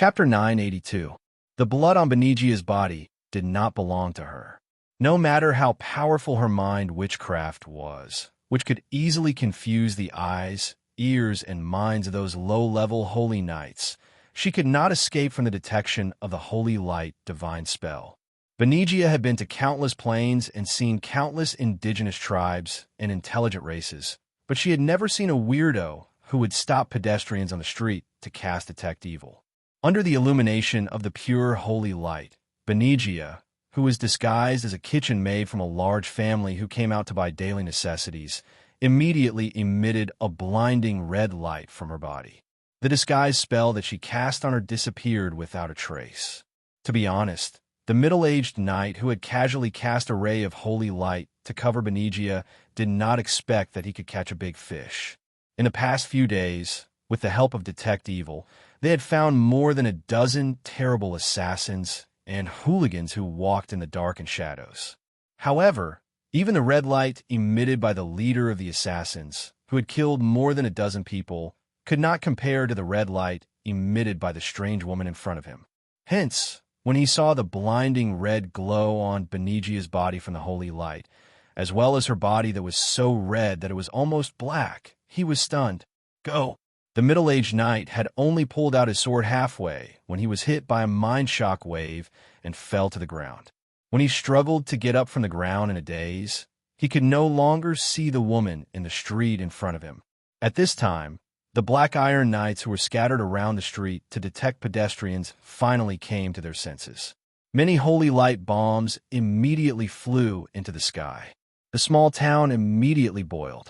Chapter 982. The blood on Benigia's body did not belong to her. No matter how powerful her mind witchcraft was, which could easily confuse the eyes, ears, and minds of those low-level holy knights, she could not escape from the detection of the holy light divine spell. Benigia had been to countless planes and seen countless indigenous tribes and intelligent races, but she had never seen a weirdo who would stop pedestrians on the street to cast detect evil. Under the illumination of the pure holy light, Benigia, who was disguised as a kitchen maid from a large family who came out to buy daily necessities, immediately emitted a blinding red light from her body. The disguise spell that she cast on her disappeared without a trace. To be honest, the middle-aged knight who had casually cast a ray of holy light to cover Benigia did not expect that he could catch a big fish. In the past few days, with the help of Detect Evil, they had found more than a dozen terrible assassins and hooligans who walked in the dark and shadows. However, even the red light emitted by the leader of the assassins, who had killed more than a dozen people, could not compare to the red light emitted by the strange woman in front of him. Hence, when he saw the blinding red glow on Benigia's body from the holy light, as well as her body that was so red that it was almost black, he was stunned. "Go!" The middle-aged knight had only pulled out his sword halfway when he was hit by a mind shock wave and fell to the ground. When he struggled to get up from the ground in a daze, he could no longer see the woman in the street in front of him. At this time, the Black Iron Knights who were scattered around the street to detect pedestrians finally came to their senses. Many holy light bombs immediately flew into the sky. The small town immediately boiled.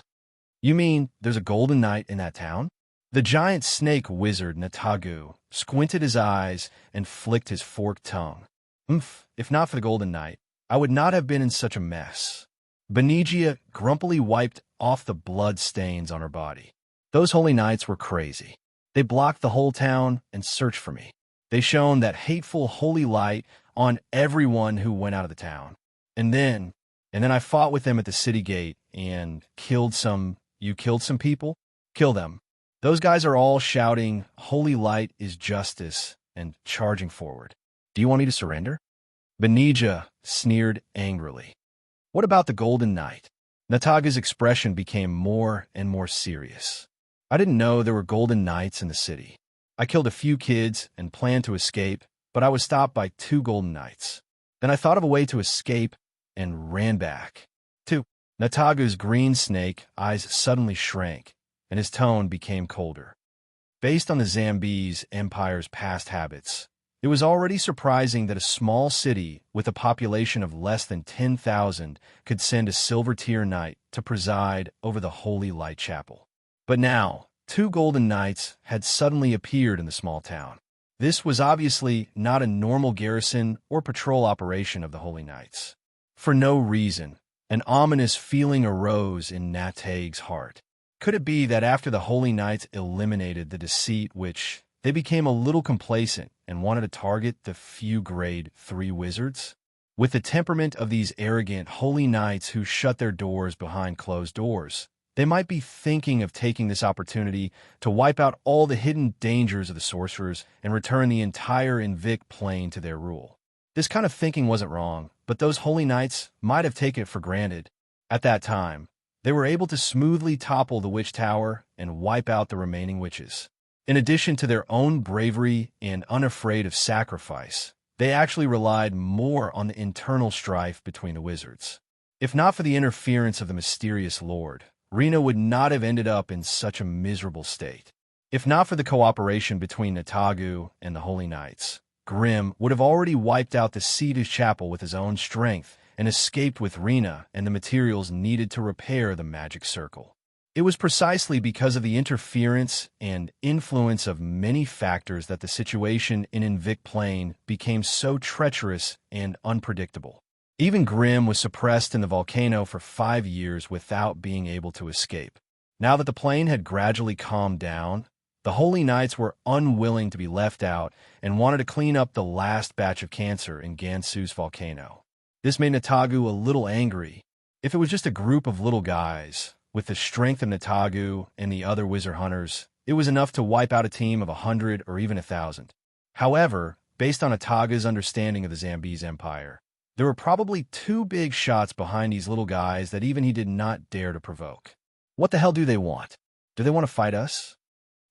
"You mean there's a golden knight in that town?" The giant snake wizard Natagu squinted his eyes and flicked his forked tongue. If not for the golden knight, I would not have been in such a mess." Benigia grumpily wiped off the blood stains on her body. "Those holy knights were crazy. They blocked the whole town and searched for me. They shone that hateful holy light on everyone who went out of the town. And then I fought with them at the city gate and killed some... You killed some people? Kill them. Those guys are all shouting, 'Holy light is justice,' and charging forward. Do you want me to surrender?" Benigia sneered angrily. "What about the golden knight?" Nataga's expression became more and more serious. "I didn't know there were golden knights in the city. I killed a few kids and planned to escape, but I was stopped by 2 golden knights. Then I thought of a way to escape and ran back." Nataga's green snake eyes suddenly shrank, and his tone became colder. Based on the Zambese Empire's past habits, it was already surprising that a small city with a population of less than 10,000 could send a silver-tier knight to preside over the Holy Light Chapel. But now, 2 golden knights had suddenly appeared in the small town. This was obviously not a normal garrison or patrol operation of the Holy Knights. For no reason, an ominous feeling arose in Natag's heart. Could it be that after the Holy Knights eliminated the deceit witch, they became a little complacent and wanted to target the few grade 3 wizards? With the temperament of these arrogant Holy Knights who shut their doors behind closed doors, they might be thinking of taking this opportunity to wipe out all the hidden dangers of the sorcerers and return the entire Invict plane to their rule. This kind of thinking wasn't wrong, but those Holy Knights might have taken it for granted. At that time, they were able to smoothly topple the witch tower and wipe out the remaining witches. In addition to their own bravery and unafraid of sacrifice, they actually relied more on the internal strife between the wizards. If not for the interference of the mysterious lord, Rena would not have ended up in such a miserable state. If not for the cooperation between Natagu and the Holy Knights, Grimm would have already wiped out the Seated Chapel with his own strength and escaped with Rena and the materials needed to repair the magic circle. It was precisely because of the interference and influence of many factors that the situation in Invict Plain became so treacherous and unpredictable. Even Grimm was suppressed in the volcano for 5 years without being able to escape. Now that the plane had gradually calmed down, the Holy Knights were unwilling to be left out and wanted to clean up the last batch of cancer in Gansu's volcano. This made Natagu a little angry. If it was just a group of little guys, with the strength of Natagu and the other wizard hunters, it was enough to wipe out a team of 100 or even 1,000. However, based on Ataga's understanding of the Zambese Empire, there were probably two big shots behind these little guys that even he did not dare to provoke. What the hell do they want? Do they want to fight us?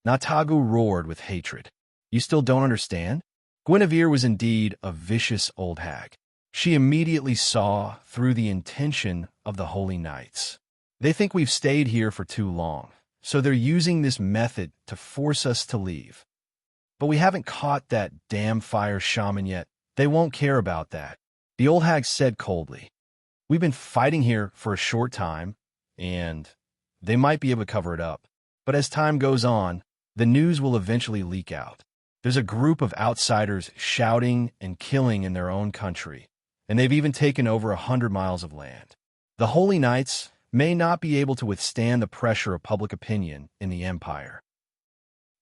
Natagu roared with hatred. You still don't understand? Guinevere was indeed a vicious old hag. She immediately saw through the intention of the Holy Knights. They think we've stayed here for too long, so they're using this method to force us to leave. But we haven't caught that damn fire shaman yet. They won't care about that, the old hag said coldly. We've been fighting here for a short time, and they might be able to cover it up. But as time goes on, the news will eventually leak out. There's a group of outsiders shouting and killing in their own country, and they've even taken over 100 miles of land. The Holy Knights may not be able to withstand the pressure of public opinion in the Empire.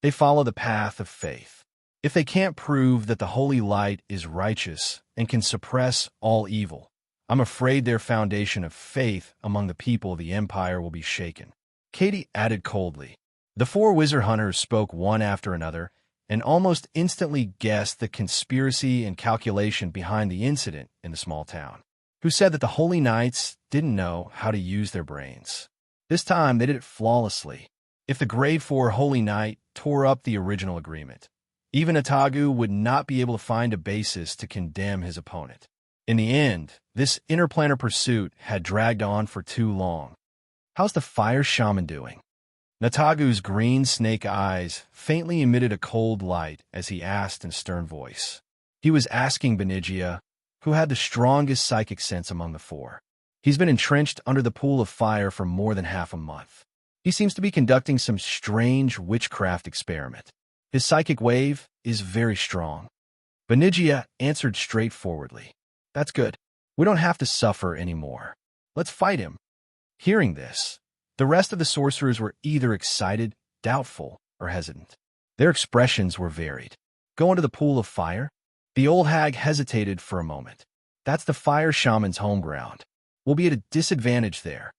They follow the path of faith. If they can't prove that the Holy Light is righteous and can suppress all evil, I'm afraid their foundation of faith among the people of the Empire will be shaken. Katie added coldly. The four wizard hunters spoke one after another and almost instantly guessed the conspiracy and calculation behind the incident in the small town, who said that the Holy Knights didn't know how to use their brains. This time, they did it flawlessly. If the Grade 4 Holy Knight tore up the original agreement, even Atagu would not be able to find a basis to condemn his opponent. In the end, this interplanar pursuit had dragged on for too long. How's the fire shaman doing? Natagu's green snake eyes faintly emitted a cold light as he asked in a stern voice. He was asking Benigia, who had the strongest psychic sense among the four. He's been entrenched under the pool of fire for more than half a month. He seems to be conducting some strange witchcraft experiment. His psychic wave is very strong. Benigia answered straightforwardly. That's good. We don't have to suffer anymore. Let's fight him. Hearing this, the rest of the sorcerers were either excited, doubtful, or hesitant. Their expressions were varied. Go into the pool of fire? The old hag hesitated for a moment. That's the fire shaman's home ground. We'll be at a disadvantage there.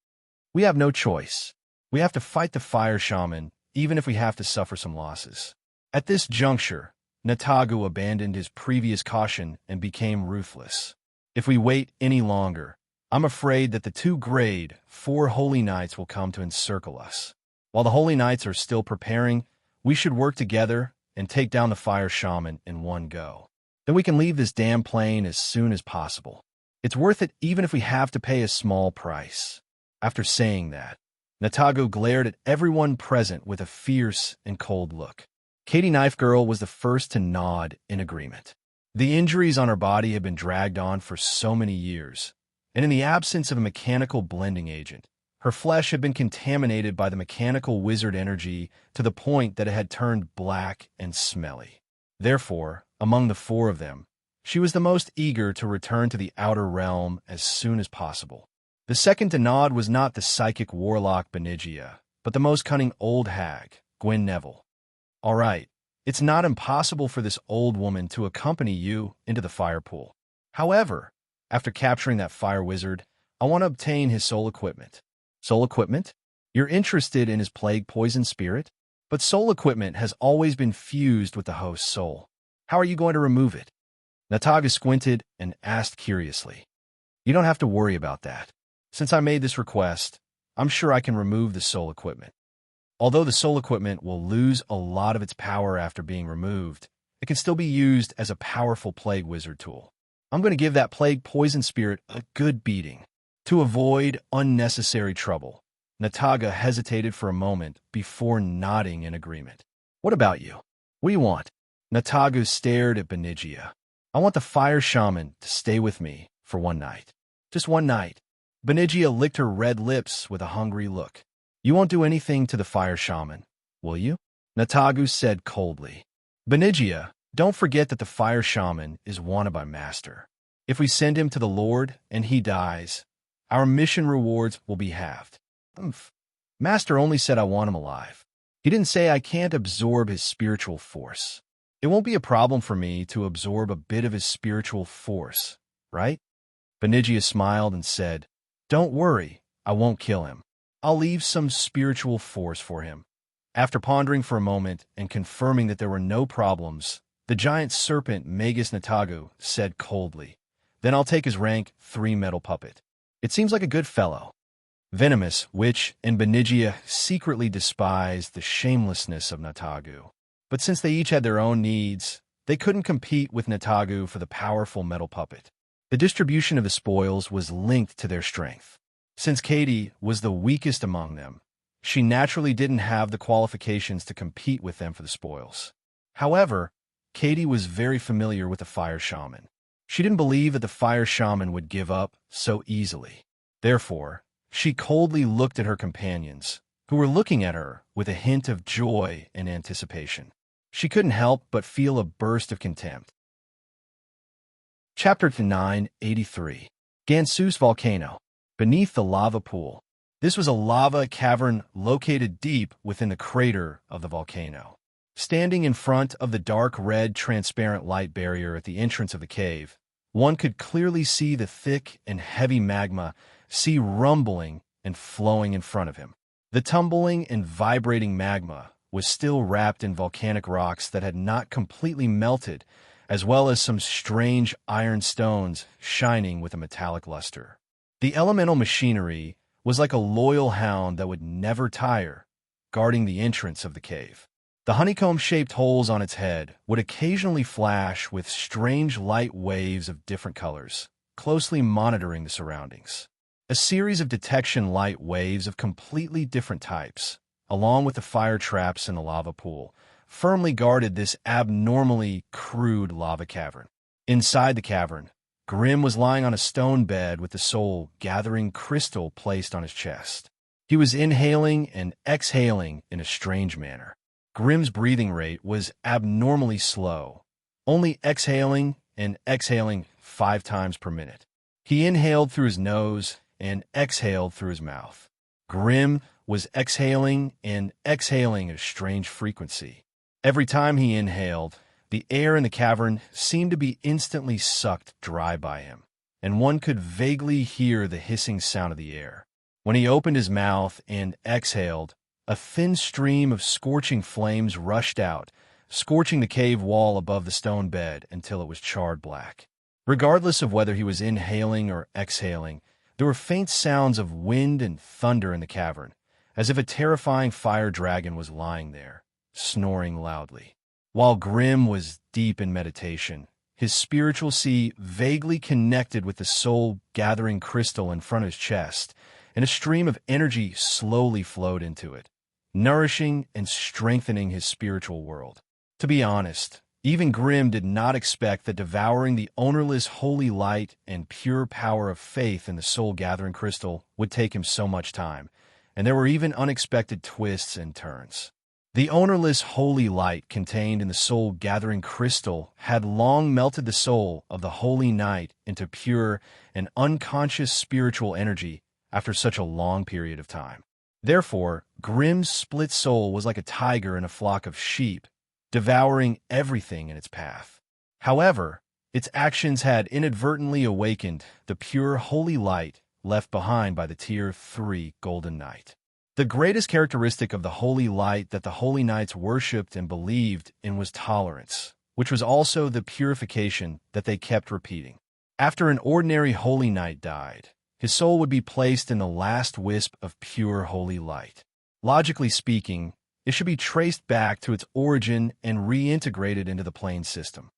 We have no choice. We have to fight the fire shaman, even if we have to suffer some losses. At this juncture, Natagu abandoned his previous caution and became ruthless. If we wait any longer, I'm afraid that the two Grade 4 Holy Knights will come to encircle us. While the Holy Knights are still preparing, we should work together and take down the fire shaman in one go. Then we can leave this damn plane as soon as possible. It's worth it even if we have to pay a small price. After saying that, Natagu glared at everyone present with a fierce and cold look. Katie Knife Girl was the first to nod in agreement. The injuries on her body had been dragged on for so many years, and in the absence of a mechanical blending agent, her flesh had been contaminated by the mechanical wizard energy to the point that it had turned black and smelly. Therefore, among the four of them, she was the most eager to return to the outer realm as soon as possible. The second to nod was not the psychic warlock Benigia, but the most cunning old hag, Gwen Neville. All right, it's not impossible for this old woman to accompany you into the fire pool. However, after capturing that fire wizard, I want to obtain his soul equipment. Soul equipment? You're interested in his plague poison spirit? But soul equipment has always been fused with the host's soul. How are you going to remove it? Nataga squinted and asked curiously. You don't have to worry about that. Since I made this request, I'm sure I can remove the soul equipment. Although the soul equipment will lose a lot of its power after being removed, it can still be used as a powerful plague wizard tool. I'm going to give that plague poison spirit a good beating. To avoid unnecessary trouble, Nataga hesitated for a moment before nodding in agreement. What about you? What do you want? Nataga stared at Benigia. I want the fire shaman to stay with me for one night. Just one night. Benigia licked her red lips with a hungry look. You won't do anything to the fire shaman, will you? Natagu said coldly. Benigia, don't forget that the fire shaman is wanted by Master. If we send him to the Lord and he dies, our mission rewards will be halved. Master only said I want him alive. He didn't say I can't absorb his spiritual force. It won't be a problem for me to absorb a bit of his spiritual force, right? Benigia smiled and said, Don't worry, I won't kill him. I'll leave some spiritual force for him. After pondering for a moment and confirming that there were no problems, The giant serpent Magus Natagu said coldly. Then I'll take his rank 3 metal puppet. It seems like a good fellow. Venomous, Witch, and Benigia secretly despised the shamelessness of Natagu. But since they each had their own needs, they couldn't compete with Natagu for the powerful metal puppet. The distribution of the spoils was linked to their strength. Since Katie was the weakest among them, she naturally didn't have the qualifications to compete with them for the spoils. However, Katie was very familiar with the fire shaman. She didn't believe that the fire shaman would give up so easily. Therefore, she coldly looked at her companions, who were looking at her with a hint of joy and anticipation. She couldn't help but feel a burst of contempt. Chapter 983. Gansus Volcano. Beneath the lava pool. This was a lava cavern located deep within the crater of the volcano. Standing in front of the dark red transparent light barrier at the entrance of the cave, one could clearly see the thick and heavy magma sea rumbling and flowing in front of him. The tumbling and vibrating magma was still wrapped in volcanic rocks that had not completely melted, as well as some strange iron stones shining with a metallic luster. The elemental machinery was like a loyal hound that would never tire, guarding the entrance of the cave. The honeycomb-shaped holes on its head would occasionally flash with strange light waves of different colors, closely monitoring the surroundings. A series of detection light waves of completely different types, along with the fire traps in the lava pool, firmly guarded this abnormally crude lava cavern. Inside the cavern, Grim was lying on a stone bed with the soul gathering crystal placed on his chest. He was inhaling and exhaling in a strange manner. Grim's breathing rate was abnormally slow, only exhaling and exhaling 5 times per minute. He inhaled through his nose and exhaled through his mouth. Grim was exhaling and exhaling at a strange frequency. Every time he inhaled, the air in the cavern seemed to be instantly sucked dry by him, and one could vaguely hear the hissing sound of the air. When he opened his mouth and exhaled, a thin stream of scorching flames rushed out, scorching the cave wall above the stone bed until it was charred black. Regardless of whether he was inhaling or exhaling, there were faint sounds of wind and thunder in the cavern, as if a terrifying fire dragon was lying there, snoring loudly. While Grim was deep in meditation, his spiritual sea vaguely connected with the soul-gathering crystal in front of his chest, and a stream of energy slowly flowed into it, nourishing and strengthening his spiritual world. To be honest, even Grim did not expect that devouring the ownerless holy light and pure power of faith in the soul-gathering crystal would take him so much time, and there were even unexpected twists and turns. The ownerless holy light contained in the soul-gathering crystal had long melted the soul of the holy knight into pure and unconscious spiritual energy after such a long period of time. Therefore, Grim's split soul was like a tiger in a flock of sheep, devouring everything in its path. However, its actions had inadvertently awakened the pure holy light left behind by the Tier 3 Golden Knight. The greatest characteristic of the holy light that the holy knights worshipped and believed in was tolerance, which was also the purification that they kept repeating. After an ordinary holy knight died, his soul would be placed in the last wisp of pure holy light. Logically speaking, it should be traced back to its origin and reintegrated into the plane system.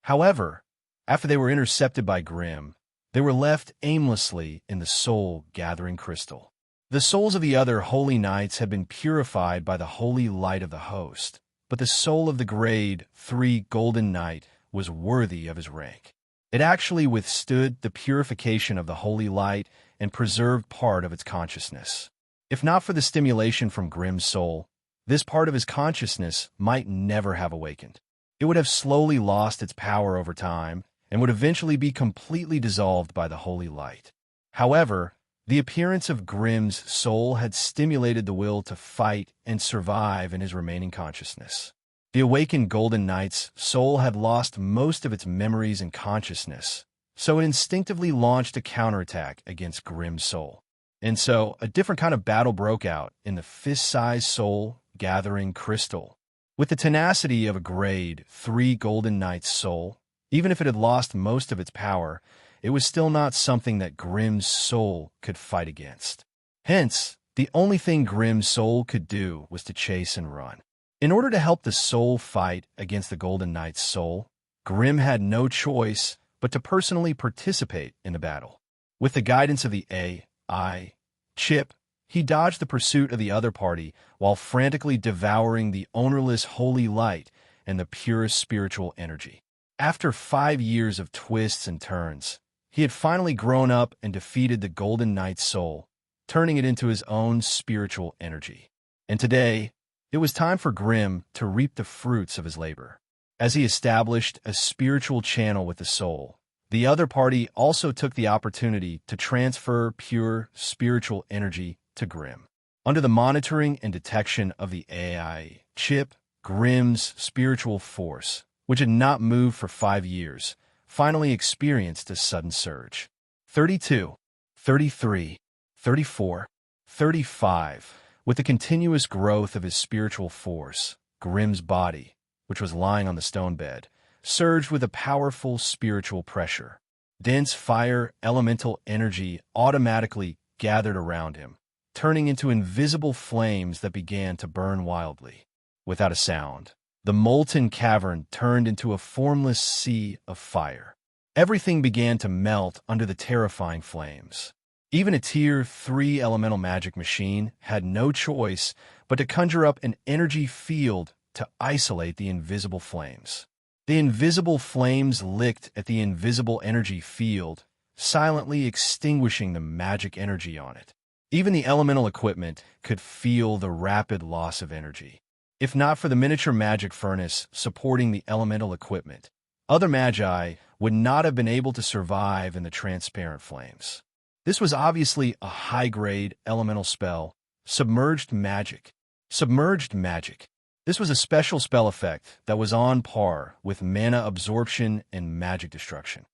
However, after they were intercepted by Grim, they were left aimlessly in the soul-gathering crystal. The souls of the other holy knights had been purified by the holy light of the host, but the soul of the grade 3 Golden Knight was worthy of his rank. It actually withstood the purification of the holy light and preserved part of its consciousness. If not for the stimulation from Grim's soul, this part of his consciousness might never have awakened. It would have slowly lost its power over time and would eventually be completely dissolved by the holy light. However, the appearance of Grim's soul had stimulated the will to fight and survive in his remaining consciousness. The awakened Golden Knight's soul had lost most of its memories and consciousness, so it instinctively launched a counterattack against Grim's soul. And so, a different kind of battle broke out in the fist-sized soul-gathering crystal. With the tenacity of a grade 3 Golden Knight's soul, even if it had lost most of its power, it was still not something that Grimm's soul could fight against. Hence, the only thing Grimm's soul could do was to chase and run. In order to help the soul fight against the Golden Knight's soul, Grimm had no choice but to personally participate in the battle. With the guidance of the AI chip, he dodged the pursuit of the other party while frantically devouring the ownerless holy light and the purest spiritual energy. After 5 years of twists and turns, he had finally grown up and defeated the Golden Knight's soul, turning it into his own spiritual energy. And today, it was time for Grimm to reap the fruits of his labor. As he established a spiritual channel with the soul, the other party also took the opportunity to transfer pure spiritual energy to Grimm. Under the monitoring and detection of the AI chip, Grimm's spiritual force, which had not moved for 5 years, finally experienced a sudden surge. 32, 33, 34, 35. With the continuous growth of his spiritual force, Grimm's body, which was lying on the stone bed, surged with a powerful spiritual pressure. Dense fire elemental energy automatically gathered around him, turning into invisible flames that began to burn wildly. Without a sound, the molten cavern turned into a formless sea of fire. Everything began to melt under the terrifying flames. Even a Tier 3 elemental magic machine had no choice but to conjure up an energy field to isolate the invisible flames. The invisible flames licked at the invisible energy field, silently extinguishing the magic energy on it. Even the elemental equipment could feel the rapid loss of energy. If not for the miniature magic furnace supporting the elemental equipment, other magi would not have been able to survive in the transparent flames. This was obviously a high-grade elemental spell, Submerged Magic. Submerged Magic. This was a special spell effect that was on par with mana absorption and magic destruction.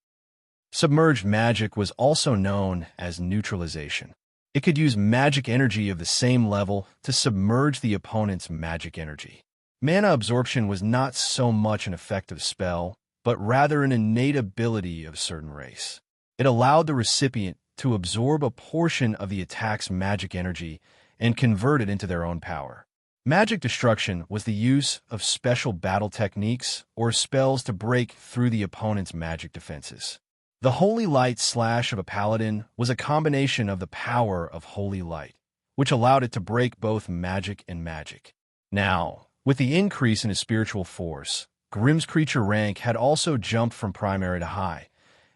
Submerged Magic was also known as neutralization. It could use magic energy of the same level to submerge the opponent's magic energy. Mana absorption was not so much an effective spell, but rather an innate ability of a certain race. It allowed the recipient to absorb a portion of the attack's magic energy and convert it into their own power. Magic destruction was the use of special battle techniques or spells to break through the opponent's magic defenses. The Holy Light slash of a paladin was a combination of the power of Holy Light, which allowed it to break both magic and magic. Now, with the increase in his spiritual force, Grimm's creature rank had also jumped from primary to high,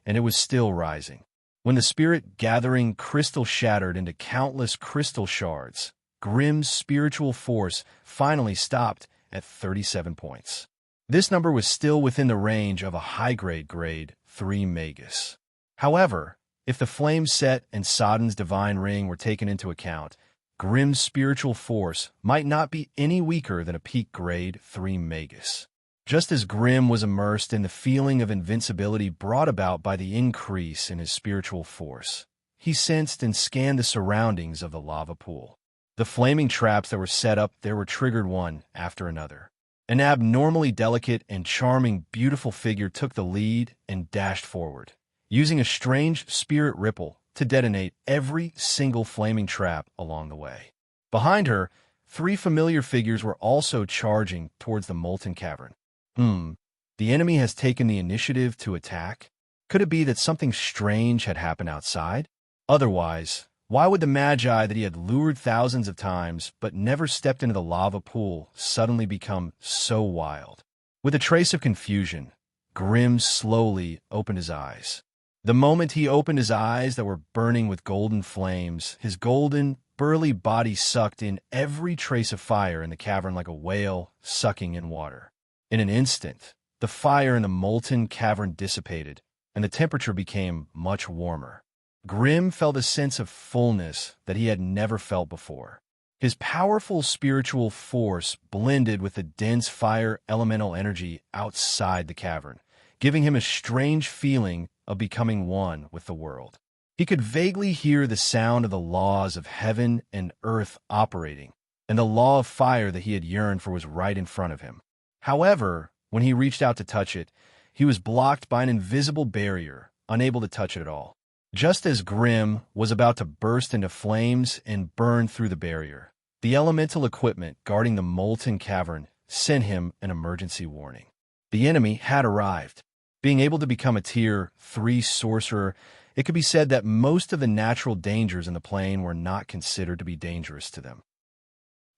and it was still rising. When the spirit gathering crystal shattered into countless crystal shards, Grimm's spiritual force finally stopped at 37 points. This number was still within the range of a high-grade grade 3 Magus. However, if the Flame Set and Sodden's Divine Ring were taken into account, Grimm's spiritual force might not be any weaker than a peak grade 3 Magus. Just as Grimm was immersed in the feeling of invincibility brought about by the increase in his spiritual force, he sensed and scanned the surroundings of the lava pool. The flaming traps that were set up there were triggered one after another. An abnormally delicate and charming, beautiful figure took the lead and dashed forward, using a strange spirit ripple to detonate every single flaming trap along the way. Behind her, 3 familiar figures were also charging towards the molten cavern. The enemy has taken the initiative to attack? Could it be that something strange had happened outside? Otherwise, why would the Magi that he had lured thousands of times but never stepped into the lava pool suddenly become so wild? With a trace of confusion, Grimm slowly opened his eyes. The moment he opened his eyes that were burning with golden flames, his golden, burly body sucked in every trace of fire in the cavern like a whale sucking in water. In an instant, the fire in the molten cavern dissipated, and the temperature became much warmer. Grimm felt a sense of fullness that he had never felt before. His powerful spiritual force blended with the dense fire elemental energy outside the cavern, giving him a strange feeling of becoming one with the world. He could vaguely hear the sound of the laws of heaven and earth operating, and the law of fire that he had yearned for was right in front of him. However, when he reached out to touch it, he was blocked by an invisible barrier, unable to touch it at all. Just as Grimm was about to burst into flames and burn through the barrier, the elemental equipment guarding the molten cavern sent him an emergency warning. The enemy had arrived. Being able to become a Tier 3 sorcerer, it could be said that most of the natural dangers in the plane were not considered to be dangerous to them.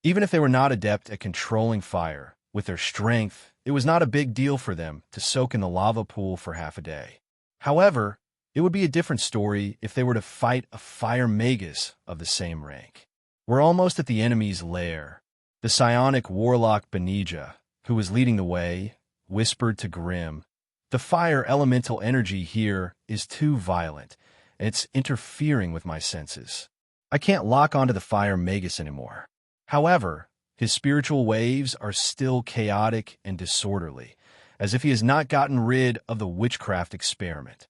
Even if they were not adept at controlling fire, with their strength, it was not a big deal for them to soak in the lava pool for half a day. However, it would be a different story if they were to fight a fire magus of the same rank. We're almost at the enemy's lair. The psionic warlock Benija, who was leading the way, whispered to Grimm, "The fire elemental energy here is too violent, and it's interfering with my senses. I can't lock onto the fire magus anymore." However, his spiritual waves are still chaotic and disorderly, as if he has not gotten rid of the witchcraft experiment.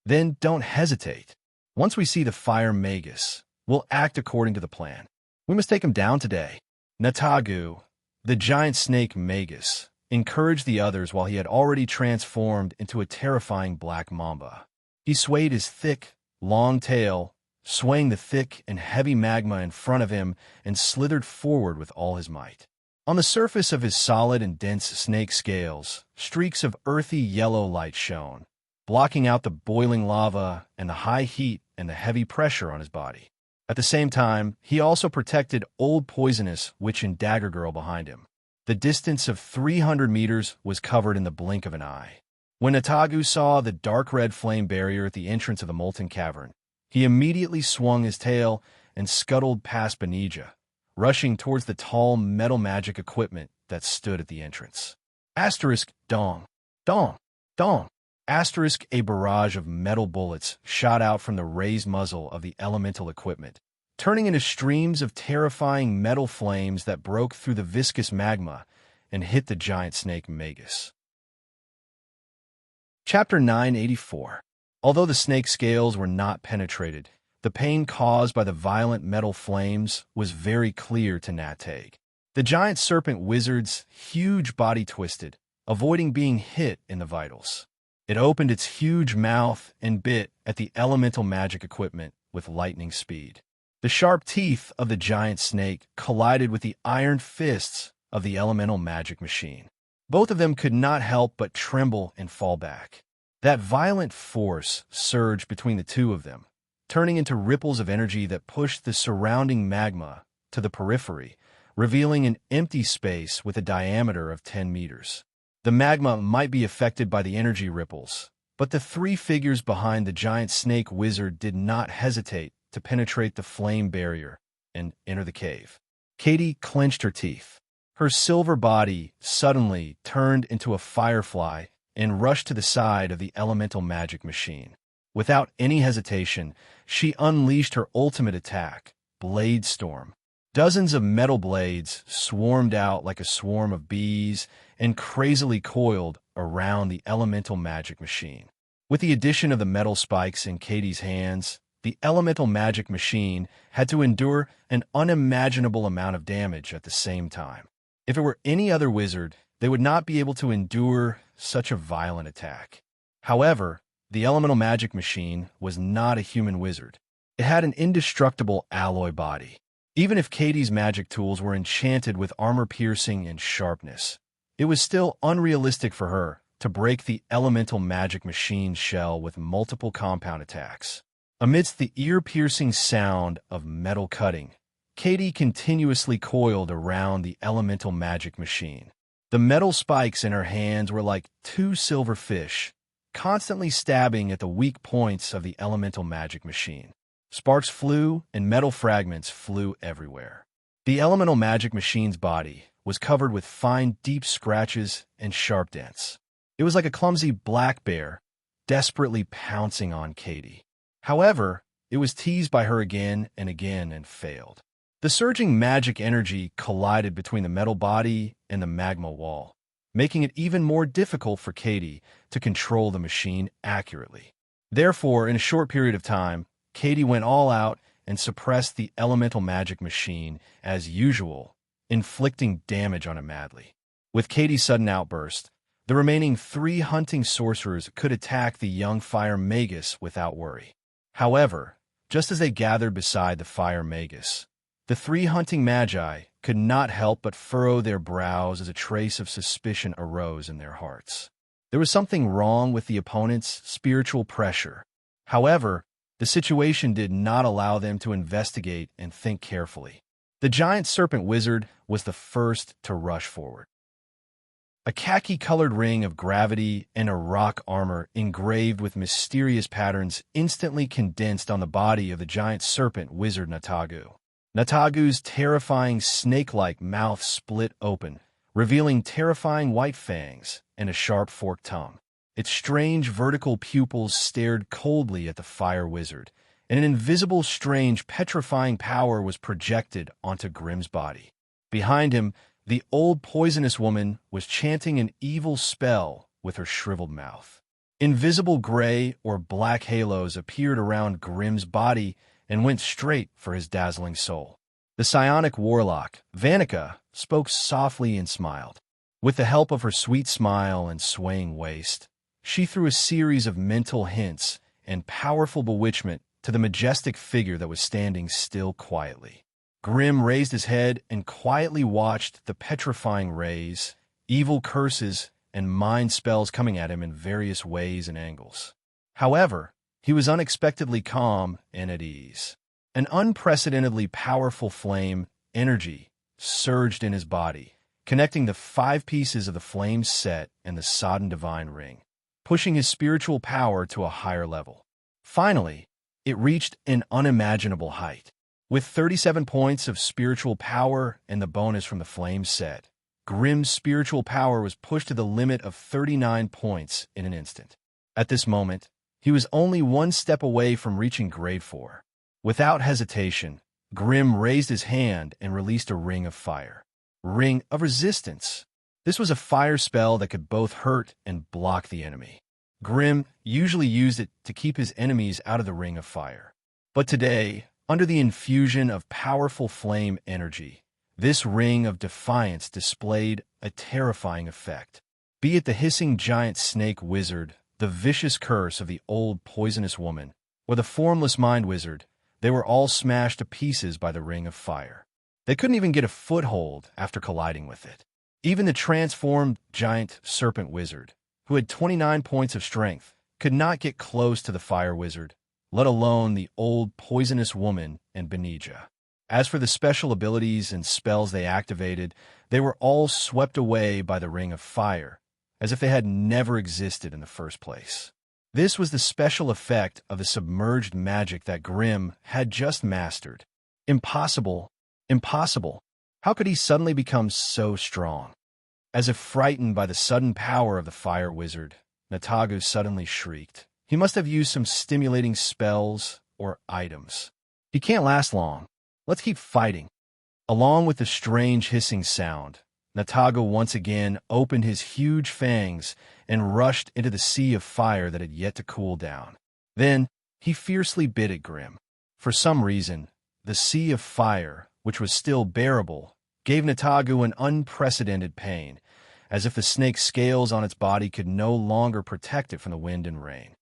Then don't hesitate. Once we see the fire magus, we'll act according to the plan. We must take him down today. Natagu, the giant snake magus, encouraged the others while he had already transformed into a terrifying black mamba. He swayed his thick, long tail, swaying the thick and heavy magma in front of him, and slithered forward with all his might. On the surface of his solid and dense snake scales, streaks of earthy yellow light shone, blocking out the boiling lava and the high heat and the heavy pressure on his body. At the same time, he also protected old poisonous witch and dagger girl behind him. The distance of 300 meters was covered in the blink of an eye. When Natagu saw the dark red flame barrier at the entrance of the molten cavern, he immediately swung his tail and scuttled past Benija, rushing towards the tall metal magic equipment that stood at the entrance. Asterisk dong, dong, dong. Asterisk a barrage of metal bullets shot out from the raised muzzle of the elemental equipment, turning into streams of terrifying metal flames that broke through the viscous magma and hit the giant snake magus. Chapter 984. Although the snake scales were not penetrated, the pain caused by the violent metal flames was very clear to Natag. The giant serpent wizard's huge body twisted, avoiding being hit in the vitals. It opened its huge mouth and bit at the elemental magic equipment with lightning speed. The sharp teeth of the giant snake collided with the iron fists of the elemental magic machine. Both of them could not help but tremble and fall back. That violent force surged between the two of them, turning into ripples of energy that pushed the surrounding magma to the periphery, revealing an empty space with a diameter of 10 meters. The magma might be affected by the energy ripples, but the three figures behind the giant snake wizard did not hesitate to penetrate the flame barrier and enter the cave. Katie clenched her teeth. Her silver body suddenly turned into a firefly and rushed to the side of the elemental magic machine. Without any hesitation, she unleashed her ultimate attack, Blade Storm. Dozens of metal blades swarmed out like a swarm of bees and crazily coiled around the elemental magic machine. With the addition of the metal spikes in Katie's hands, the elemental magic machine had to endure an unimaginable amount of damage at the same time. If it were any other wizard, they would not be able to endure such a violent attack. However, the elemental magic machine was not a human wizard. It had an indestructible alloy body. Even if Katie's magic tools were enchanted with armor-piercing and sharpness, it was still unrealistic for her to break the elemental magic machine's shell with multiple compound attacks. Amidst the ear-piercing sound of metal cutting, Katie continuously coiled around the elemental magic machine. The metal spikes in her hands were like two silver fish, constantly stabbing at the weak points of the elemental magic machine. Sparks flew and metal fragments flew everywhere. The elemental magic machine's body was covered with fine, deep scratches and sharp dents. It was like a clumsy black bear, desperately pouncing on Katie. However, it was teased by her again and failed. The surging magic energy collided between the metal body and the magma wall, making it even more difficult for Katie to control the machine accurately. Therefore, in a short period of time, Katie went all out and suppressed the elemental magic machine as usual inflicting damage on him madly. With Katie's sudden outburst, the remaining 3 hunting sorcerers could attack the young fire magus without worry. However, just as they gathered beside the fire magus, the 3 hunting magi could not help but furrow their brows as a trace of suspicion arose in their hearts. There was something wrong with the opponent's spiritual pressure. However, the situation did not allow them to investigate and think carefully. The giant serpent wizard was the first to rush forward. A khaki-colored ring of gravity and a rock armor engraved with mysterious patterns instantly condensed on the body of the giant serpent wizard Natagu. Natagu's terrifying snake-like mouth split open, revealing terrifying white fangs and a sharp forked tongue. Its strange vertical pupils stared coldly at the fire wizard, and an invisible, strange, petrifying power was projected onto Grimm's body. Behind him, the old poisonous woman was chanting an evil spell with her shriveled mouth. Invisible gray or black halos appeared around Grimm's body and went straight for his dazzling soul. The psionic warlock, Vanica, spoke softly and smiled. With the help of her sweet smile and swaying waist, she threw a series of mental hints and powerful bewitchment to the majestic figure that was standing still quietly. Grimm raised his head and quietly watched the petrifying rays, evil curses, and mind spells coming at him in various ways and angles. However, he was unexpectedly calm and at ease. An unprecedentedly powerful flame energy surged in his body, connecting the 5 pieces of the flame set and the sodden divine ring, pushing his spiritual power to a higher level. Finally, it reached an unimaginable height. With 37 points of spiritual power and the bonus from the flame set, Grimm's spiritual power was pushed to the limit of 39 points in an instant. At this moment, he was only 1 step away from reaching grade 4. Without hesitation, Grimm raised his hand and released a ring of fire. Ring of resistance. This was a fire spell that could both hurt and block the enemy. Grimm usually used it to keep his enemies out of the ring of fire. But today, under the infusion of powerful flame energy, this ring of defiance displayed a terrifying effect. Be it the hissing giant snake wizard, the vicious curse of the old poisonous woman, or the formless mind wizard, they were all smashed to pieces by the ring of fire. They couldn't even get a foothold after colliding with it. Even the transformed giant serpent wizard, who had 29 points of strength, could not get close to the fire wizard, let alone the old poisonous woman and Benija. As for the special abilities and spells they activated, they were all swept away by the ring of fire, as if they had never existed in the first place. This was the special effect of the submerged magic that Grimm had just mastered. Impossible. Impossible. How could he suddenly become so strong? As if frightened by the sudden power of the fire wizard, Natagu suddenly shrieked. He must have used some stimulating spells or items. He can't last long. Let's keep fighting. Along with the strange hissing sound, Natagu once again opened his huge fangs and rushed into the sea of fire that had yet to cool down. Then, he fiercely bit at Grimm. For some reason, the sea of fire, which was still bearable, gave Natagu an unprecedented pain, as if the snake's scales on its body could no longer protect it from the wind and rain.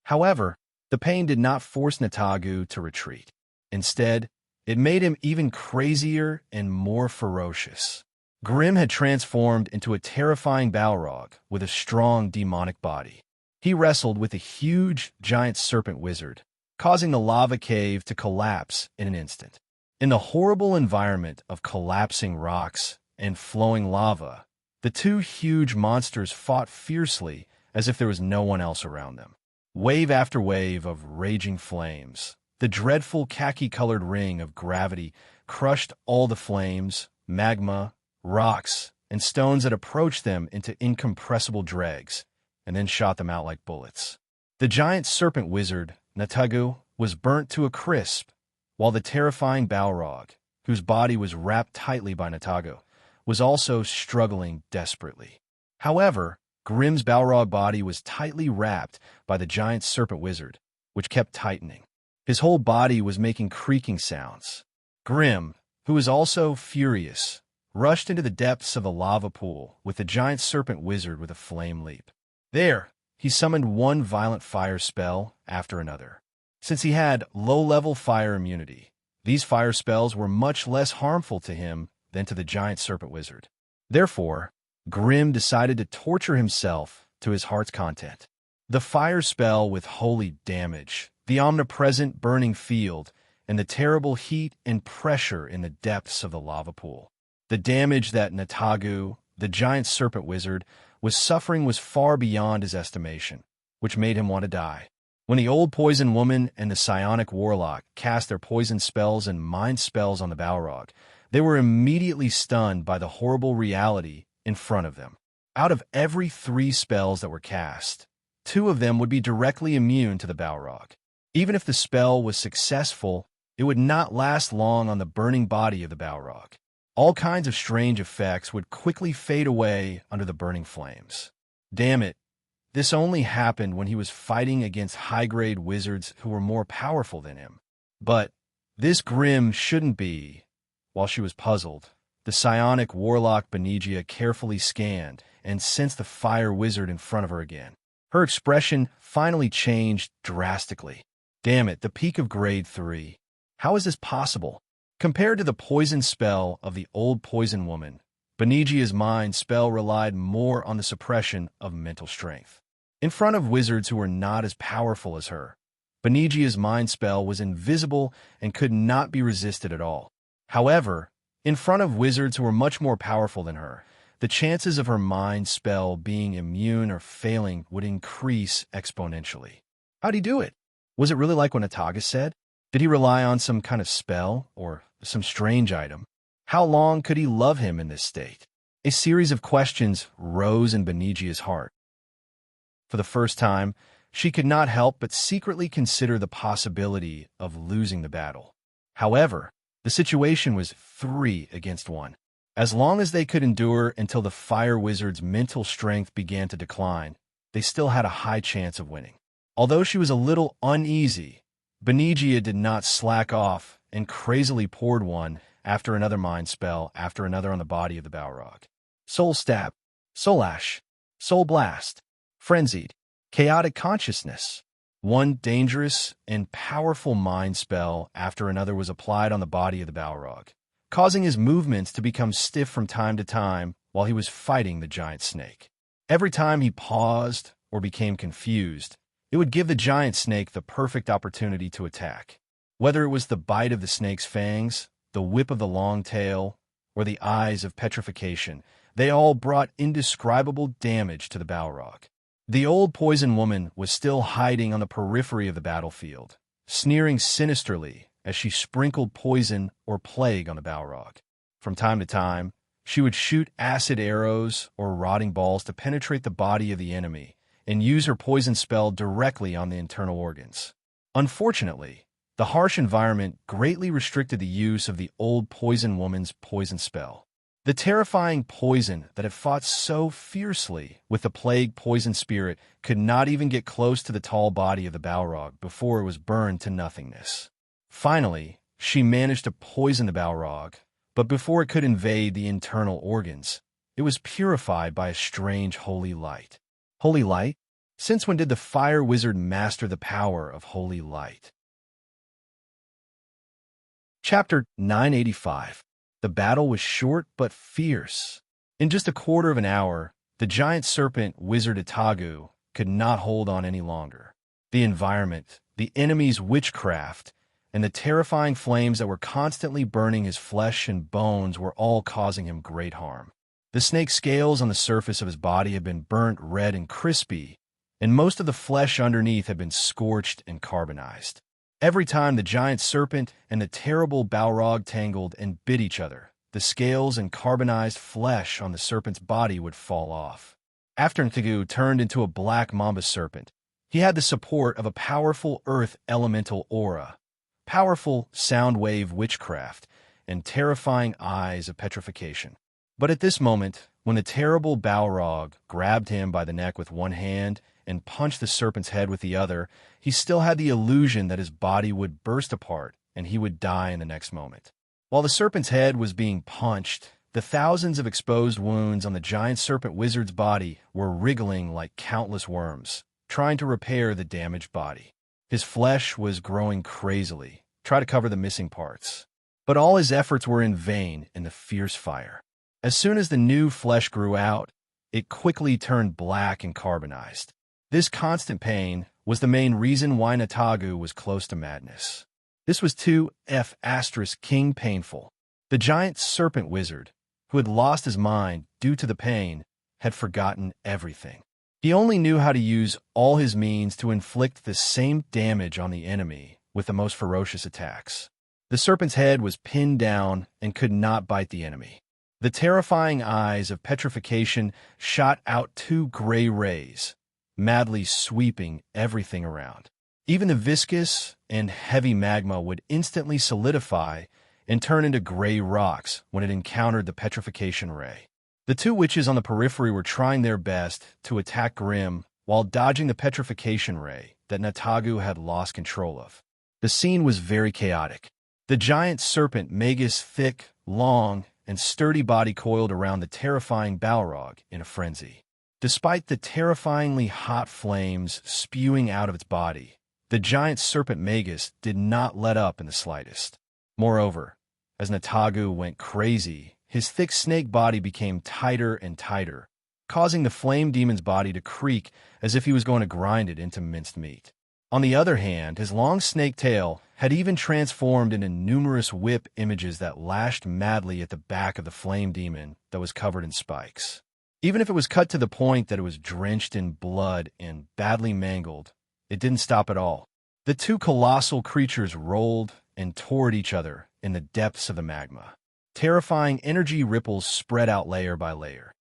However, the pain did not force Natagu to retreat. Instead, it made him even crazier and more ferocious. Grimm had transformed into a terrifying Balrog with a strong demonic body. He wrestled with a huge giant serpent wizard, causing the lava cave to collapse in an instant. In the horrible environment of collapsing rocks and flowing lava, the 2 huge monsters fought fiercely as if there was no one else around them. Wave after wave of raging flames, the dreadful khaki-colored ring of gravity crushed all the flames, magma, rocks, and stones that approached them into incompressible dregs, and then shot them out like bullets. The giant serpent wizard, Natagu, was burnt to a crisp, while the terrifying Balrog, whose body was wrapped tightly by Natagu, was also struggling desperately. However, Grimm's Balrog body was tightly wrapped by the giant serpent wizard, which kept tightening. His whole body was making creaking sounds. Grimm, who was also furious, rushed into the depths of the lava pool with the giant serpent wizard with a flame leap. There, he summoned one violent fire spell after another. Since he had low-level fire immunity, these fire spells were much less harmful to him than to the giant serpent wizard. Therefore, Grimm decided to torture himself to his heart's content. The fire spell with holy damage, the omnipresent burning field, and the terrible heat and pressure in the depths of the lava pool. The damage that Natagu, the giant serpent wizard, was suffering was far beyond his estimation, which made him want to die. When the old poison woman and the psionic warlock cast their poison spells and mind spells on the Balrog, they were immediately stunned by the horrible reality in front of them. Out of every 3 spells that were cast, 2 of them would be directly immune to the Balrog. Even if the spell was successful, it would not last long on the burning body of the Balrog. All kinds of strange effects would quickly fade away under the burning flames. Damn it, this only happened when he was fighting against high-grade wizards who were more powerful than him. But this Grimm shouldn't be. While she was puzzled, the psionic warlock Benigia carefully scanned and sensed the fire wizard in front of her again. Her expression finally changed drastically. Damn it, the peak of grade 3. How is this possible? Compared to the poison spell of the old poison woman, Benigia's mind spell relied more on the suppression of mental strength. In front of wizards who were not as powerful as her, Benigia's mind spell was invisible and could not be resisted at all. However, in front of wizards who were much more powerful than her, the chances of her mind spell being immune or failing would increase exponentially. How'd he do it? Was it really like what Nataga said? Did he rely on some kind of spell or some strange item? How long could he love him in this state? A series of questions rose in Benigia's heart. For the first time, she could not help but secretly consider the possibility of losing the battle. However, the situation was 3 against 1. As long as they could endure until the fire wizard's mental strength began to decline, they still had a high chance of winning. Although she was a little uneasy, Benigia did not slack off and crazily poured one after another mind spell after another on the body of the Balrog. Soul Stab, Soul Ash, Soul Blast, Frenzied, Chaotic Consciousness. One dangerous and powerful mind spell after another was applied on the body of the Balrog, causing his movements to become stiff from time to time while he was fighting the giant snake. Every time he paused or became confused, it would give the giant snake the perfect opportunity to attack. Whether it was the bite of the snake's fangs, the whip of the long tail, or the eyes of petrification, they all brought indescribable damage to the Balrog. The old poison woman was still hiding on the periphery of the battlefield, sneering sinisterly as she sprinkled poison or plague on the Balrog. From time to time, she would shoot acid arrows or rotting balls to penetrate the body of the enemy and use her poison spell directly on the internal organs. Unfortunately, the harsh environment greatly restricted the use of the old poison woman's poison spell. The terrifying poison that had fought so fiercely with the plague poison spirit could not even get close to the tall body of the Balrog before it was burned to nothingness. Finally, she managed to poison the Balrog, but before it could invade the internal organs, it was purified by a strange holy light. Holy light? Since when did the fire wizard master the power of holy light? Chapter 985. The battle was short but fierce. In just a quarter of an hour, the giant serpent wizard Itagu could not hold on any longer. The environment, the enemy's witchcraft, and the terrifying flames that were constantly burning his flesh and bones were all causing him great harm. The snake's scales on the surface of his body had been burnt red and crispy, and most of the flesh underneath had been scorched and carbonized. Every time the giant serpent and the terrible Balrog tangled and bit each other, the scales and carbonized flesh on the serpent's body would fall off. After Ntagu turned into a black mamba serpent, he had the support of a powerful earth elemental aura, powerful sound wave witchcraft, and terrifying eyes of petrification. But at this moment, when the terrible Balrog grabbed him by the neck with one hand and punched the serpent's head with the other, he still had the illusion that his body would burst apart and he would die in the next moment. While the serpent's head was being punched, the thousands of exposed wounds on the giant serpent wizard's body were wriggling like countless worms, trying to repair the damaged body. His flesh was growing crazily, trying to cover the missing parts. But all his efforts were in vain in the fierce fire. As soon as the new flesh grew out, it quickly turned black and carbonized. This constant pain was the main reason why Natagu was close to madness. This was too King painful. The giant serpent wizard, who had lost his mind due to the pain, had forgotten everything. He only knew how to use all his means to inflict the same damage on the enemy with the most ferocious attacks. The serpent's head was pinned down and could not bite the enemy. The terrifying eyes of petrification shot out two gray rays, madly sweeping everything around. Even the viscous and heavy magma would instantly solidify and turn into gray rocks when it encountered the petrification ray. The two witches on the periphery were trying their best to attack Grimm while dodging the petrification ray that Natagu had lost control of. The scene was very chaotic. The giant serpent Magus' thick, long, and sturdy body coiled around the terrifying Balrog in a frenzy. Despite the terrifyingly hot flames spewing out of its body, the giant serpent Magus did not let up in the slightest. Moreover, as Natagu went crazy, his thick snake body became tighter and tighter, causing the flame demon's body to creak as if he was going to grind it into minced meat. On the other hand, his long snake tail had even transformed into numerous whip images that lashed madly at the back of the flame demon that was covered in spikes. Even if it was cut to the point that it was drenched in blood and badly mangled, it didn't stop at all. The two colossal creatures rolled and tore at each other in the depths of the magma. Terrifying energy ripples spread out layer by layer.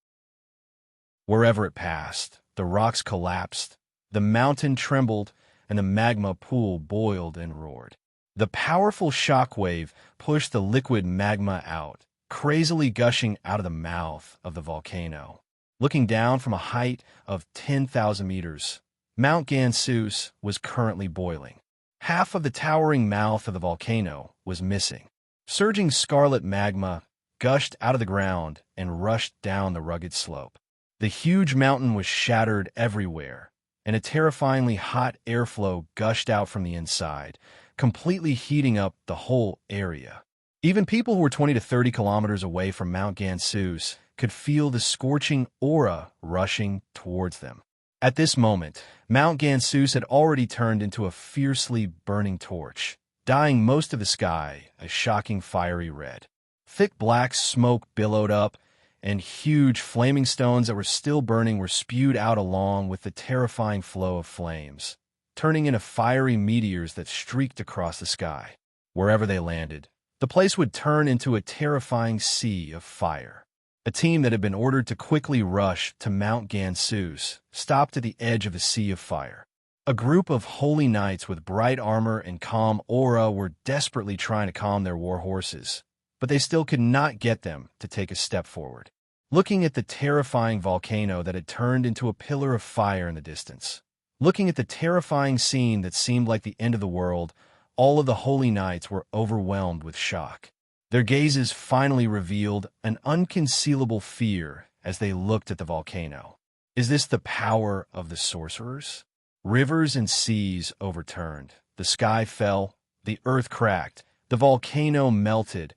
Wherever it passed, the rocks collapsed, the mountain trembled, and the magma pool boiled and roared. The powerful shockwave pushed the liquid magma out, crazily gushing out of the mouth of the volcano. Looking down from a height of 10,000 meters, Mount Gansus was currently boiling. Half of the towering mouth of the volcano was missing. Surging scarlet magma gushed out of the ground and rushed down the rugged slope. The huge mountain was shattered everywhere, and a terrifyingly hot airflow gushed out from the inside, completely heating up the whole area. Even people who were 20 to 30 kilometers away from Mount Gansus could feel the scorching aura rushing towards them. At this moment, Mount Gansus had already turned into a fiercely burning torch, dyeing most of the sky a shocking fiery red. Thick black smoke billowed up, and huge flaming stones that were still burning were spewed out along with the terrifying flow of flames, turning into fiery meteors that streaked across the sky. Wherever they landed, the place would turn into a terrifying sea of fire. A team that had been ordered to quickly rush to Mount Gansus stopped at the edge of a sea of fire. A group of holy knights with bright armor and calm aura were desperately trying to calm their war horses, but they still could not get them to take a step forward. Looking at the terrifying volcano that had turned into a pillar of fire in the distance, looking at the terrifying scene that seemed like the end of the world, all of the holy knights were overwhelmed with shock. Their gazes finally revealed an unconcealable fear as they looked at the volcano. Is this the power of the sorcerers? Rivers and seas overturned. The sky fell. The earth cracked. The volcano melted.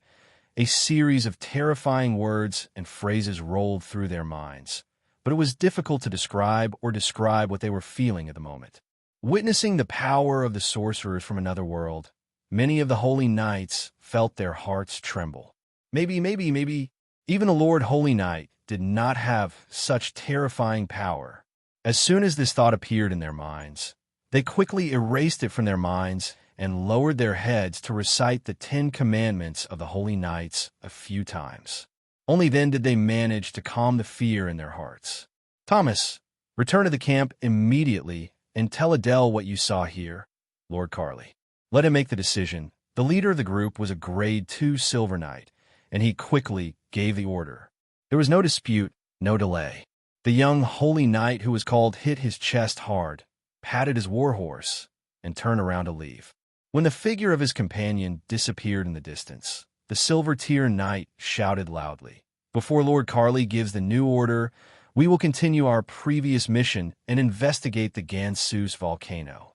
A series of terrifying words and phrases rolled through their minds, but it was difficult to describe what they were feeling at the moment. Witnessing the power of the sorcerers from another world, many of the holy knights felt their hearts tremble. Maybe, even a Lord Holy Knight did not have such terrifying power. As soon as this thought appeared in their minds, they quickly erased it from their minds and lowered their heads to recite the 10 Commandments of the Holy Knights a few times. Only then did they manage to calm the fear in their hearts. Thomas, return to the camp immediately and tell Adele what you saw here, Lord Carley. Let him make the decision. The leader of the group was a Grade 2 Silver Knight, and he quickly gave the order. There was no dispute, no delay. The young Holy Knight who was called hit his chest hard, patted his warhorse, and turned around to leave. When the figure of his companion disappeared in the distance, the Silver Tier Knight shouted loudly. "Before Lord Carly gives the new order, we will continue our previous mission and investigate the Gansus volcano.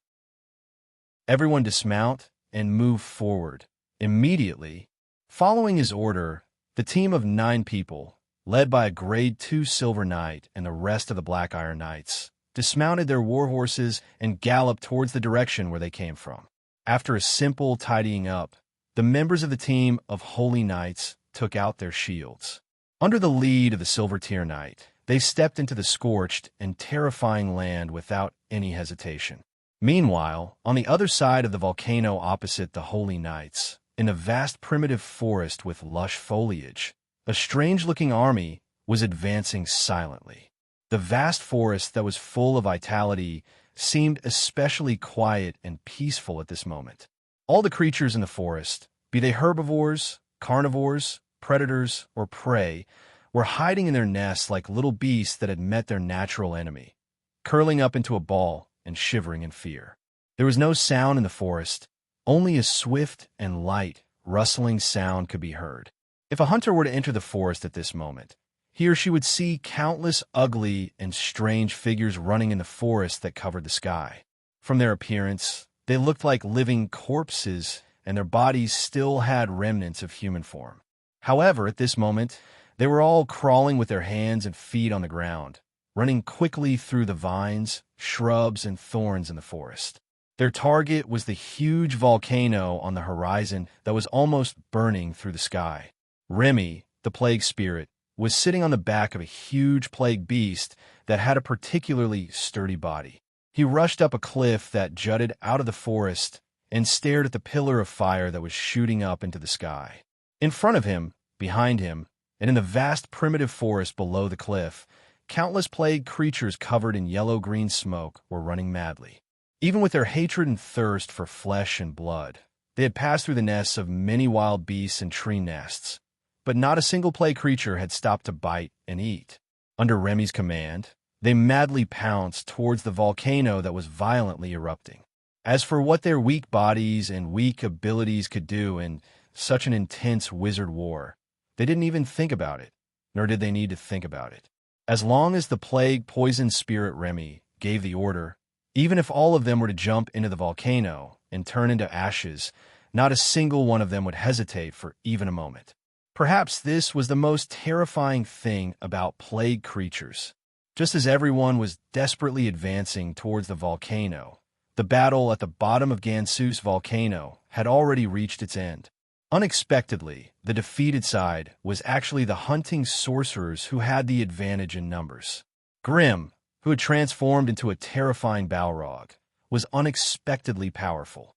Everyone dismount and move forward." Immediately, following his order, the team of 9 people, led by a Grade 2 Silver Knight and the rest of the Black Iron Knights, dismounted their warhorses and galloped towards the direction where they came from. After a simple tidying up, the members of the team of Holy Knights took out their shields. Under the lead of the Silver Tier Knight, they stepped into the scorched and terrifying land without any hesitation. Meanwhile, on the other side of the volcano opposite the Holy Knights, in a vast primitive forest with lush foliage, a strange-looking army was advancing silently. The vast forest that was full of vitality seemed especially quiet and peaceful at this moment. All the creatures in the forest, be they herbivores, carnivores, predators, or prey, were hiding in their nests like little beasts that had met their natural enemy, curling up into a ball and shivering in fear. There was no sound in the forest. Only a swift and light, rustling sound could be heard. If a hunter were to enter the forest at this moment, he or she would see countless ugly and strange figures running in the forest that covered the sky. From their appearance, they looked like living corpses, and their bodies still had remnants of human form. However, at this moment, they were all crawling with their hands and feet on the ground, running quickly through the vines, shrubs, and thorns in the forest. Their target was the huge volcano on the horizon that was almost burning through the sky. Remy, the plague spirit, was sitting on the back of a huge plague beast that had a particularly sturdy body. He rushed up a cliff that jutted out of the forest and stared at the pillar of fire that was shooting up into the sky. In front of him, behind him, and in the vast primitive forest below the cliff, countless plague creatures covered in yellow-green smoke were running madly. Even with their hatred and thirst for flesh and blood, they had passed through the nests of many wild beasts and tree nests, but not a single plague creature had stopped to bite and eat. Under Remy's command, they madly pounced towards the volcano that was violently erupting. As for what their weak bodies and weak abilities could do in such an intense wizard war, they didn't even think about it, nor did they need to think about it. As long as the plague-poisoned spirit Remy gave the order, even if all of them were to jump into the volcano and turn into ashes, not a single one of them would hesitate for even a moment. Perhaps this was the most terrifying thing about plague creatures. Just as everyone was desperately advancing towards the volcano, the battle at the bottom of Gansus volcano had already reached its end. Unexpectedly, the defeated side was actually the hunting sorcerers who had the advantage in numbers. Grim, who had transformed into a terrifying Balrog, was unexpectedly powerful.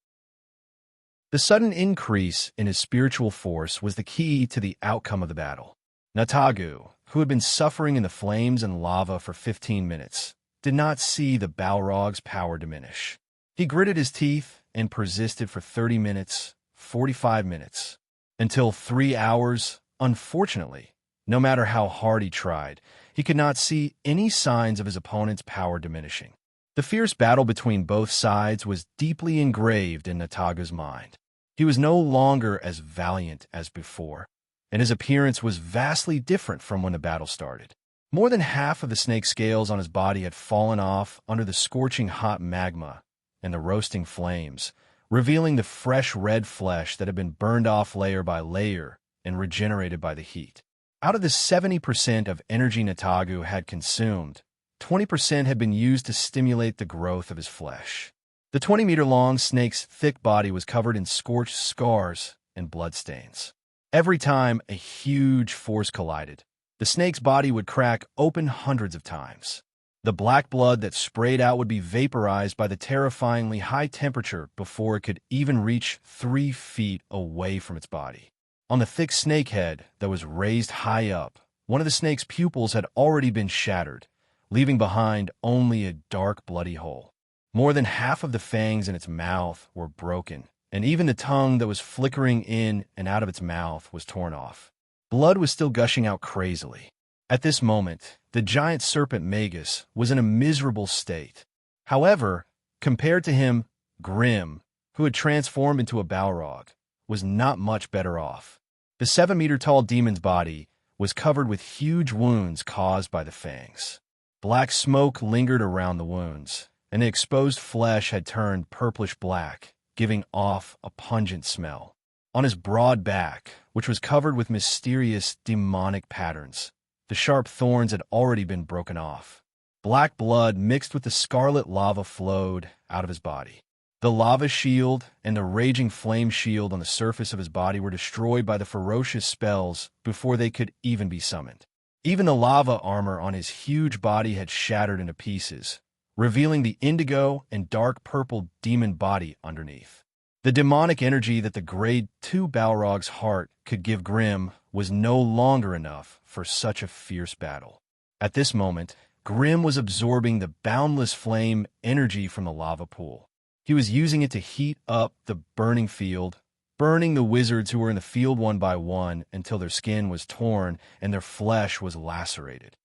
The sudden increase in his spiritual force was the key to the outcome of the battle. Natagu, who had been suffering in the flames and lava for 15 minutes, did not see the Balrog's power diminish. He gritted his teeth and persisted for 30 minutes, 45 minutes, until 3 hours. Unfortunately, no matter how hard he tried, he could not see any signs of his opponent's power diminishing. The fierce battle between both sides was deeply engraved in Natagu's mind. He was no longer as valiant as before, and his appearance was vastly different from when the battle started. More than half of the snake scales on his body had fallen off under the scorching hot magma and the roasting flames, revealing the fresh red flesh that had been burned off layer by layer and regenerated by the heat. Out of the 70% of energy Natagu had consumed, 20% had been used to stimulate the growth of his flesh. The 20-meter-long snake's thick body was covered in scorched scars and bloodstains. Every time a huge force collided, the snake's body would crack open hundreds of times. The black blood that sprayed out would be vaporized by the terrifyingly high temperature before it could even reach 3 feet away from its body. On the thick snake head that was raised high up, one of the snake's pupils had already been shattered, leaving behind only a dark, bloody hole. More than half of the fangs in its mouth were broken, and even the tongue that was flickering in and out of its mouth was torn off. Blood was still gushing out crazily. At this moment, the giant serpent Magus was in a miserable state. However, compared to him, Grim, who had transformed into a Balrog, was not much better off. The 7-meter-tall demon's body was covered with huge wounds caused by the fangs. Black smoke lingered around the wounds, and the exposed flesh had turned purplish-black, giving off a pungent smell. On his broad back, which was covered with mysterious demonic patterns, the sharp thorns had already been broken off. Black blood mixed with the scarlet lava flowed out of his body. The lava shield and the raging flame shield on the surface of his body were destroyed by the ferocious spells before they could even be summoned. Even the lava armor on his huge body had shattered into pieces, revealing the indigo and dark purple demon body underneath. The demonic energy that the Grade 2 Balrog's heart could give Grim was no longer enough for such a fierce battle. At this moment, Grim was absorbing the boundless flame energy from the lava pool. He was using it to heat up the burning field, burning the wizards who were in the field one by one until their skin was torn and their flesh was lacerated.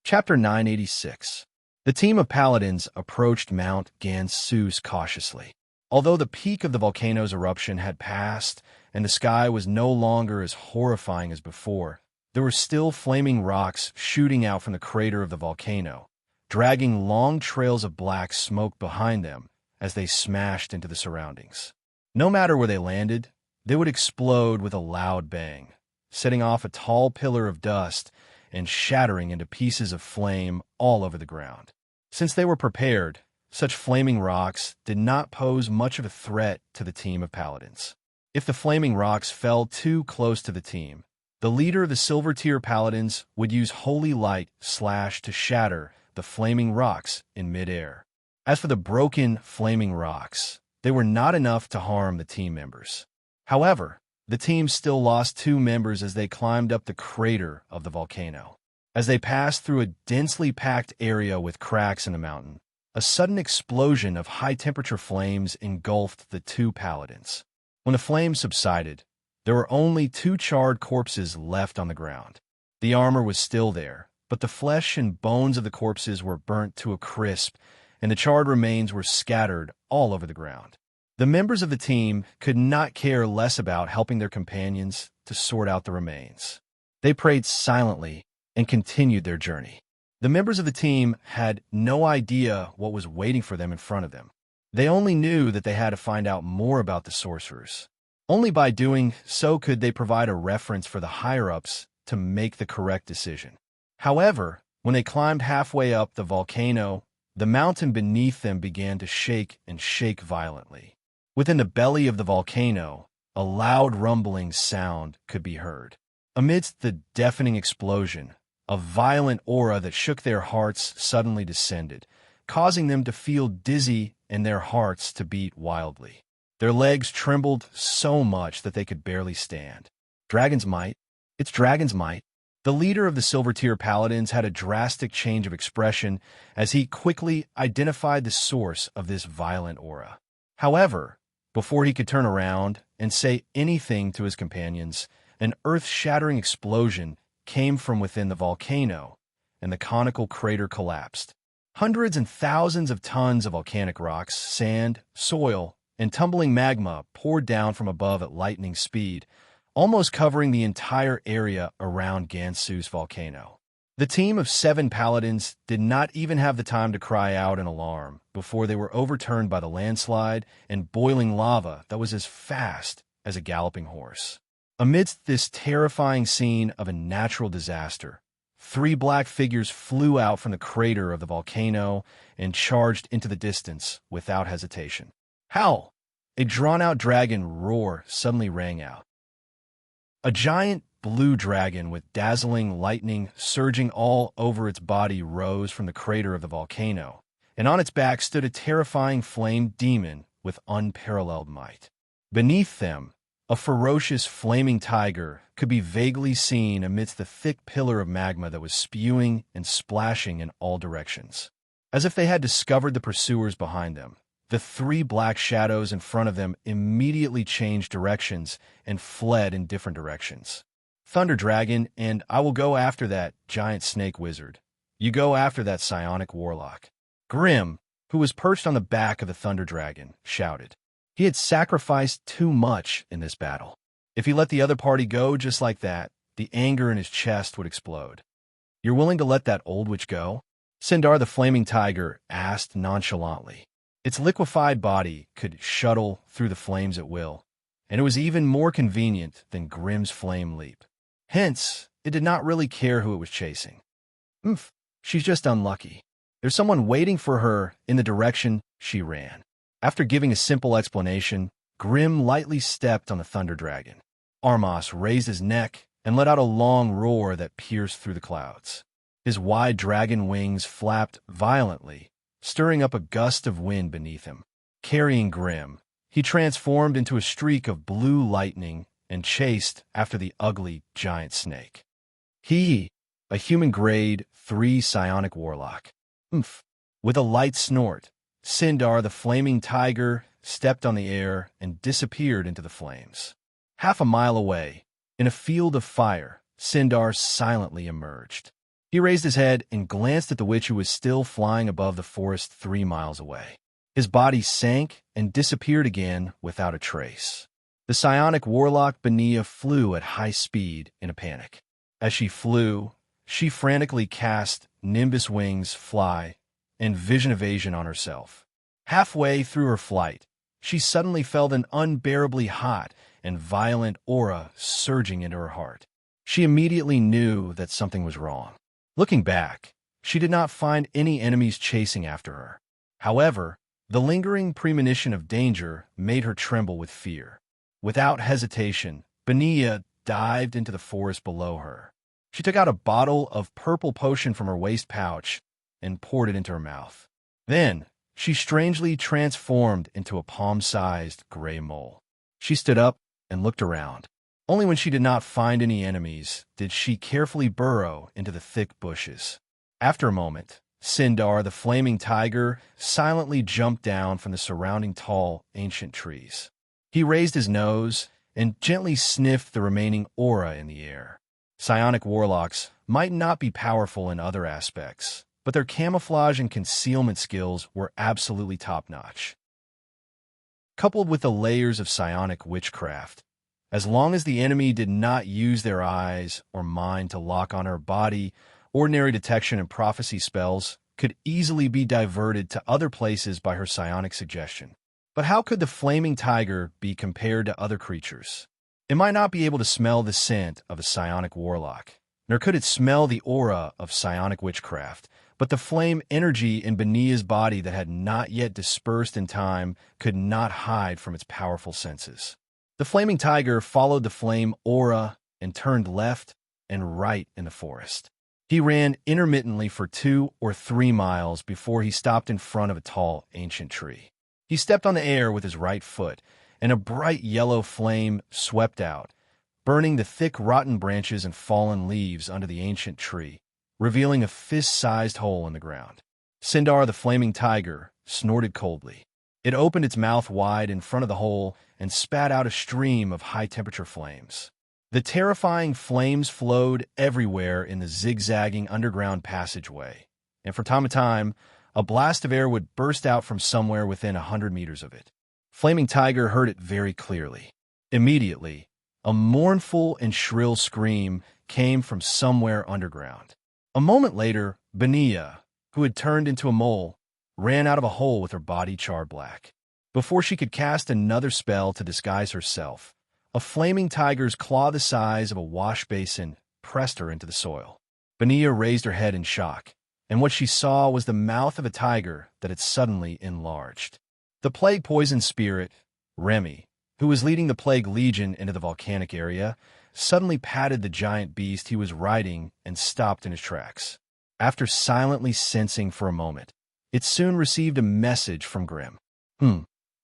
Chapter 986. The team of paladins approached Mount Gansus cautiously. Although the peak of the volcano's eruption had passed and the sky was no longer as horrifying as before, there were still flaming rocks shooting out from the crater of the volcano, dragging long trails of black smoke behind them as they smashed into the surroundings. No matter where they landed, they would explode with a loud bang, setting off a tall pillar of dust and shattering into pieces of flame all over the ground. Since they were prepared, such flaming rocks did not pose much of a threat to the team of paladins. If the flaming rocks fell too close to the team, the leader of the Silver Tier Paladins would use Holy Light Slash to shatter the flaming rocks in midair. As for the broken, flaming rocks, they were not enough to harm the team members. However, the team still lost 2 members as they climbed up the crater of the volcano. As they passed through a densely packed area with cracks in the mountain, a sudden explosion of high-temperature flames engulfed the 2 paladins. When the flames subsided, there were only 2 charred corpses left on the ground. The armor was still there, but the flesh and bones of the corpses were burnt to a crisp, and the charred remains were scattered all over the ground. The members of the team could not care less about helping their companions to sort out the remains. They prayed silently and continued their journey. The members of the team had no idea what was waiting for them in front of them. They only knew that they had to find out more about the sorcerers. Only by doing so could they provide a reference for the higher-ups to make the correct decision. However, when they climbed halfway up the volcano, the mountain beneath them began to shake and shake violently. Within the belly of the volcano, a loud rumbling sound could be heard. Amidst the deafening explosion, a violent aura that shook their hearts suddenly descended, causing them to feel dizzy and their hearts to beat wildly. Their legs trembled so much that they could barely stand. Dragon's might. It's dragon's might. The leader of the Silver Tier Paladins had a drastic change of expression as he quickly identified the source of this violent aura. However, before he could turn around and say anything to his companions, an earth-shattering explosion came from within the volcano, and the conical crater collapsed. Hundreds and thousands of tons of volcanic rocks, sand, soil, and tumbling magma poured down from above at lightning speed, almost covering the entire area around Gansus volcano. The team of 7 paladins did not even have the time to cry out in alarm before they were overturned by the landslide and boiling lava that was as fast as a galloping horse. Amidst this terrifying scene of a natural disaster, 3 black figures flew out from the crater of the volcano and charged into the distance without hesitation. Howl! A drawn-out dragon roar suddenly rang out. A giant blue dragon with dazzling lightning surging all over its body rose from the crater of the volcano, and on its back stood a terrifying flame demon with unparalleled might. Beneath them, a ferocious flaming tiger could be vaguely seen amidst the thick pillar of magma that was spewing and splashing in all directions. As if they had discovered the pursuers behind them, the 3 black shadows in front of them immediately changed directions and fled in different directions. Thunder Dragon, and I will go after that giant snake wizard. You go after that psionic warlock. Grim, who was perched on the back of the Thunder Dragon, shouted. He had sacrificed too much in this battle. If he let the other party go just like that, the anger in his chest would explode. "You're willing to let that old witch go?" Sindar the flaming tiger asked nonchalantly. Its liquefied body could shuttle through the flames at will, and it was even more convenient than Grimm's flame leap. Hence, it did not really care who it was chasing. "Oomph, she's just unlucky. There's someone waiting for her in the direction she ran." After giving a simple explanation, Grimm lightly stepped on the thunder dragon. Armas raised his neck and let out a long roar that pierced through the clouds. His wide dragon wings flapped violently, stirring up a gust of wind beneath him. Carrying Grimm, he transformed into a streak of blue lightning and chased after the ugly giant snake. He, a human-grade 3 psionic warlock. Oomph. With a light snort, Sindar the flaming tiger stepped on the air and disappeared into the flames. Half a mile away, in a field of fire, Sindar silently emerged. He raised his head and glanced at the witch who was still flying above the forest 3 miles away. His body sank and disappeared again without a trace. The psionic warlock Benia flew at high speed in a panic. As she flew, she frantically cast Nimbus Wings Fly and Vision Evasion on herself. Halfway through her flight, she suddenly felt an unbearably hot and violent aura surging into her heart. She immediately knew that something was wrong. Looking back, she did not find any enemies chasing after her. However, the lingering premonition of danger made her tremble with fear. Without hesitation, Benia dived into the forest below her. She took out a bottle of purple potion from her waist pouch and poured it into her mouth. Then, she strangely transformed into a palm-sized gray mole. She stood up and looked around. Only when she did not find any enemies did she carefully burrow into the thick bushes. After a moment, Sindar the flaming tiger silently jumped down from the surrounding tall, ancient trees. He raised his nose and gently sniffed the remaining aura in the air. Psionic warlocks might not be powerful in other aspects, but their camouflage and concealment skills were absolutely top-notch. Coupled with the layers of psionic witchcraft, as long as the enemy did not use their eyes or mind to lock on her body, ordinary detection and prophecy spells could easily be diverted to other places by her psionic suggestion. But how could the flaming tiger be compared to other creatures? It might not be able to smell the scent of a psionic warlock, nor could it smell the aura of psionic witchcraft, but the flame energy in Benia's body that had not yet dispersed in time could not hide from its powerful senses. The flaming tiger followed the flame aura and turned left and right in the forest. He ran intermittently for 2 or 3 miles before he stopped in front of a tall, ancient tree. He stepped on the air with his right foot, and a bright yellow flame swept out, burning the thick rotten branches and fallen leaves under the ancient tree, revealing a fist-sized hole in the ground. Sindar the flaming tiger snorted coldly. It opened its mouth wide in front of the hole and spat out a stream of high-temperature flames. The terrifying flames flowed everywhere in the zigzagging underground passageway, and from time to time, a blast of air would burst out from somewhere within 100 meters of it. Flaming Tiger heard it very clearly. Immediately, a mournful and shrill scream came from somewhere underground. A moment later, Benia, who had turned into a mole, ran out of a hole with her body charred black. Before she could cast another spell to disguise herself, a flaming tiger's claw the size of a wash basin pressed her into the soil. Benia raised her head in shock, and what she saw was the mouth of a tiger that had suddenly enlarged. The plague-poisoned spirit, Remy, who was leading the Plague Legion into the volcanic area, suddenly patted the giant beast he was riding and stopped in his tracks. After silently sensing for a moment, it soon received a message from Grimm.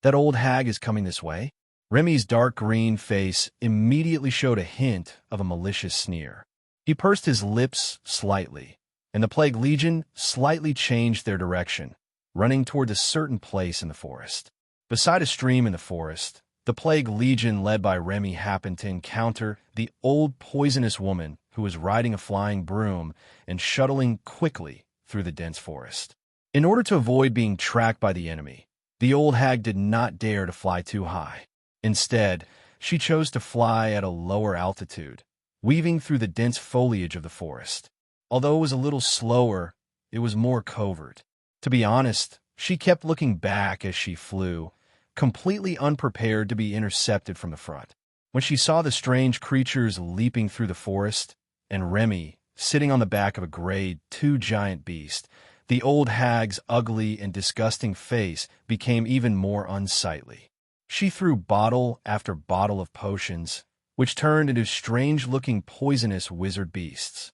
That old hag is coming this way? Remy's dark green face immediately showed a hint of a malicious sneer. He pursed his lips slightly, and the Plague Legion slightly changed their direction, running toward a certain place in the forest. Beside a stream in the forest, the Plague Legion led by Remy happened to encounter the old poisonous woman who was riding a flying broom and shuttling quickly through the dense forest. In order to avoid being tracked by the enemy, The old hag did not dare to fly too high. Instead, she chose to fly at a lower altitude, weaving through the dense foliage of the forest. Although it was a little slower, it was more covert. To be honest, she kept looking back as she flew, completely unprepared to be intercepted from the front. When she saw the strange creatures leaping through the forest, and Remy sitting on the back of a grade 2 giant beast, the old hag's ugly and disgusting face became even more unsightly. She threw bottle after bottle of potions, which turned into strange-looking poisonous wizard beasts.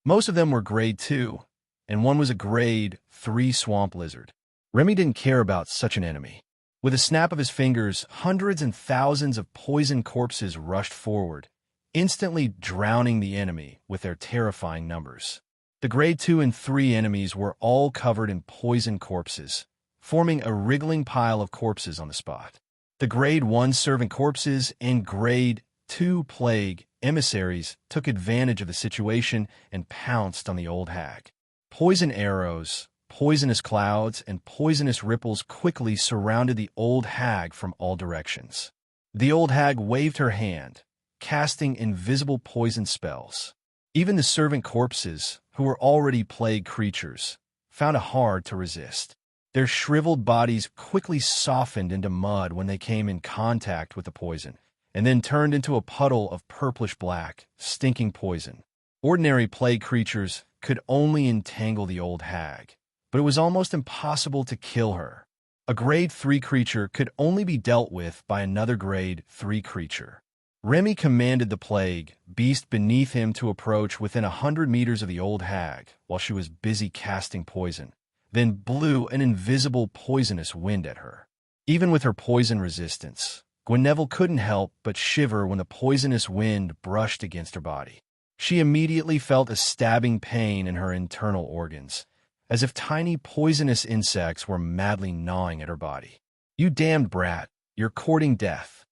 Most of them were grade 2, and one was a grade 3 swamp lizard. Remy didn't care about such an enemy. With a snap of his fingers, hundreds and thousands of poison corpses rushed forward, instantly drowning the enemy with their terrifying numbers. The grade 2 and 3 enemies were all covered in poison corpses, forming a wriggling pile of corpses on the spot. The grade 1 servant corpses and grade 2 plague emissaries took advantage of the situation and pounced on the old hag. Poison arrows, poisonous clouds, and poisonous ripples quickly surrounded the old hag from all directions. The old hag waved her hand, casting invisible poison spells. Even the servant corpses, who were already plague creatures, found it hard to resist. Their shriveled bodies quickly softened into mud when they came in contact with the poison, and then turned into a puddle of purplish-black, stinking poison. Ordinary plague creatures could only entangle the old hag, but it was almost impossible to kill her. A grade 3 creature could only be dealt with by another grade 3 creature. Remy commanded the plague beast beneath him to approach within 100 meters of the old hag while she was busy casting poison, then blew an invisible poisonous wind at her. Even with her poison resistance, Gweneville couldn't help but shiver when the poisonous wind brushed against her body. She immediately felt a stabbing pain in her internal organs, as if tiny poisonous insects were madly gnawing at her body. "You damned brat, you're courting death."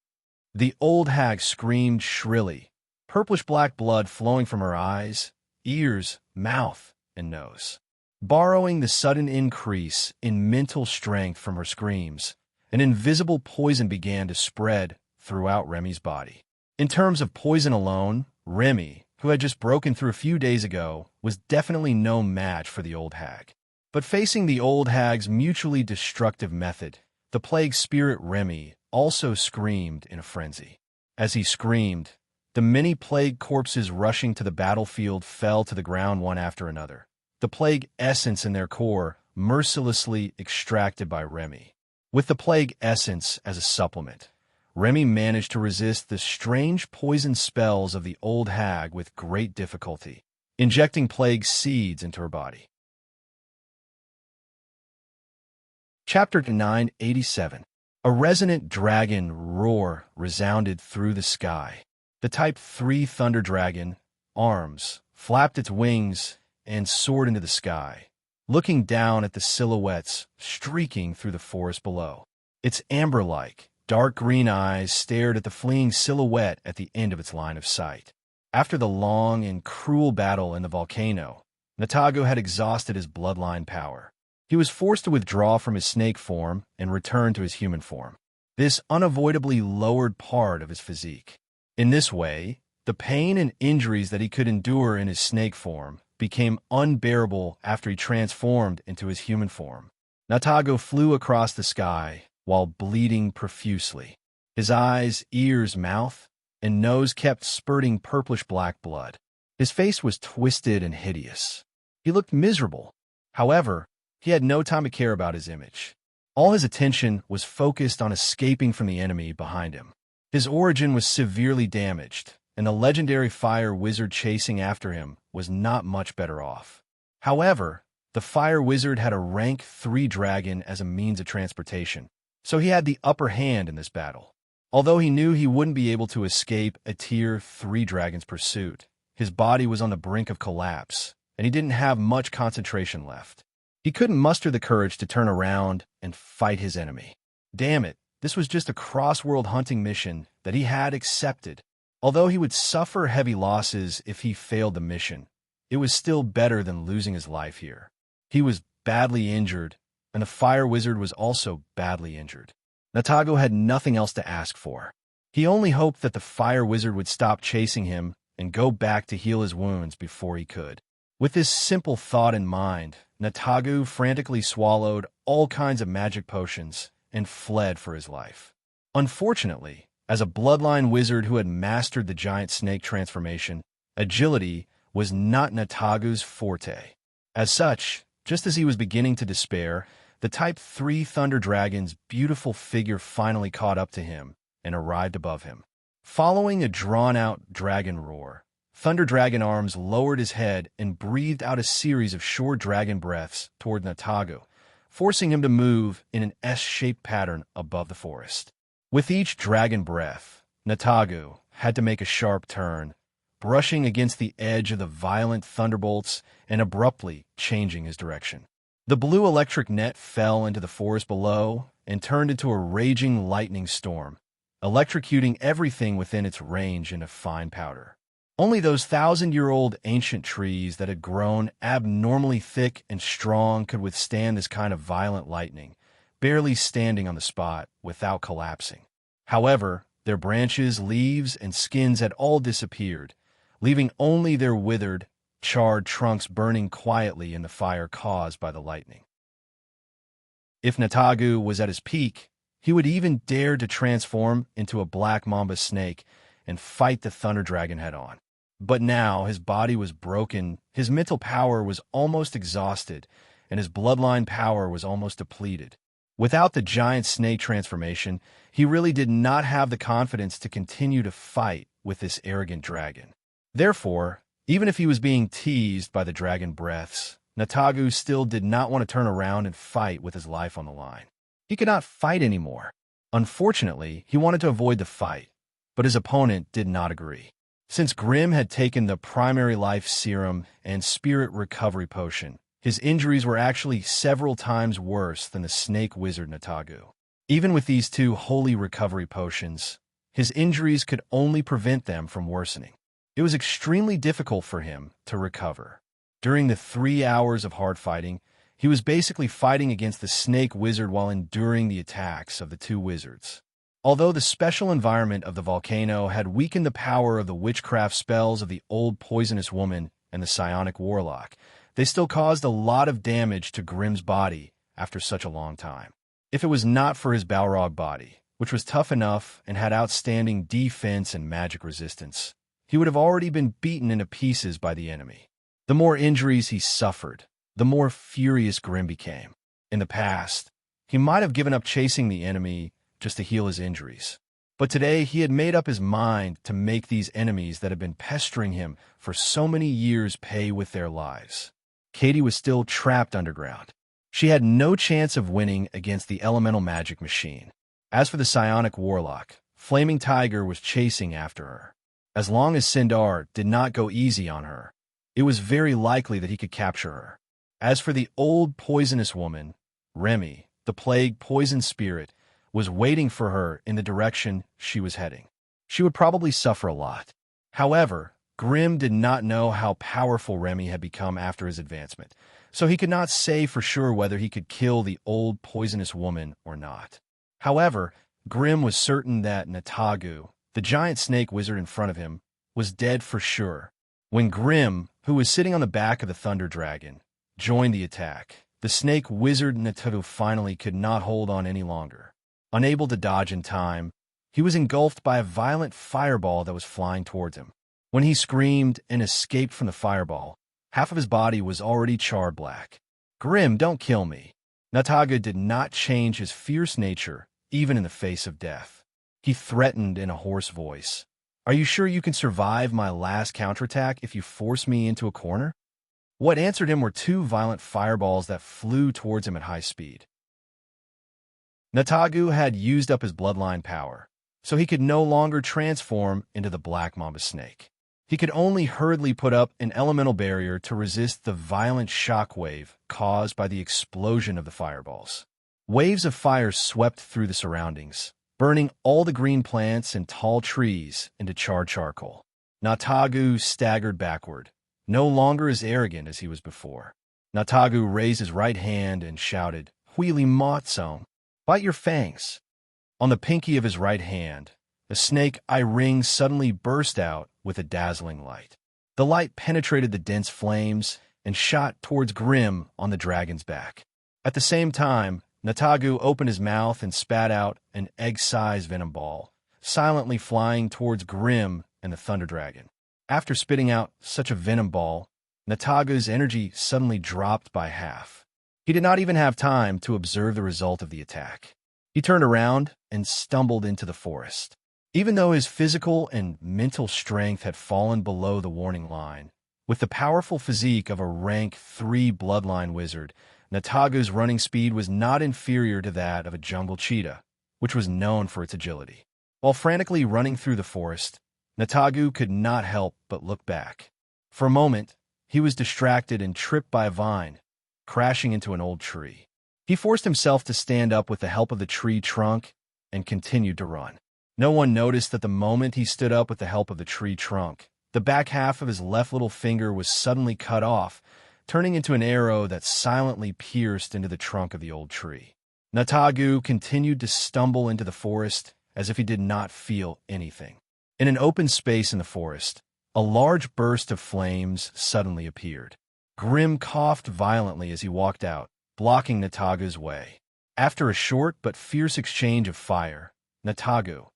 The old hag screamed shrilly, purplish-black blood flowing from her eyes, ears, mouth, and nose. Borrowing the sudden increase in mental strength from her screams, an invisible poison began to spread throughout Remy's body. In terms of poison alone, Remy, who had just broken through a few days ago, was definitely no match for the old hag. But facing the old hag's mutually destructive method, the plague spirit Remy also screamed in a frenzy. As he screamed, the many plague corpses rushing to the battlefield fell to the ground one after another, the plague essence in their core mercilessly extracted by Remy. With the plague essence as a supplement, Remy managed to resist the strange poison spells of the old hag with great difficulty, injecting plague seeds into her body. Chapter 987. A resonant dragon roar resounded through the sky. The Type 3 Thunder Dragon, arms, flapped its wings and soared into the sky, looking down at the silhouettes streaking through the forest below. Its amber-like, dark green eyes stared at the fleeing silhouette at the end of its line of sight. After the long and cruel battle in the volcano, Natago had exhausted his bloodline power. He was forced to withdraw from his snake form and return to his human form. This unavoidably lowered part of his physique. In this way, the pain and injuries that he could endure in his snake form became unbearable after he transformed into his human form. Natago flew across the sky while bleeding profusely. His eyes, ears, mouth, and nose kept spurting purplish-black blood. His face was twisted and hideous. He looked miserable. However, he had no time to care about his image. All his attention was focused on escaping from the enemy behind him. His origin was severely damaged, and the legendary fire wizard chasing after him was not much better off. However, the fire wizard had a rank 3 dragon as a means of transportation, so he had the upper hand in this battle. Although he knew he wouldn't be able to escape a tier 3 dragon's pursuit, his body was on the brink of collapse, and he didn't have much concentration left. He couldn't muster the courage to turn around and fight his enemy. Damn it, this was just a cross-world hunting mission that he had accepted. Although he would suffer heavy losses if he failed the mission, it was still better than losing his life here. He was badly injured, and the fire wizard was also badly injured. Natago had nothing else to ask for. He only hoped that the fire wizard would stop chasing him and go back to heal his wounds before he could. With this simple thought in mind, Natago frantically swallowed all kinds of magic potions and fled for his life. Unfortunately, as a bloodline wizard who had mastered the giant snake transformation, agility was not Natago's forte. As such, just as he was beginning to despair, the Type 3 Thunder Dragon's beautiful figure finally caught up to him and arrived above him. Following a drawn-out dragon roar, Thunder Dragon Arms lowered his head and breathed out a series of short dragon breaths toward Natago, forcing him to move in an S-shaped pattern above the forest. With each dragon breath, Natago had to make a sharp turn, brushing against the edge of the violent thunderbolts and abruptly changing his direction. The blue electric net fell into the forest below and turned into a raging lightning storm, electrocuting everything within its range into fine powder. Only those 1,000-year-old ancient trees that had grown abnormally thick and strong could withstand this kind of violent lightning, barely standing on the spot without collapsing. However, their branches, leaves, and skins had all disappeared, leaving only their withered, charred trunks burning quietly in the fire caused by the lightning. If Natago was at his peak, he would even dare to transform into a black mamba snake and fight the Thunder Dragon head-on. But now his body was broken, his mental power was almost exhausted, and his bloodline power was almost depleted. Without the giant snake transformation, he really did not have the confidence to continue to fight with this arrogant dragon. Therefore, even if he was being teased by the dragon breaths, Natago still did not want to turn around and fight with his life on the line. He could not fight anymore. Unfortunately, he wanted to avoid the fight, but his opponent did not agree. Since Grim had taken the primary life serum and spirit recovery potion, his injuries were actually several times worse than the snake wizard Natago. Even with these two holy recovery potions, his injuries could only prevent them from worsening. It was extremely difficult for him to recover. During the 3 hours of hard fighting, he was basically fighting against the snake wizard while enduring the attacks of the two wizards. Although the special environment of the volcano had weakened the power of the witchcraft spells of the old poisonous woman and the psionic warlock, they still caused a lot of damage to Grim's body after such a long time. If it was not for his Balrog body, which was tough enough and had outstanding defense and magic resistance, he would have already been beaten into pieces by the enemy. The more injuries he suffered, the more furious Grim became. In the past, he might have given up chasing the enemy just to heal his injuries. But today he had made up his mind to make these enemies that had been pestering him for so many years pay with their lives. Katie was still trapped underground. She had no chance of winning against the elemental magic machine. As for the psionic warlock, Flaming Tiger was chasing after her. As long as Sindar did not go easy on her, it was very likely that he could capture her. As for the old poisonous woman, Remy, the plague poison spirit, was waiting for her in the direction she was heading. She would probably suffer a lot. However, Grim did not know how powerful Remy had become after his advancement, so he could not say for sure whether he could kill the old poisonous woman or not. However, Grim was certain that Natago, the giant snake wizard in front of him, was dead for sure. When Grim, who was sitting on the back of the Thunder Dragon, joined the attack, the snake wizard Natago finally could not hold on any longer. Unable to dodge in time, he was engulfed by a violent fireball that was flying towards him. When he screamed and escaped from the fireball, half of his body was already charred black. "Grim, don't kill me." Natago did not change his fierce nature, even in the face of death. He threatened in a hoarse voice, "Are you sure you can survive my last counterattack if you force me into a corner?" What answered him were two violent fireballs that flew towards him at high speed. Natago had used up his bloodline power, so he could no longer transform into the Black Mamba snake. He could only hurriedly put up an elemental barrier to resist the violent shockwave caused by the explosion of the fireballs. Waves of fire swept through the surroundings, burning all the green plants and tall trees into charred charcoal. Natago staggered backward, no longer as arrogant as he was before. Natago raised his right hand and shouted, Wheelie Motzone, bite your fangs. On the pinky of his right hand, the snake eye ring suddenly burst out with a dazzling light. The light penetrated the dense flames and shot towards Grim on the dragon's back. At the same time, Natagu opened his mouth and spat out an egg-sized venom ball, silently flying towards Grim and the Thunder Dragon. After spitting out such a venom ball, Natagu's energy suddenly dropped by half. He did not even have time to observe the result of the attack. He turned around and stumbled into the forest. Even though his physical and mental strength had fallen below the warning line, with the powerful physique of a rank 3 bloodline wizard, Natagu's running speed was not inferior to that of a jungle cheetah, which was known for its agility. While frantically running through the forest, Natagu could not help but look back. For a moment, he was distracted and tripped by a vine, crashing into an old tree. He forced himself to stand up with the help of the tree trunk and continued to run. No one noticed that the moment he stood up with the help of the tree trunk, the back half of his left little finger was suddenly cut off, turning into an arrow that silently pierced into the trunk of the old tree. Natagu continued to stumble into the forest as if he did not feel anything. In an open space in the forest, a large burst of flames suddenly appeared. Grim coughed violently as he walked out, blocking Natagu's way. After a short but fierce exchange of fire, Natagu,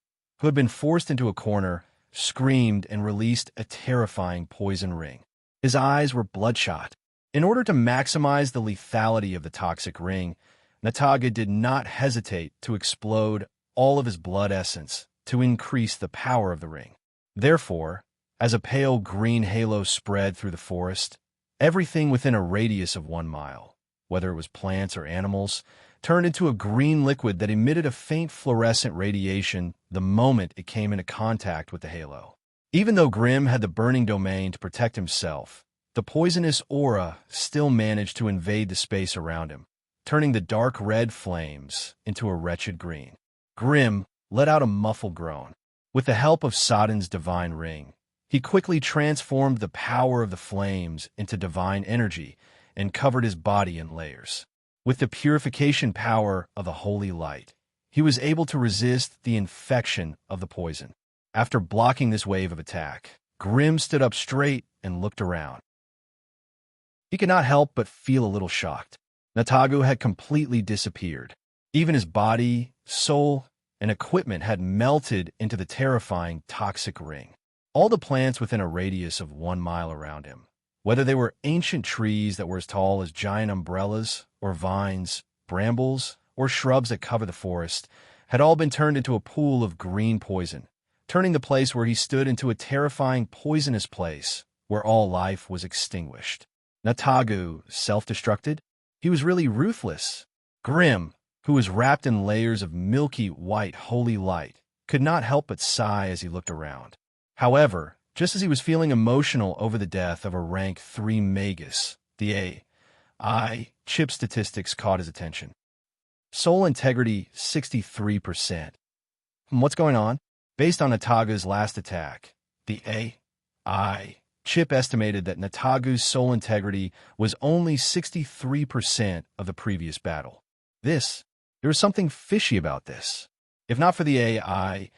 who had been forced into a corner, screamed and released a terrifying poison ring. His eyes were bloodshot. In order to maximize the lethality of the toxic ring, Natagu did not hesitate to explode all of his blood essence to increase the power of the ring. Therefore, as a pale green halo spread through the forest, everything within a radius of 1 mile, whether it was plants or animals, turned into a green liquid that emitted a faint fluorescent radiation the moment it came into contact with the halo. Even though Grim had the burning domain to protect himself, the poisonous aura still managed to invade the space around him, turning the dark red flames into a wretched green. Grim let out a muffled groan. With the help of Sodden's divine ring, he quickly transformed the power of the flames into divine energy and covered his body in layers. With the purification power of the holy light, he was able to resist the infection of the poison. After blocking this wave of attack, Grim stood up straight and looked around. He could not help but feel a little shocked. Natagu had completely disappeared. Even his body, soul, and equipment had melted into the terrifying toxic ring. All the plants within a radius of 1 mile around him, whether they were ancient trees that were as tall as giant umbrellas, or vines, brambles, or shrubs that cover the forest, had all been turned into a pool of green poison, turning the place where he stood into a terrifying poisonous place where all life was extinguished. Natagu self-destructed? He was really ruthless. Grim, who was wrapped in layers of milky white holy light, could not help but sigh as he looked around. However, just as he was feeling emotional over the death of a rank 3 magus, the AI chip statistics caught his attention. Soul integrity 63%. What's going on? Based on Natagu's last attack, the AI chip estimated that Natagu's soul integrity was only 63% of the previous battle. There was something fishy about this. If not for the AI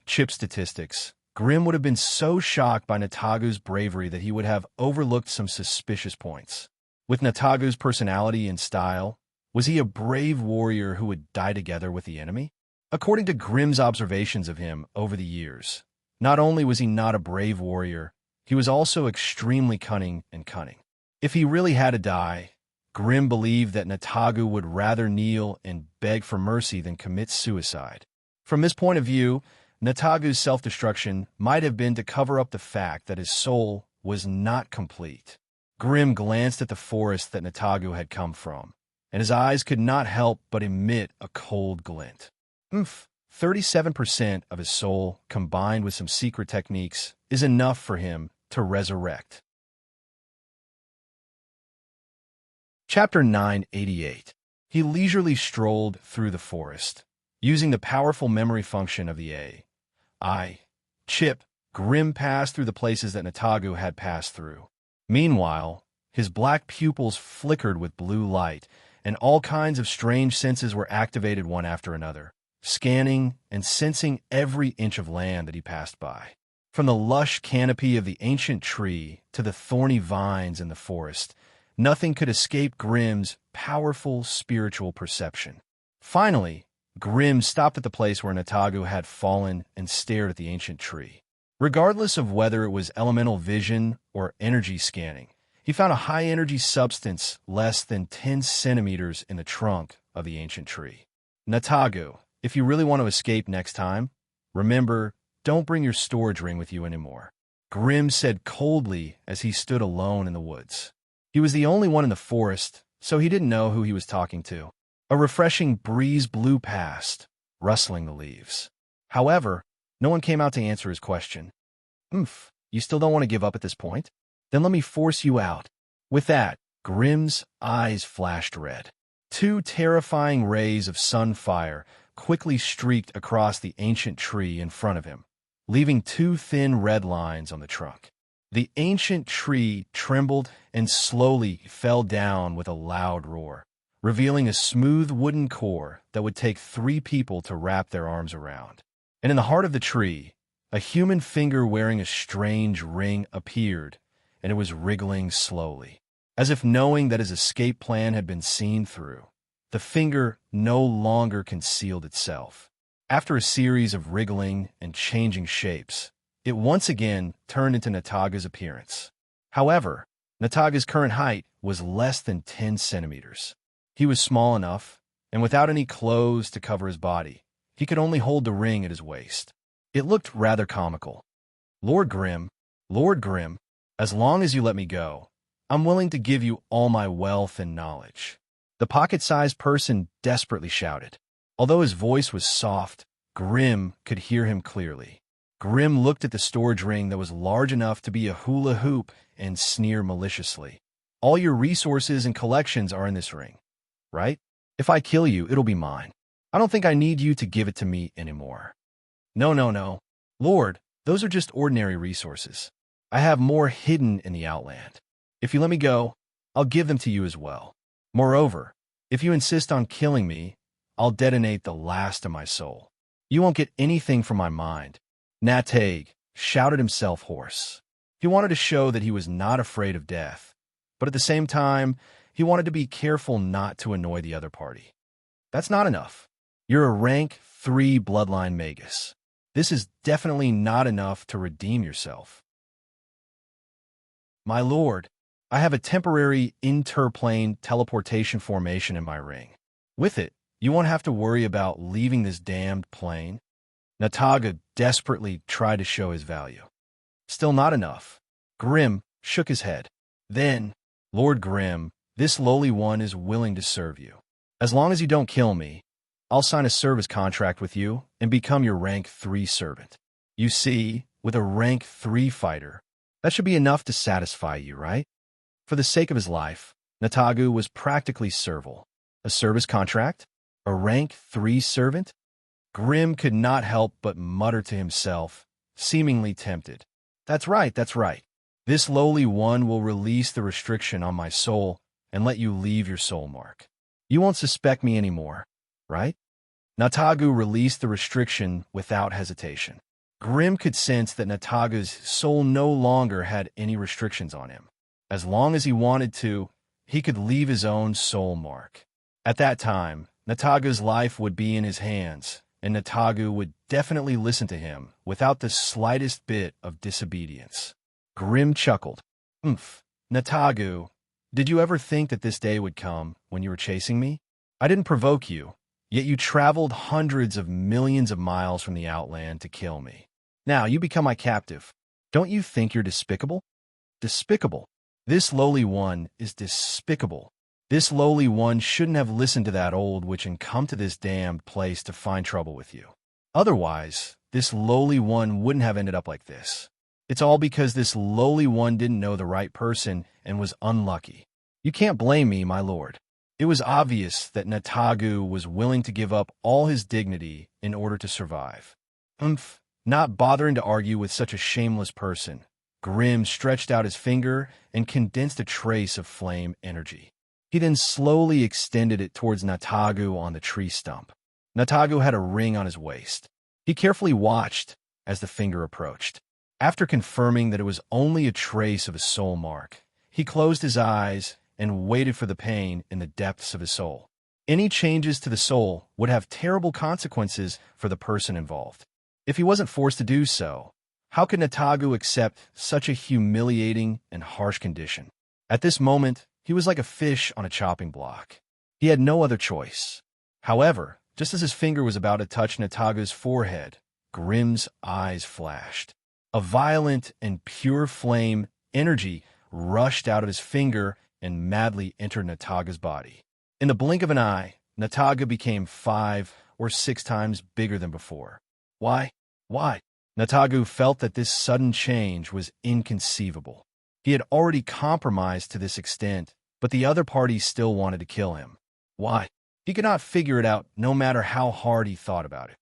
chip statistics, Grim would have been so shocked by Natagu's bravery that he would have overlooked some suspicious points. With Natagu's personality and style, was he a brave warrior who would die together with the enemy? According to Grim's observations of him over the years, not only was he not a brave warrior, he was also extremely cunning. If he really had to die, Grim believed that Natagu would rather kneel and beg for mercy than commit suicide. From this point of view, Natagu's self-destruction might have been to cover up the fact that his soul was not complete. Grim glanced at the forest that Natagu had come from, and his eyes could not help but emit a cold glint. 37% of his soul, combined with some secret techniques, is enough for him to resurrect. Chapter 988. He leisurely strolled through the forest. Using the powerful memory function of the AI chip, Grim passed through the places that Natagu had passed through. Meanwhile, his black pupils flickered with blue light, and all kinds of strange senses were activated one after another, scanning and sensing every inch of land that he passed by. From the lush canopy of the ancient tree to the thorny vines in the forest, nothing could escape Grimm's powerful spiritual perception. Finally, Grimm stopped at the place where Natagu had fallen and stared at the ancient tree. Regardless of whether it was elemental vision or energy scanning, he found a high-energy substance less than 10 centimeters in the trunk of the ancient tree. Natagu, if you really want to escape next time, remember, don't bring your storage ring with you anymore, Grimm said coldly as he stood alone in the woods. He was the only one in the forest, so he didn't know who he was talking to. A refreshing breeze blew past, rustling the leaves. However, no one came out to answer his question. You still don't want to give up at this point? Then let me force you out. With that, Grimm's eyes flashed red. Two terrifying rays of sunfire quickly streaked across the ancient tree in front of him, leaving two thin red lines on the trunk. The ancient tree trembled and slowly fell down with a loud roar, revealing a smooth wooden core that would take 3 people to wrap their arms around. And in the heart of the tree, a human finger wearing a strange ring appeared, and it was wriggling slowly, as if knowing that his escape plan had been seen through. The finger no longer concealed itself. After a series of wriggling and changing shapes, it once again turned into Nataga's appearance. However, Nataga's current height was less than 10 centimeters. He was small enough, and without any clothes to cover his body, he could only hold the ring at his waist. It looked rather comical. Lord Grimm, as long as you let me go, I'm willing to give you all my wealth and knowledge, the pocket-sized person desperately shouted. Although his voice was soft, Grimm could hear him clearly. Grimm looked at the storage ring that was large enough to be a hula hoop and sneered maliciously. All your resources and collections are in this ring, right? If I kill you, it'll be mine. I don't think I need you to give it to me anymore. No. Lord, those are just ordinary resources. I have more hidden in the Outland. If you let me go, I'll give them to you as well. Moreover, if you insist on killing me, I'll detonate the last of my soul. You won't get anything from my mind. Natag shouted himself hoarse. He wanted to show that he was not afraid of death, but at the same time, he wanted to be careful not to annoy the other party. That's not enough. You're a rank 3 bloodline magus. This is definitely not enough to redeem yourself. My lord, I have a temporary interplane teleportation formation in my ring. With it, you won't have to worry about leaving this damned plane. Nataga desperately tried to show his value. Still not enough. Grimm shook his head. Then, Lord Grimm, this lowly one is willing to serve you. As long as you don't kill me, I'll sign a service contract with you and become your rank 3 servant. You see, with a rank 3 fighter, that should be enough to satisfy you, right? For the sake of his life, Natagu was practically servile. A service contract? A rank 3 servant? Grimm could not help but mutter to himself, seemingly tempted. That's right. This lowly one will release the restriction on my soul and let you leave your soul mark. You won't suspect me anymore, right? Natagu released the restriction without hesitation. Grimm could sense that Nataga's soul no longer had any restrictions on him. As long as he wanted to, he could leave his own soul mark. At that time, Nataga's life would be in his hands, and Natagu would definitely listen to him without the slightest bit of disobedience. Grimm chuckled. Natagu, did you ever think that this day would come when you were chasing me? I didn't provoke you, yet you traveled hundreds of millions of miles from the Outland to kill me. Now you become my captive. Don't you think you're despicable? Despicable. This lowly one is despicable. This lowly one shouldn't have listened to that old witch and come to this damned place to find trouble with you. Otherwise, this lowly one wouldn't have ended up like this. It's all because this lowly one didn't know the right person and was unlucky. You can't blame me, my lord. It was obvious that Natagu was willing to give up all his dignity in order to survive. Not bothering to argue with such a shameless person, Grimm stretched out his finger and condensed a trace of flame energy. He then slowly extended it towards Natagu on the tree stump. Natagu had a ring on his waist. He carefully watched as the finger approached. After confirming that it was only a trace of a soul mark, he closed his eyes and waited for the pain in the depths of his soul. Any changes to the soul would have terrible consequences for the person involved. If he wasn't forced to do so, how could Natagu accept such a humiliating and harsh condition? At this moment, he was like a fish on a chopping block. He had no other choice. However, just as his finger was about to touch Natagu's forehead, Grimm's eyes flashed. A violent and pure flame energy rushed out of his finger and madly entered Natagu's body. In the blink of an eye, Nataga became 5 or 6 times bigger than before. Why? Natagu felt that this sudden change was inconceivable. He had already compromised to this extent, but the other party still wanted to kill him. Why? He could not figure it out, no matter how hard he thought about it.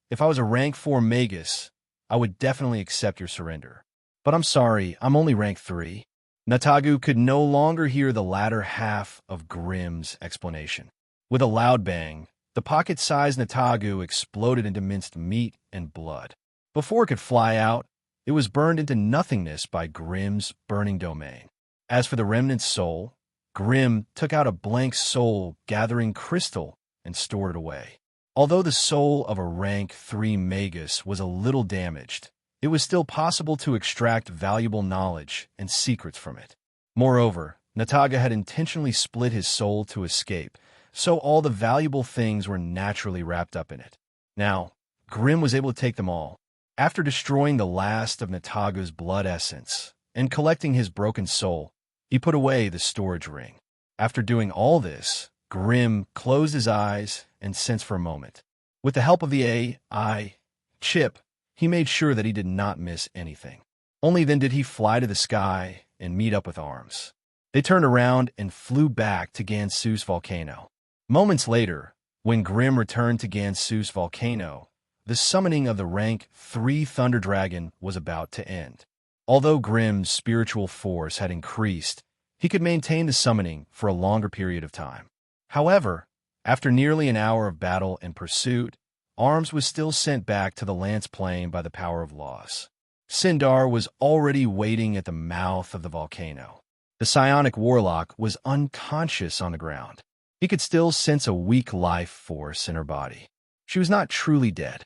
If I was a rank 4 Magus, I would definitely accept your surrender. But I'm sorry, I'm only rank 3. Natagu could no longer hear the latter half of Grimm's explanation. With a loud bang, the pocket-sized Natagu exploded into minced meat and blood. Before it could fly out, it was burned into nothingness by Grimm's burning domain. As for the remnant soul, Grimm took out a blank soul gathering crystal and stored it away. Although the soul of a rank 3 Magus was a little damaged, it was still possible to extract valuable knowledge and secrets from it. Moreover, Nataga had intentionally split his soul to escape, so all the valuable things were naturally wrapped up in it. Now, Grimm was able to take them all. After destroying the last of Nataga's blood essence and collecting his broken soul, he put away the storage ring. After doing all this, Grimm closed his eyes and sensed for a moment. With the help of the AI chip, he made sure that he did not miss anything. Only then did he fly to the sky and meet up with Arms. They turned around and flew back to Gansu's volcano. Moments later, when Grimm returned to Gansu's volcano, the summoning of the rank 3 Thunder Dragon was about to end. Although Grimm's spiritual force had increased, he could maintain the summoning for a longer period of time. However, after nearly an hour of battle and pursuit, Arms was still sent back to the Lance Plain by the power of loss. Sindar was already waiting at the mouth of the volcano. The psionic warlock was unconscious on the ground. He could still sense a weak life force in her body. She was not truly dead.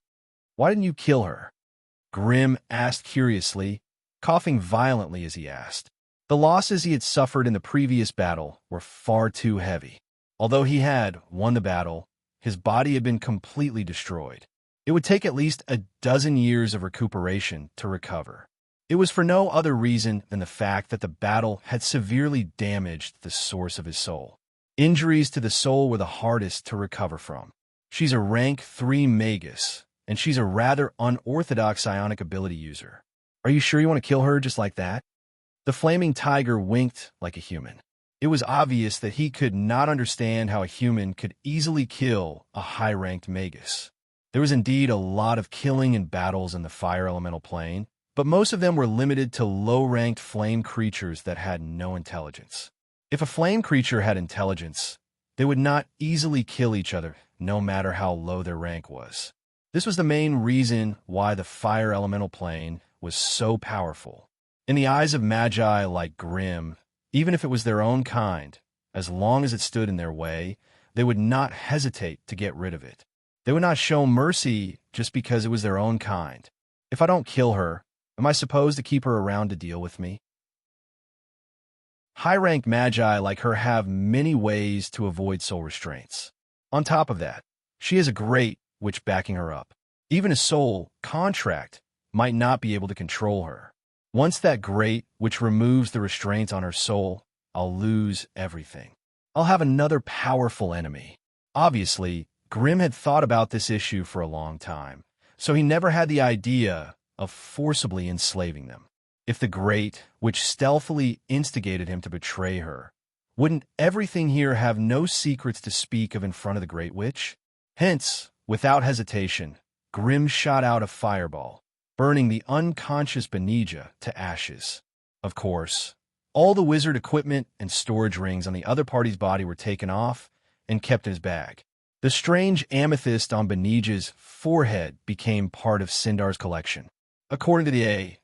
Why didn't you kill her? Grimm asked curiously, coughing violently as he asked. The losses he had suffered in the previous battle were far too heavy. Although he had won the battle, his body had been completely destroyed. It would take at least a dozen years of recuperation to recover. It was for no other reason than the fact that the battle had severely damaged the source of his soul. Injuries to the soul were the hardest to recover from. She's a rank 3 Magus, and she's a rather unorthodox psionic ability user. Are you sure you want to kill her just like that? The flaming tiger winked like a human. It was obvious that he could not understand how a human could easily kill a high-ranked Magus. There was indeed a lot of killing and battles in the fire elemental plane, but most of them were limited to low-ranked flame creatures that had no intelligence. If a flame creature had intelligence, they would not easily kill each other, no matter how low their rank was. This was the main reason why the fire elemental plane was so powerful. In the eyes of magi like Grimm, even if it was their own kind, as long as it stood in their way, they would not hesitate to get rid of it. They would not show mercy just because it was their own kind. If I don't kill her, am I supposed to keep her around to deal with me? High-ranked magi like her have many ways to avoid soul restraints. On top of that, she has a great witch backing her up. Even a soul contract might not be able to control her. Once that great witch removes the restraints on her soul, I'll lose everything. I'll have another powerful enemy. Obviously, Grimm had thought about this issue for a long time, so he never had the idea of forcibly enslaving them. If the great witch stealthily instigated him to betray her, wouldn't everything here have no secrets to speak of in front of the great witch? Hence, without hesitation, Grimm shot out a fireball, burning the unconscious Benija to ashes. Of course, All the wizard equipment and storage rings on the other party's body were taken off and kept in his bag. The strange amethyst on Benija's forehead became part of Sindar's collection. According to the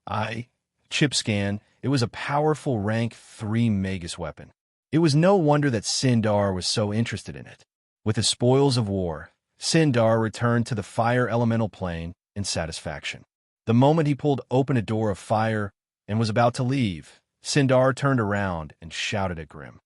AI chip scan, it was a powerful rank 3 Magus weapon. It was no wonder that Sindar was so interested in it. With the spoils of war, Sindar returned to the fire elemental plane in satisfaction. The moment he pulled open a door of fire and was about to leave, Sindar turned around and shouted at Grim.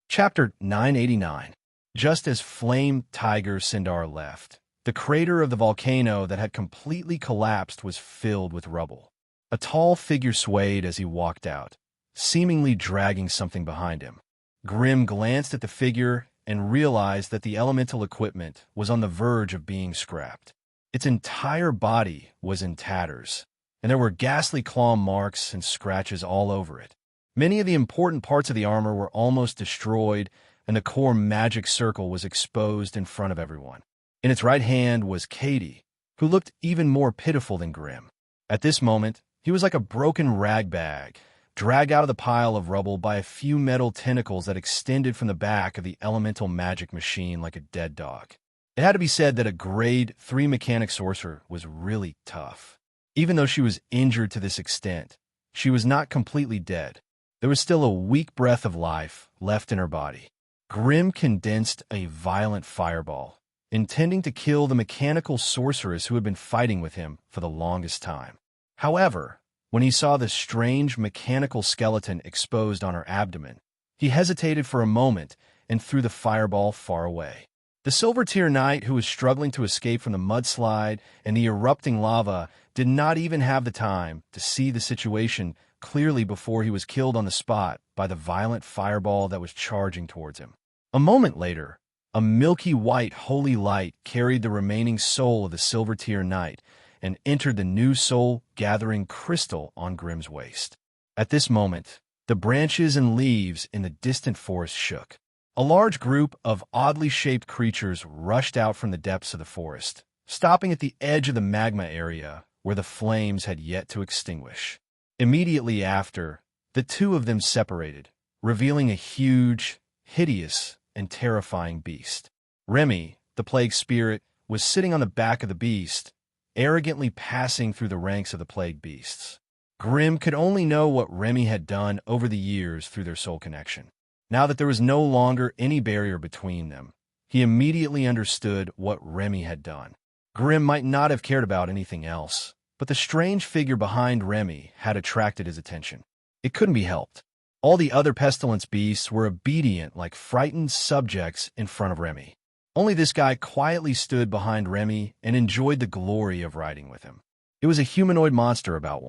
Chapter 989. Just as Flame Tiger Sindar left, the crater of the volcano that had completely collapsed was filled with rubble. A tall figure swayed as he walked out, seemingly dragging something behind him. Grim glanced at the figure and realized that the elemental equipment was on the verge of being scrapped. Its entire body was in tatters, and there were ghastly claw marks and scratches all over it. Many of the important parts of the armor were almost destroyed, and the core magic circle was exposed in front of everyone. In its right hand was Katie, who looked even more pitiful than Grim. At this moment, he was like a broken rag bag, dragged out of the pile of rubble by a few metal tentacles that extended from the back of the elemental magic machine like a dead dog. It had to be said that a grade 3 mechanic sorcerer was really tough. Even though she was injured to this extent, she was not completely dead. There was still a weak breath of life left in her body. Grim condensed a violent fireball, intending to kill the mechanical sorceress who had been fighting with him for the longest time. However, when he saw the strange mechanical skeleton exposed on her abdomen, he hesitated for a moment and threw the fireball far away. The Silver Tier Knight, who was struggling to escape from the mudslide and the erupting lava, did not even have the time to see the situation clearly before he was killed on the spot by the violent fireball that was charging towards him. A moment later, a milky white holy light carried the remaining soul of the Silver Tier Knight and entered the new soul-gathering crystal on Grim's waist. At this moment, the branches and leaves in the distant forest shook. A large group of oddly shaped creatures rushed out from the depths of the forest, stopping at the edge of the magma area where the flames had yet to extinguish. Immediately after, the two of them separated, revealing a huge, hideous, and terrifying beast. Remy, the plague spirit, was sitting on the back of the beast, arrogantly passing through the ranks of the plague beasts. Grim could only know what Remy had done over the years through their soul connection. Now that there was no longer any barrier between them, he immediately understood what Remy had done. Grim might not have cared about anything else, but the strange figure behind Remy had attracted his attention. It couldn't be helped. All the other pestilence beasts were obedient like frightened subjects in front of Remy. Only this guy quietly stood behind Remy and enjoyed the glory of riding with him. It was a humanoid monster about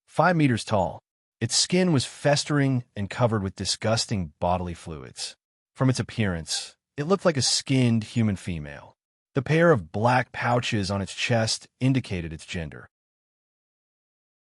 5 meters tall. Its skin was festering and covered with disgusting bodily fluids. From its appearance, it looked like a skinned human female. The pair of black pouches on its chest indicated its gender.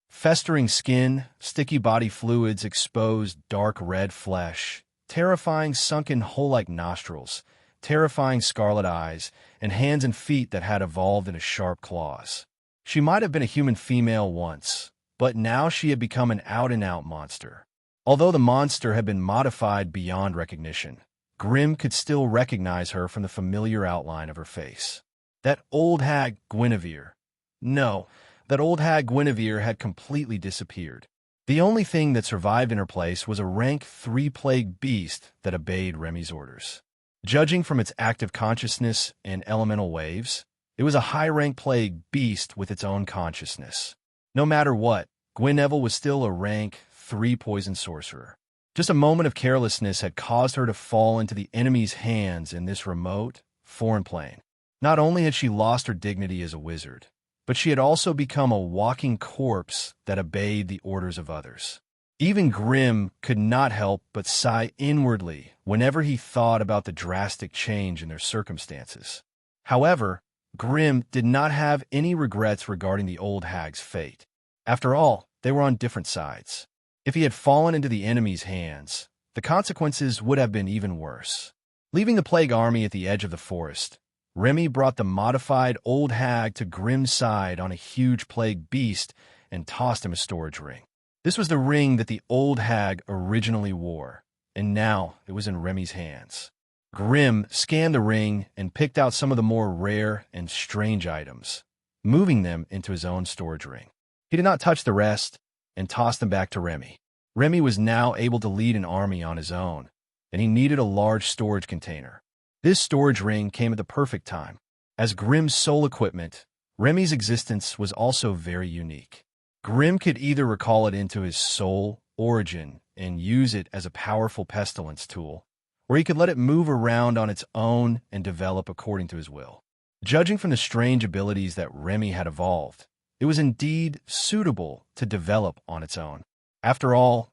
Festering skin, sticky body fluids, exposed dark red flesh, terrifying sunken hole-like nostrils, terrifying scarlet eyes, and hands and feet that had evolved into sharp claws. She might have been a human female once, but now she had become an out-and-out monster. Although the monster had been modified beyond recognition, Grim could still recognize her from the familiar outline of her face. That old hag Guinevere. No, that old hag Guinevere had completely disappeared. The only thing that survived in her place was a rank 3 plague beast that obeyed Remy's orders. Judging from its active consciousness and elemental waves, it was a high-rank plague beast with its own consciousness. No matter what, Guinevere was still a rank 3 poison sorcerer. Just a moment of carelessness had caused her to fall into the enemy's hands in this remote, foreign plane. Not only had she lost her dignity as a wizard, but she had also become a walking corpse that obeyed the orders of others. Even Grim could not help but sigh inwardly whenever he thought about the drastic change in their circumstances. However, Grim did not have any regrets regarding the old hag's fate. After all, they were on different sides. If he had fallen into the enemy's hands, the consequences would have been even worse. Leaving the plague army at the edge of the forest, Remy brought the modified old hag to Grim's side on a huge plague beast and tossed him a storage ring. This was the ring that the old hag originally wore, and now it was in Remy's hands. Grim scanned the ring and picked out some of the more rare and strange items, moving them into his own storage ring. He did not touch the rest and tossed them back to Remy. Remy was now able to lead an army on his own, and he needed a large storage container. This storage ring came at the perfect time. As Grim's sole equipment, Remy's existence was also very unique. Grim could either recall it into his soul origin and use it as a powerful pestilence tool, or he could let it move around on its own and develop according to his will. Judging from the strange abilities that Remy had evolved, it was indeed suitable to develop on its own. After all,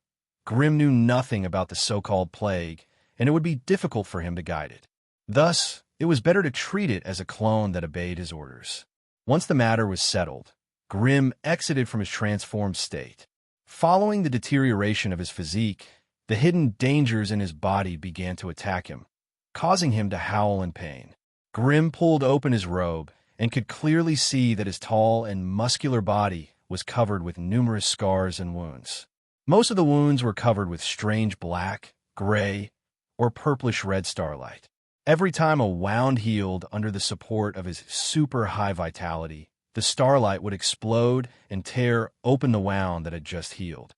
Grim knew nothing about the so-called plague, and it would be difficult for him to guide it. Thus, it was better to treat it as a clone that obeyed his orders. Once the matter was settled, Grim exited from his transformed state. Following the deterioration of his physique, the hidden dangers in his body began to attack him, causing him to howl in pain. Grim pulled open his robe and could clearly see that his tall and muscular body was covered with numerous scars and wounds. Most of the wounds were covered with strange black, gray, or purplish-red starlight. Every time a wound healed under the support of his super high vitality, the starlight would explode and tear open the wound that had just healed.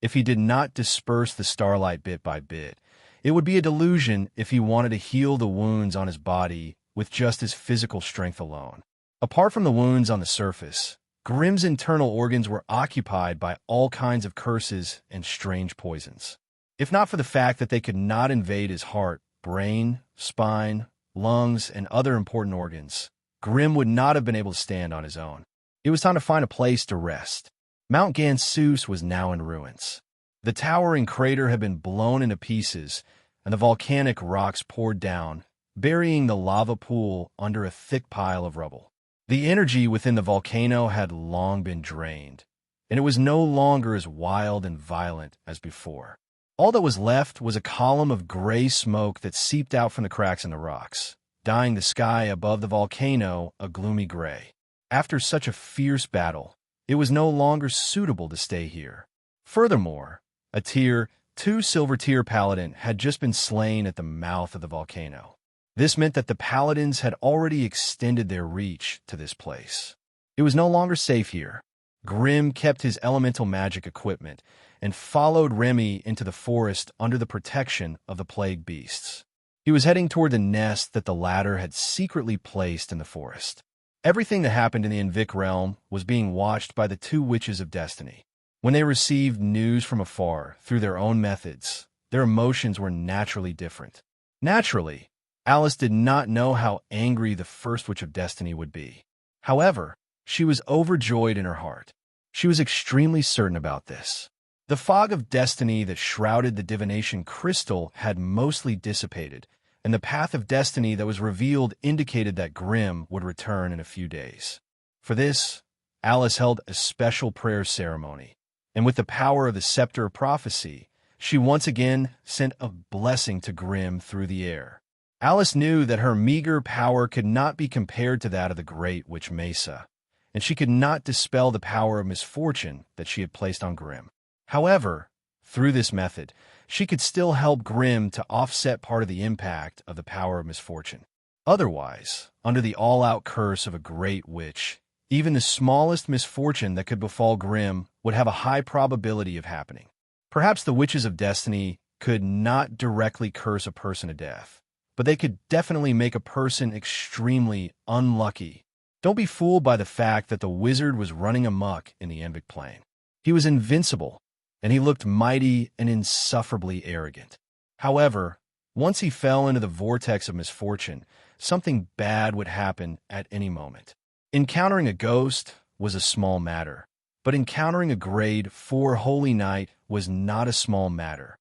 If he did not disperse the starlight bit by bit, it would be a delusion if he wanted to heal the wounds on his body with just his physical strength alone. Apart from the wounds on the surface, Grim's internal organs were occupied by all kinds of curses and strange poisons. If not for the fact that they could not invade his heart, brain, spine, lungs, and other important organs, Grim would not have been able to stand on his own. It was time to find a place to rest. Mount Gansus was now in ruins. The towering crater had been blown into pieces, and the volcanic rocks poured down, burying the lava pool under a thick pile of rubble. The energy within the volcano had long been drained, and it was no longer as wild and violent as before. All that was left was a column of gray smoke that seeped out from the cracks in the rocks, dyeing the sky above the volcano a gloomy gray. After such a fierce battle, it was no longer suitable to stay here. Furthermore, a Tier 2 Silver Tier Paladin had just been slain at the mouth of the volcano. This meant that the Paladins had already extended their reach to this place. It was no longer safe here. Grim kept his elemental magic equipment and followed Remy into the forest under the protection of the plague beasts. He was heading toward the nest that the latter had secretly placed in the forest. Everything that happened in the Envic realm was being watched by the two Witches of Destiny. When they received news from afar through their own methods, their emotions were naturally different. Naturally, Alice did not know how angry the first Witch of Destiny would be. However, she was overjoyed in her heart. She was extremely certain about this. The fog of destiny that shrouded the divination crystal had mostly dissipated, and the path of destiny that was revealed indicated that Grim would return in a few days. For this, Alice held a special prayer ceremony, and with the power of the Scepter of Prophecy, she once again sent a blessing to Grim through the air. Alice knew that her meager power could not be compared to that of the great Witch Mesa, and she could not dispel the power of misfortune that she had placed on Grim. However, through this method, she could still help Grim to offset part of the impact of the power of misfortune. Otherwise, under the all-out curse of a great witch, even the smallest misfortune that could befall Grim would have a high probability of happening. Perhaps the Witches of Destiny could not directly curse a person to death, but they could definitely make a person extremely unlucky. Don't be fooled by the fact that the wizard was running amok in the Envic Plain. He was invincible, and he looked mighty and insufferably arrogant. However, once he fell into the vortex of misfortune, something bad would happen at any moment. Encountering a ghost was a small matter, but encountering a grade 4 Holy Knight was not a small matter.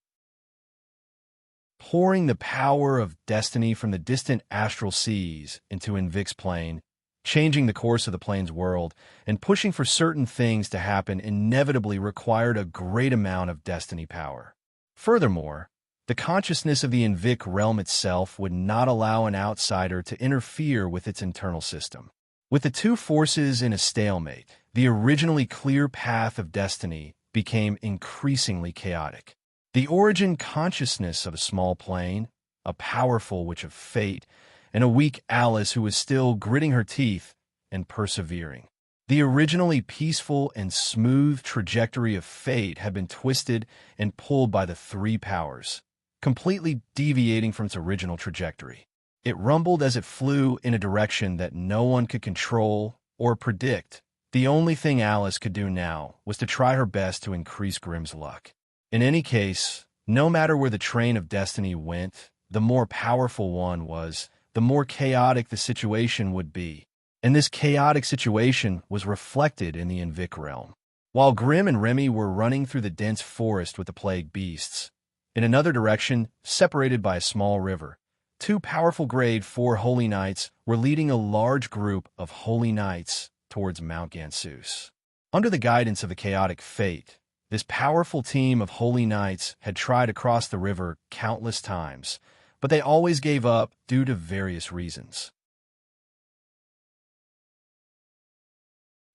Pouring the power of destiny from the distant astral seas into Envic's plane, changing the course of the plane's world, and pushing for certain things to happen inevitably required a great amount of destiny power. Furthermore, the consciousness of the Envic realm itself would not allow an outsider to interfere with its internal system. With the two forces in a stalemate, the originally clear path of destiny became increasingly chaotic. The origin consciousness of a small plane, a powerful witch of fate, and a weak Alice who was still gritting her teeth and persevering. The originally peaceful and smooth trajectory of fate had been twisted and pulled by the three powers, completely deviating from its original trajectory. It rumbled as it flew in a direction that no one could control or predict. The only thing Alice could do now was to try her best to increase Grimm's luck. In any case, no matter where the train of destiny went, the more powerful one was, the more chaotic the situation would be. And this chaotic situation was reflected in the Envic realm. While Grimm and Remy were running through the dense forest with the plague beasts, in another direction, separated by a small river, two powerful Grade 4 Holy Knights were leading a large group of Holy Knights towards Mount Gansus. Under the guidance of the chaotic fate, this powerful team of Holy Knights had tried to cross the river countless times, but they always gave up due to various reasons.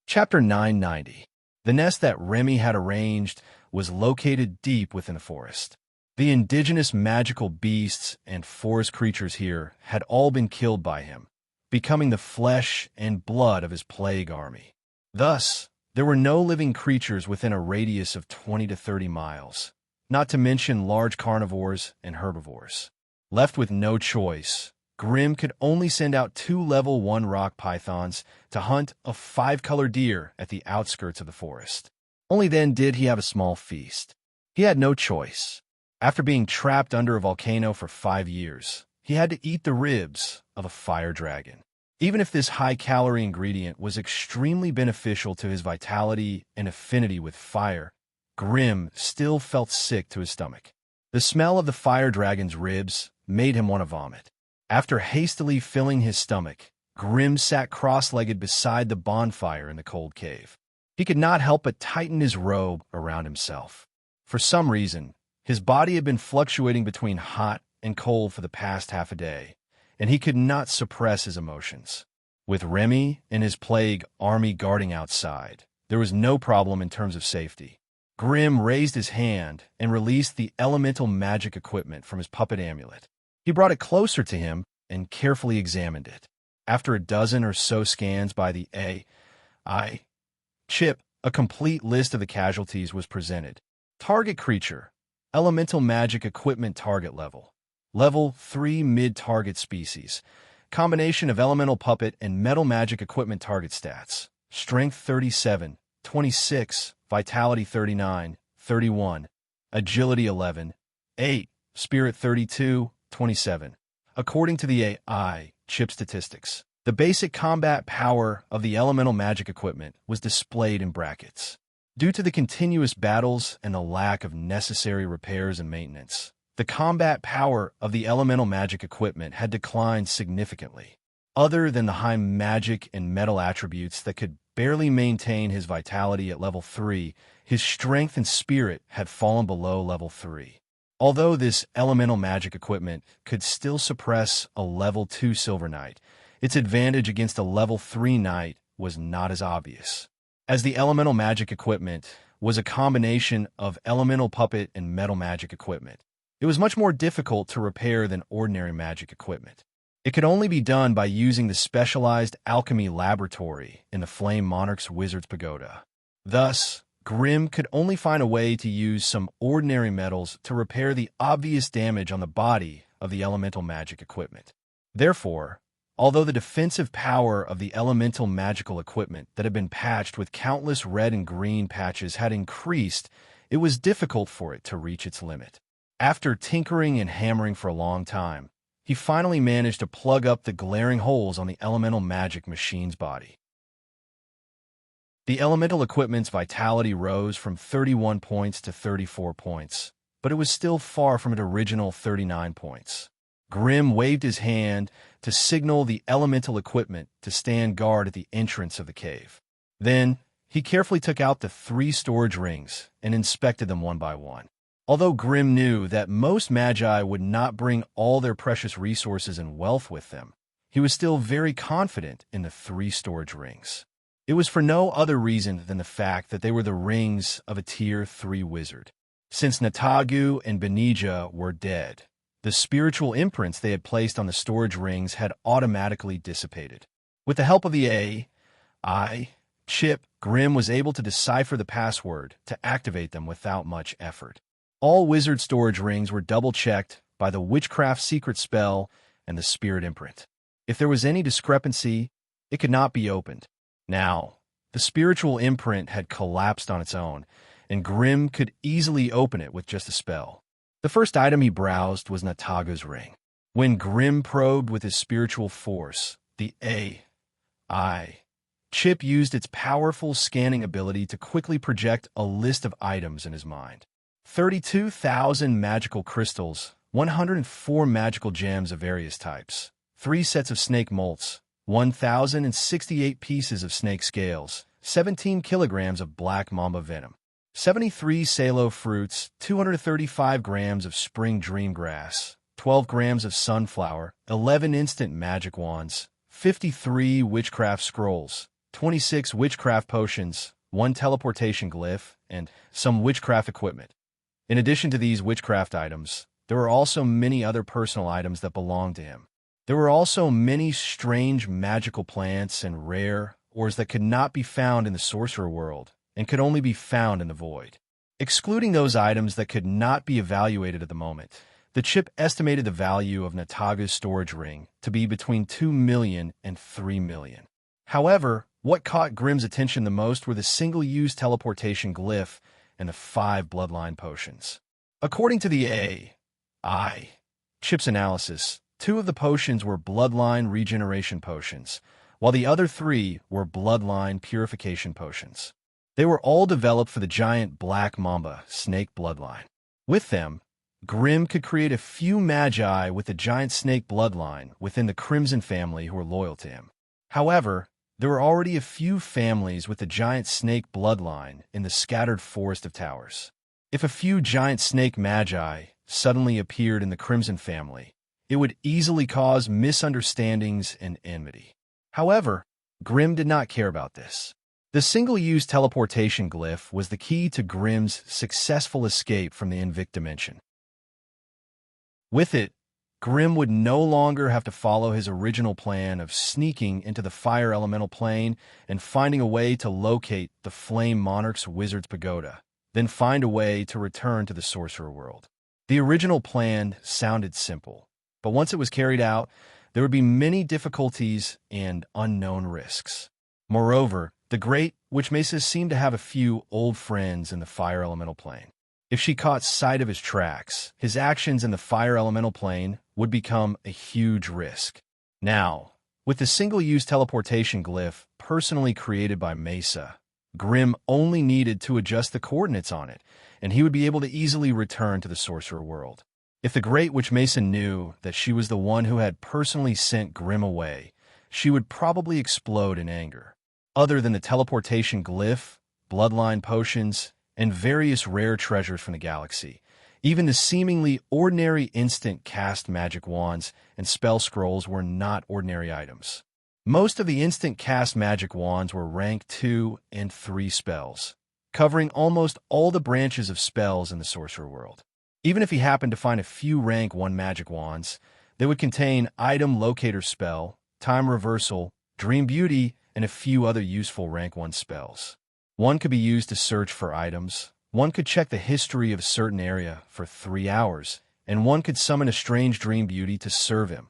Chapter 990. The nest that Remy had arranged was located deep within the forest. The indigenous magical beasts and forest creatures here had all been killed by him, becoming the flesh and blood of his plague army. Thus, there were no living creatures within a radius of 20 to 30 miles, not to mention large carnivores and herbivores. Left with no choice, Grimm could only send out 2 level 1 rock pythons to hunt a 5-color deer at the outskirts of the forest. Only then did he have a small feast. He had no choice. After being trapped under a volcano for 5 years, he had to eat the ribs of a fire dragon. Even if this high-calorie ingredient was extremely beneficial to his vitality and affinity with fire, Grimm still felt sick to his stomach. The smell of the fire dragon's ribs made him want to vomit. After hastily filling his stomach, Grimm sat cross-legged beside the bonfire in the cold cave. He could not help but tighten his robe around himself. For some reason, his body had been fluctuating between hot and cold for the past half a day, and he could not suppress his emotions. With Remy and his plague army guarding outside, there was no problem in terms of safety. Grimm raised his hand and released the elemental magic equipment from his puppet amulet. He brought it closer to him and carefully examined it. After a dozen or so scans by the AI chip, a complete list of the casualties was presented. Target creature, elemental magic equipment target level. Level 3 mid-target species. Combination of elemental puppet and metal magic equipment target stats. Strength 37, 26, Vitality 39, 31, Agility 11, 8, Spirit 32, 27. According to the AI chip statistics, the basic combat power of the elemental magic equipment was displayed in brackets. Due to the continuous battles and the lack of necessary repairs and maintenance, the combat power of the elemental magic equipment had declined significantly. Other than the high magic and metal attributes that could barely maintain his vitality at level 3, his strength and spirit had fallen below level 3. Although this elemental magic equipment could still suppress a level 2 Silver Knight, its advantage against a level 3 Knight was not as obvious. As the elemental magic equipment was a combination of elemental puppet and metal magic equipment, it was much more difficult to repair than ordinary magic equipment. It could only be done by using the specialized alchemy laboratory in the Flame Monarch's Wizard's Pagoda. Thus, Grimm could only find a way to use some ordinary metals to repair the obvious damage on the body of the elemental magic equipment. Therefore, although the defensive power of the elemental magical equipment that had been patched with countless red and green patches had increased, it was difficult for it to reach its limit. After tinkering and hammering for a long time, he finally managed to plug up the glaring holes on the elemental magic machine's body. The elemental equipment's vitality rose from 31 points to 34 points, but it was still far from its original 39 points. Grimm waved his hand to signal the elemental equipment to stand guard at the entrance of the cave. Then, he carefully took out the 3 storage rings and inspected them one by one. Although Grimm knew that most magi would not bring all their precious resources and wealth with them, he was still very confident in the 3 storage rings. It was for no other reason than the fact that they were the rings of a Tier 3 wizard. Since Natagu and Benija were dead, the spiritual imprints they had placed on the storage rings had automatically dissipated. With the help of the AI chip, Grimm was able to decipher the password to activate them without much effort. All wizard storage rings were double-checked by the witchcraft secret spell and the spirit imprint. If there was any discrepancy, it could not be opened. Now, the spiritual imprint had collapsed on its own, and Grimm could easily open it with just a spell. The first item he browsed was Nataga's ring. When Grimm probed with his spiritual force, the AI chip used its powerful scanning ability to quickly project a list of items in his mind. 32,000 magical crystals, 104 magical gems of various types, 3 sets of snake molts, 1,068 pieces of snake scales, 17 kilograms of black mamba venom, 73 salo fruits, 235 grams of spring dream grass, 12 grams of sunflower, 11 instant magic wands, 53 witchcraft scrolls, 26 witchcraft potions, 1 teleportation glyph, and some witchcraft equipment. In addition to these witchcraft items, there were also many other personal items that belonged to him. There were also many strange magical plants and rare ores that could not be found in the sorcerer world and could only be found in the void. Excluding those items that could not be evaluated at the moment, the chip estimated the value of Nataga's storage ring to be between 2 million and 3 million. However, what caught Grimm's attention the most were the single-use teleportation glyph and the 5 bloodline potions. According to the AI chip's analysis, 2 of the potions were bloodline regeneration potions, while the other 3 were bloodline purification potions. They were all developed for the giant black mamba snake bloodline. With them, Grimm could create a few magi with the giant snake bloodline within the Crimson family who were loyal to him. However, there were already a few families with the giant snake bloodline in the scattered forest of towers. If a few giant snake magi suddenly appeared in the Crimson family, it would easily cause misunderstandings and enmity. However, Grimm did not care about this. The single-use teleportation glyph was the key to Grimm's successful escape from the Invicta dimension. With it, Grimm would no longer have to follow his original plan of sneaking into the fire elemental plane and finding a way to locate the Flame Monarch's Wizard's Pagoda, then find a way to return to the sorcerer world. The original plan sounded simple, but once it was carried out, there would be many difficulties and unknown risks. Moreover, the Great Witch Mesa seemed to have a few old friends in the fire elemental plane. If she caught sight of his tracks, his actions in the fire elemental plane would become a huge risk. Now, with the single-use teleportation glyph personally created by Mesa, Grimm only needed to adjust the coordinates on it, and he would be able to easily return to the sorcerer world. If the Great Witch Mesa knew that she was the one who had personally sent Grimm away, she would probably explode in anger. Other than the teleportation glyph, bloodline potions, and various rare treasures from the galaxy, even the seemingly ordinary instant cast magic wands and spell scrolls were not ordinary items. Most of the instant cast magic wands were rank 2 and 3 spells, covering almost all the branches of spells in the sorcerer world. Even if he happened to find a few rank 1 magic wands, they would contain item locator spell, time reversal, dream beauty, and a few other useful rank 1 spells. One could be used to search for items, one could check the history of a certain area for 3 hours, and one could summon a strange dream beauty to serve him.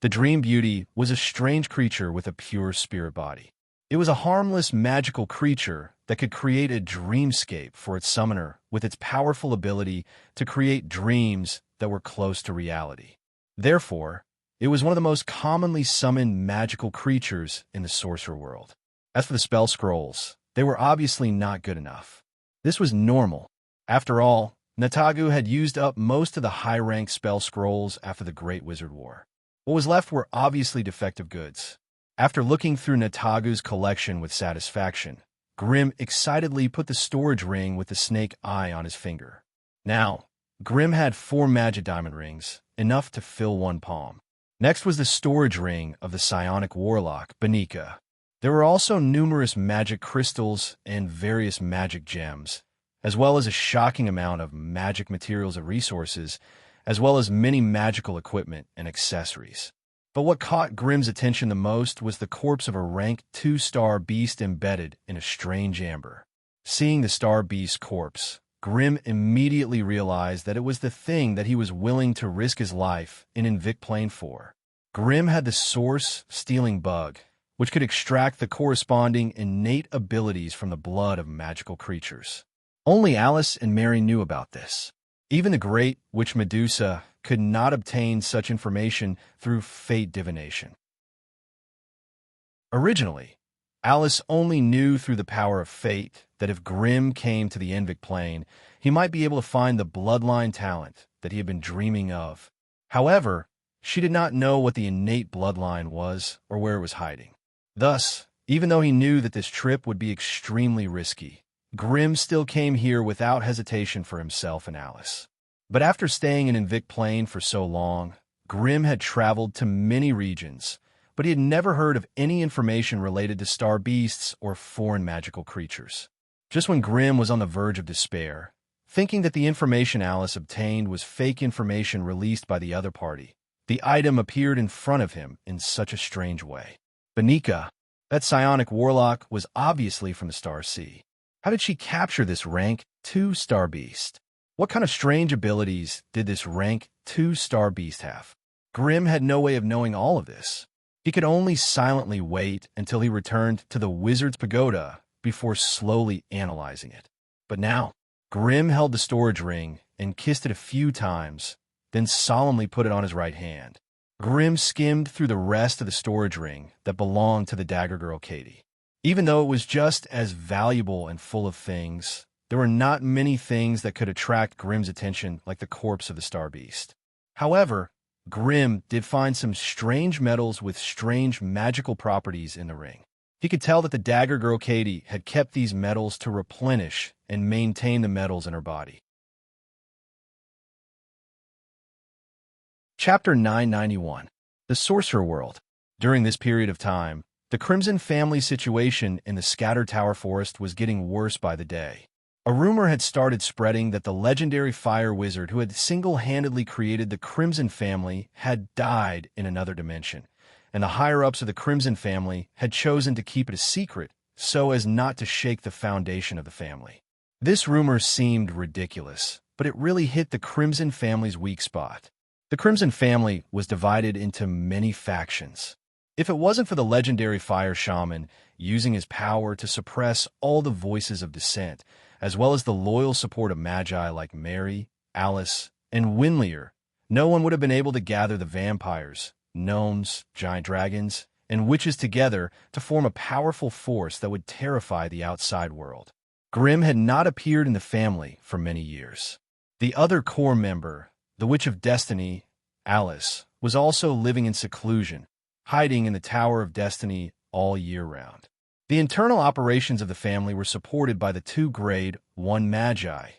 The dream beauty was a strange creature with a pure spirit body. It was a harmless magical creature that could create a dreamscape for its summoner with its powerful ability to create dreams that were close to reality. Therefore, it was one of the most commonly summoned magical creatures in the sorcerer world. As for the spell scrolls, they were obviously not good enough. This was normal. After all, Natagu had used up most of the high-ranked spell scrolls after the Great Wizard War. What was left were obviously defective goods. After looking through Natagu's collection with satisfaction, Grimm excitedly put the storage ring with the snake eye on his finger. Now, Grimm had 4 magic diamond rings, enough to fill 1 palm. Next was the storage ring of the psionic warlock, Benika. There were also numerous magic crystals and various magic gems, as well as a shocking amount of magic materials and resources, as well as many magical equipment and accessories. But what caught Grimm's attention the most was the corpse of a rank 2-star beast embedded in a strange amber. Seeing the star beast's corpse, Grimm immediately realized that it was the thing that he was willing to risk his life in Invict Plane for. Grimm had the source-stealing bug, which could extract the corresponding innate abilities from the blood of magical creatures. Only Alice and Mary knew about this. Even the great witch Medusa could not obtain such information through fate divination. Originally, Alice only knew through the power of fate that if Grimm came to the Invict Plane, he might be able to find the bloodline talent that he had been dreaming of. However, she did not know what the innate bloodline was or where it was hiding. Thus, even though he knew that this trip would be extremely risky, Grimm still came here without hesitation for himself and Alice. But after staying in Invict Plane for so long, Grimm had traveled to many regions, but he had never heard of any information related to star beasts or foreign magical creatures. Just when Grimm was on the verge of despair, thinking that the information Alice obtained was fake information released by the other party, the item appeared in front of him in such a strange way. Benika, that psionic warlock, was obviously from the Star Sea. How did she capture this rank 2-star beast? What kind of strange abilities did this rank 2-star beast have? Grimm had no way of knowing all of this. He could only silently wait until he returned to the Wizard's Pagoda before slowly analyzing it. But now, Grimm held the storage ring and kissed it a few times, then solemnly put it on his right hand. Grimm skimmed through the rest of the storage ring that belonged to the dagger girl Katie. Even though it was just as valuable and full of things, there were not many things that could attract Grimm's attention like the corpse of the star beast. However, Grimm did find some strange metals with strange magical properties in the ring. He could tell that the dagger girl Katie had kept these metals to replenish and maintain the metals in her body. Chapter 991. The Sorcerer World. During this period of time, the Crimson family's situation in the Scattered Tower Forest was getting worse by the day. A rumor had started spreading that the legendary fire wizard who had single-handedly created the Crimson family had died in another dimension, and the higher-ups of the Crimson family had chosen to keep it a secret so as not to shake the foundation of the family. This rumor seemed ridiculous, but it really hit the Crimson family's weak spot. The Crimson family was divided into many factions. If it wasn't for the legendary fire shaman using his power to suppress all the voices of dissent, as well as the loyal support of magi like Mary, Alice, and Winlear, no one would have been able to gather the vampires, gnomes, giant dragons, and witches together to form a powerful force that would terrify the outside world. Grimm had not appeared in the family for many years. The other core member, the Witch of Destiny, Alice, was also living in seclusion, hiding in the Tower of Destiny all year round. The internal operations of the family were supported by the two Grade 1 Magi,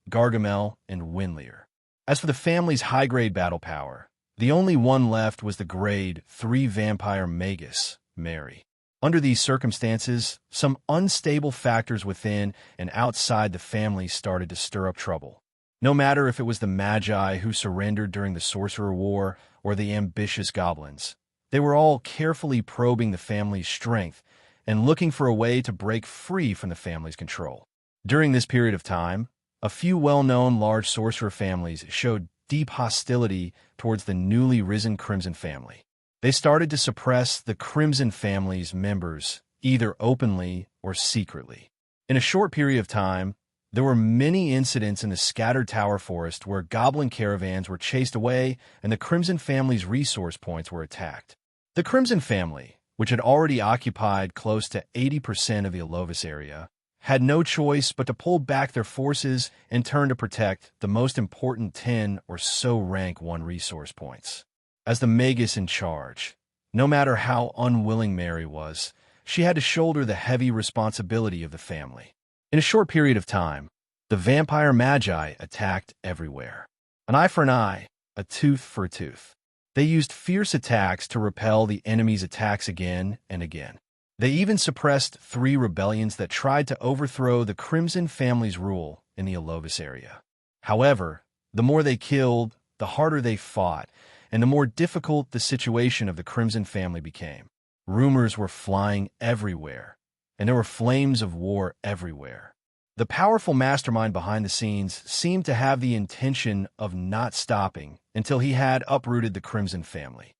Gargamel and Winlear. As for the family's high-grade battle power, the only one left was the Grade 3 Vampire Magus, Mary. Under these circumstances, some unstable factors within and outside the family started to stir up trouble. No matter if it was the Magi who surrendered during the Sorcerer War or the ambitious goblins, they were all carefully probing the family's strength and looking for a way to break free from the family's control. During this period of time, a few well-known large sorcerer families showed deep hostility towards the newly risen Crimson family. They started to suppress the Crimson family's members, either openly or secretly. In a short period of time, there were many incidents in the Scattered Tower Forest where goblin caravans were chased away and the Crimson family's resource points were attacked. The Crimson family, which had already occupied close to 80% of the Alovis area, had no choice but to pull back their forces and turn to protect the most important 10 or so rank 1 resource points. As the Magus in charge, no matter how unwilling Mary was, she had to shoulder the heavy responsibility of the family. In a short period of time, the Vampire Magi attacked everywhere. An eye for an eye, a tooth for a tooth. They used fierce attacks to repel the enemy's attacks again and again. They even suppressed 3 rebellions that tried to overthrow the Crimson family's rule in the Alovis area. However, the more they killed, the harder they fought, and the more difficult the situation of the Crimson family became. Rumors were flying everywhere, and there were flames of war everywhere. The powerful mastermind behind the scenes seemed to have the intention of not stopping until he had uprooted the Crimson family.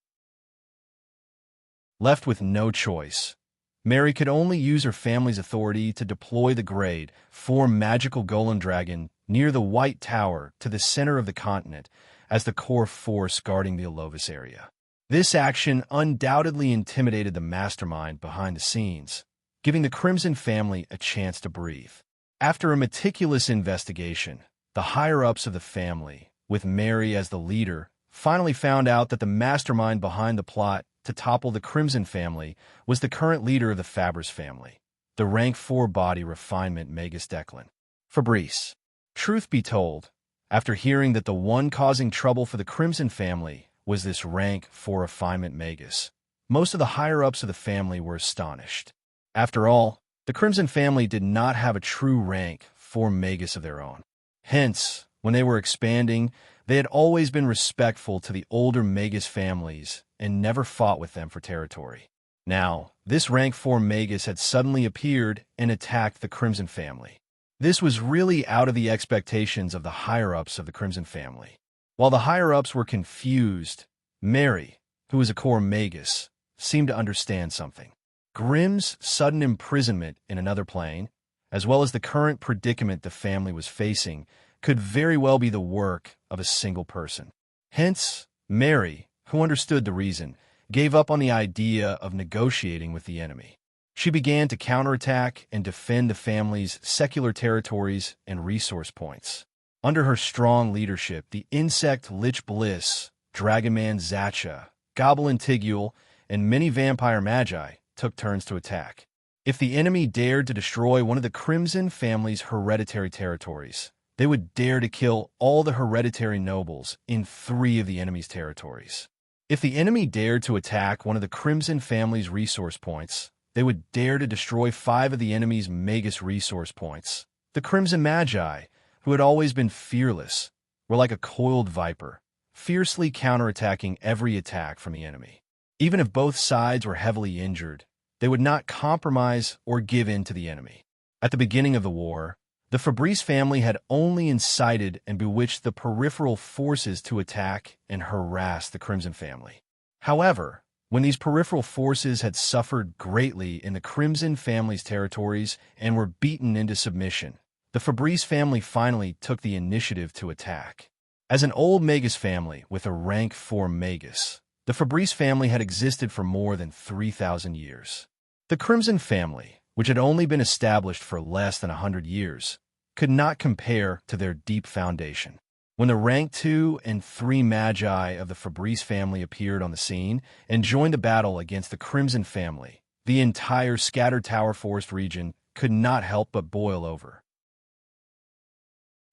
Left with no choice, Mary could only use her family's authority to deploy the Grade 4 magical golem dragon near the White Tower to the center of the continent as the core force guarding the Alovis area. This action undoubtedly intimidated the mastermind behind the scenes, giving the Crimson family a chance to breathe. After a meticulous investigation, the higher-ups of the family, with Mary as the leader, finally found out that the mastermind behind the plot to topple the Crimson family was the current leader of the Fabris family, the rank 4 body refinement Magus Declan, Fabrice. Truth be told, after hearing that the one causing trouble for the Crimson family was this rank 4 refinement Magus, most of the higher-ups of the family were astonished. After all, the Crimson family did not have a true rank 4 Magus of their own. Hence, when they were expanding, they had always been respectful to the older Magus families and never fought with them for territory. Now, this rank 4 Magus had suddenly appeared and attacked the Crimson family. This was really out of the expectations of the higher-ups of the Crimson family. While the higher-ups were confused, Mary, who was a core Magus, seemed to understand something. Grimm's sudden imprisonment in another plane, as well as the current predicament the family was facing, could very well be the work of a single person. Hence, Mary, who understood the reason, gave up on the idea of negotiating with the enemy. She began to counterattack and defend the family's secular territories and resource points. Under her strong leadership, the insect Lich Bliss, Dragonman Zacha, Goblin Tigul, and many vampire magi took turns to attack. If the enemy dared to destroy one of the Crimson family's hereditary territories, they would dare to kill all the hereditary nobles in 3 of the enemy's territories. If the enemy dared to attack one of the Crimson family's resource points, they would dare to destroy 5 of the enemy's Magus resource points. The Crimson Magi, who had always been fearless, were like a coiled viper, fiercely counterattacking every attack from the enemy. Even if both sides were heavily injured, they would not compromise or give in to the enemy. At the beginning of the war, the Fabrice family had only incited and bewitched the peripheral forces to attack and harass the Crimson family. However, when these peripheral forces had suffered greatly in the Crimson family's territories and were beaten into submission, the Fabrice family finally took the initiative to attack. As an old Magus family with a rank 4 Magus, the Fabrice family had existed for more than 3,000 years. The Crimson family, which had only been established for less than 100 years, could not compare to their deep foundation. When the rank 2 and 3 Magi of the Fabrice family appeared on the scene and joined the battle against the Crimson family, the entire scattered Tower Forest region could not help but boil over.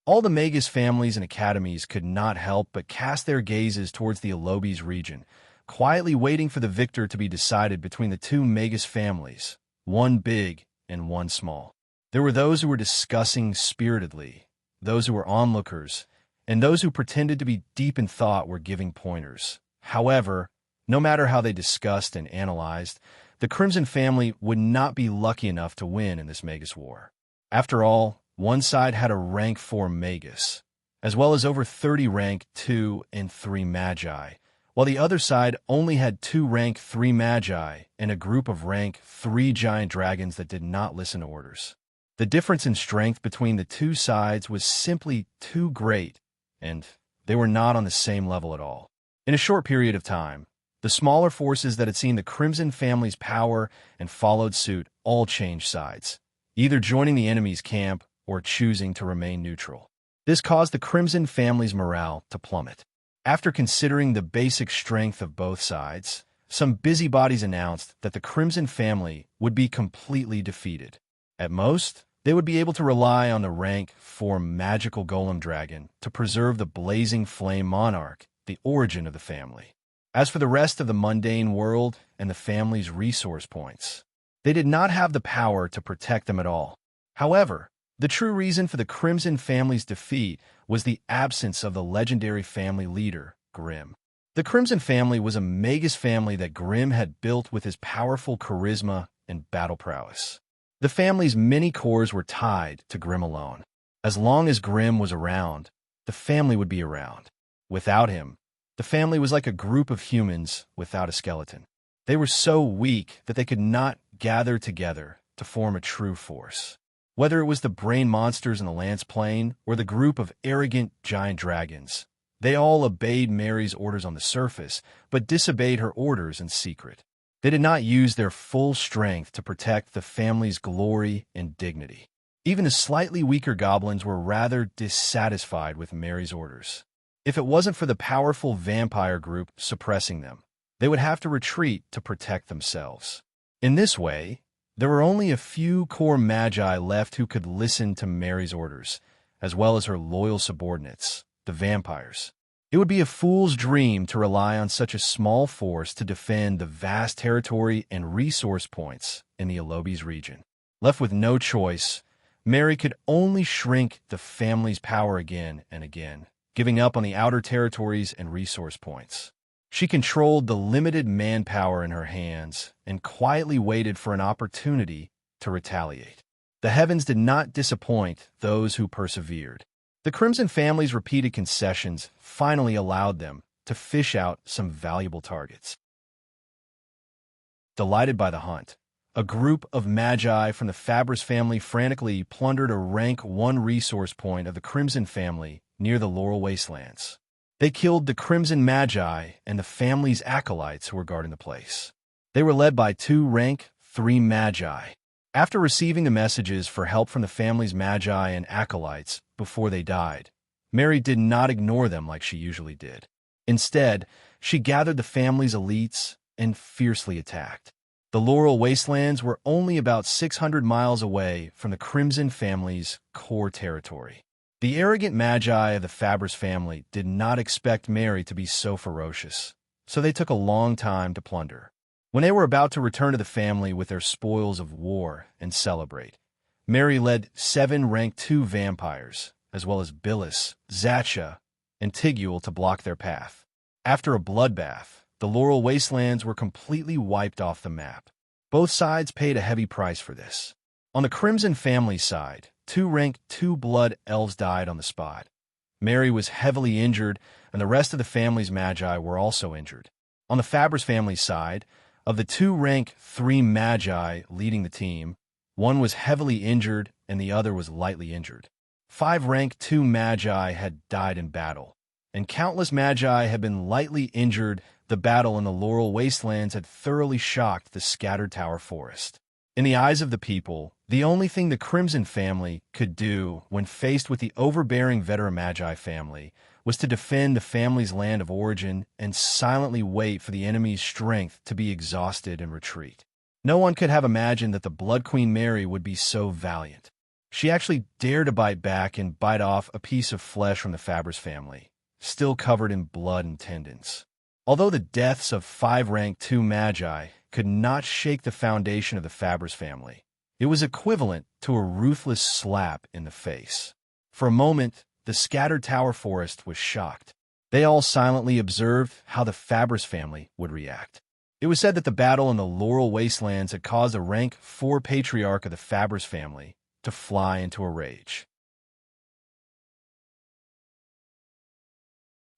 All the Magus families and academies could not help but cast their gazes towards the Alovis region, quietly waiting for the victor to be decided between the 2 Magus families, one big and one small. There were those who were discussing spiritedly, those who were onlookers, and those who pretended to be deep in thought were giving pointers. However, no matter how they discussed and analyzed, the Crimson family would not be lucky enough to win in this Magus war. After all, one side had a rank 4 Magus, as well as over 30 rank 2 and 3 Magi, while the other side only had 2 rank 3 Magi and a group of rank 3 giant dragons that did not listen to orders. The difference in strength between the 2 sides was simply too great, and they were not on the same level at all. In a short period of time, the smaller forces that had seen the Crimson family's power and followed suit all changed sides, either joining the enemy's camp or choosing to remain neutral. This caused the Crimson family's morale to plummet. After considering the basic strength of both sides, some busybodies announced that the Crimson family would be completely defeated. At most, they would be able to rely on the rank 4 magical golem dragon to preserve the blazing flame monarch, the origin of the family. As for the rest of the mundane world and the family's resource points, They did not have the power to protect them at all. However, the true reason for the Crimson family's defeat was the absence of the legendary family leader, Grimm. The Crimson family was a magus family that Grimm had built with his powerful charisma and battle prowess. The family's many cores were tied to Grimm alone. As long as Grimm was around, the family would be around. Without him, the family was like a group of humans without a skeleton. They were so weak that they could not gather together to form a true force. Whether it was the brain monsters in the Lance Plain or the group of arrogant giant dragons, they all obeyed Mary's orders on the surface, but disobeyed her orders in secret. They did not use their full strength to protect the family's glory and dignity. Even the slightly weaker goblins were rather dissatisfied with Mary's orders. If it wasn't for the powerful vampire group suppressing them, they would have to retreat to protect themselves. In this way, there were only a few core magi left who could listen to Mary's orders, as well as her loyal subordinates, the vampires. It would be a fool's dream to rely on such a small force to defend the vast territory and resource points in the Alobis region. Left with no choice, Mary could only shrink the family's power again and again, giving up on the outer territories and resource points. She controlled the limited manpower in her hands and quietly waited for an opportunity to retaliate. The heavens did not disappoint those who persevered. The Crimson family's repeated concessions finally allowed them to fish out some valuable targets. Delighted by the hunt, a group of magi from the Fabris family frantically plundered a rank 1 resource point of the Crimson family near the Laurel Wastelands. They killed the Crimson Magi and the family's acolytes who were guarding the place. They were led by 2 rank 3 Magi. After receiving the messages for help from the family's Magi and acolytes before they died, Mary did not ignore them like she usually did. Instead, she gathered the family's elites and fiercely attacked. The Laurel Wastelands were only about 600 miles away from the Crimson family's core territory. The arrogant magi of the Fabris family did not expect Mary to be so ferocious, so they took a long time to plunder. When they were about to return to the family with their spoils of war and celebrate, Mary led 7 rank 2 vampires, as well as Billis, Zacha, and Tigul to block their path. After a bloodbath, the Laurel Wastelands were completely wiped off the map. Both sides paid a heavy price for this. On the Crimson family side, 2 rank 2 blood elves died on the spot. Mary was heavily injured, and the rest of the family's magi were also injured. On the Fabris family side, of the 2 rank 3 magi leading the team, 1 was heavily injured and the other was lightly injured. 5 rank 2 magi had died in battle, and countless magi had been lightly injured. The battle in the Laurel Wastelands had thoroughly shocked the scattered Tower Forest. In the eyes of the people, the only thing the Crimson family could do when faced with the overbearing Vetera Magi family was to defend the family's land of origin and silently wait for the enemy's strength to be exhausted and retreat. No one could have imagined that the Blood Queen Mary would be so valiant. She actually dared to bite back and bite off a piece of flesh from the Fabris family, still covered in blood and tendons. Although the deaths of 5 rank 2 magi could not shake the foundation of the Fabris family, it was equivalent to a ruthless slap in the face. For a moment, the scattered Tower Forest was shocked. They all silently observed how the Fabris family would react. It was said that the battle in the Laurel Wastelands had caused a rank 4 patriarch of the Fabris family to fly into a rage.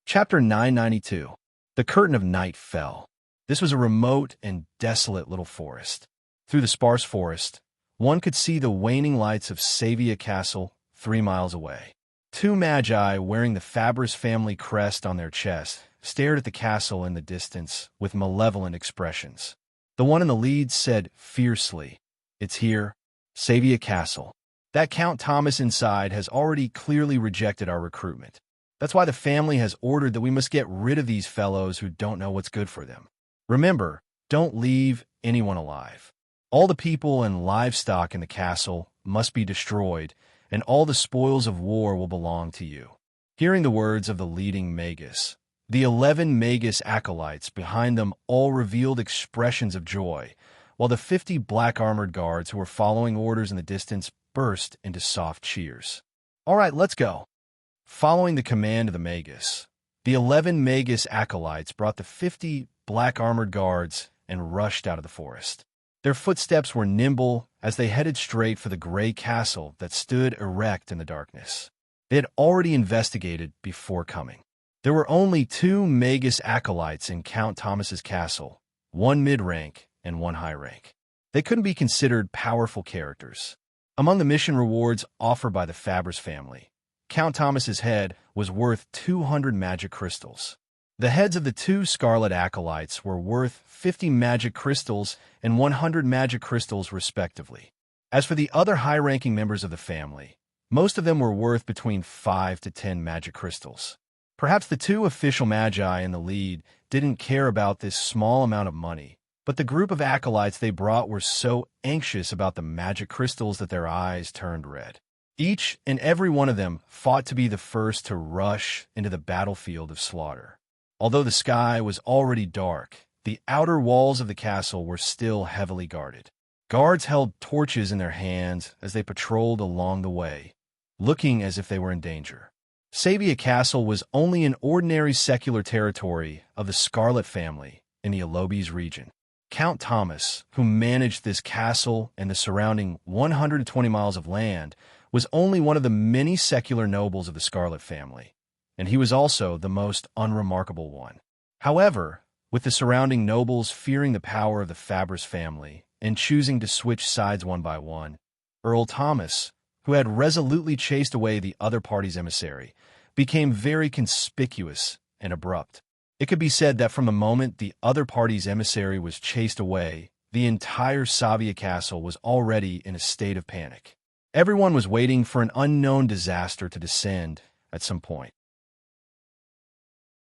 Chapter 992. The curtain of night fell. This was a remote and desolate little forest. Through the sparse forest, one could see the waning lights of Savia Castle 3 miles away. 2 magi wearing the Fabris family crest on their chests stared at the castle in the distance with malevolent expressions. The one in the lead said fiercely, "It's here, Savia Castle. That Count Thomas inside has already clearly rejected our recruitment. That's why the family has ordered that we must get rid of these fellows who don't know what's good for them. Remember, don't leave anyone alive. All the people and livestock in the castle must be destroyed, and all the spoils of war will belong to you." Hearing the words of the leading magus, the 11 magus acolytes behind them all revealed expressions of joy, while the 50 black armored guards who were following orders in the distance burst into soft cheers. "All right, let's go." Following the command of the Magus, the 11 Magus acolytes brought the 50 black armored guards and rushed out of the forest. Their footsteps were nimble as they headed straight for the gray castle that stood erect in the darkness. They had already investigated before coming. There were only 2 Magus acolytes in Count Thomas's castle, 1 mid-rank and 1 high-rank. They couldn't be considered powerful characters. Among the mission rewards offered by the Fabres family, Count Thomas's head was worth 200 magic crystals. The heads of the 2 Scarlet acolytes were worth 50 magic crystals and 100 magic crystals respectively. As for the other high-ranking members of the family, most of them were worth between 5 to 10 magic crystals. Perhaps the 2 official magi in the lead didn't care about this small amount of money, but the group of acolytes they brought were so anxious about the magic crystals that their eyes turned red. Each and every one of them fought to be the first to rush into the battlefield of slaughter. Although the sky was already dark, the outer walls of the castle were still heavily guarded. Guards held torches in their hands as they patrolled along the way, looking as if they were in danger. Sabia Castle was only an ordinary secular territory of the Scarlet family in the Alobes region. Count Thomas, who managed this castle and the surrounding 120 miles of land, was only one of the many secular nobles of the Scarlet family, and he was also the most unremarkable one. However, with the surrounding nobles fearing the power of the Fabres family and choosing to switch sides one by one, Earl Thomas, who had resolutely chased away the other party's emissary, became very conspicuous and abrupt. It could be said that from the moment the other party's emissary was chased away, the entire Sabia Castle was already in a state of panic. Everyone was waiting for an unknown disaster to descend at some point.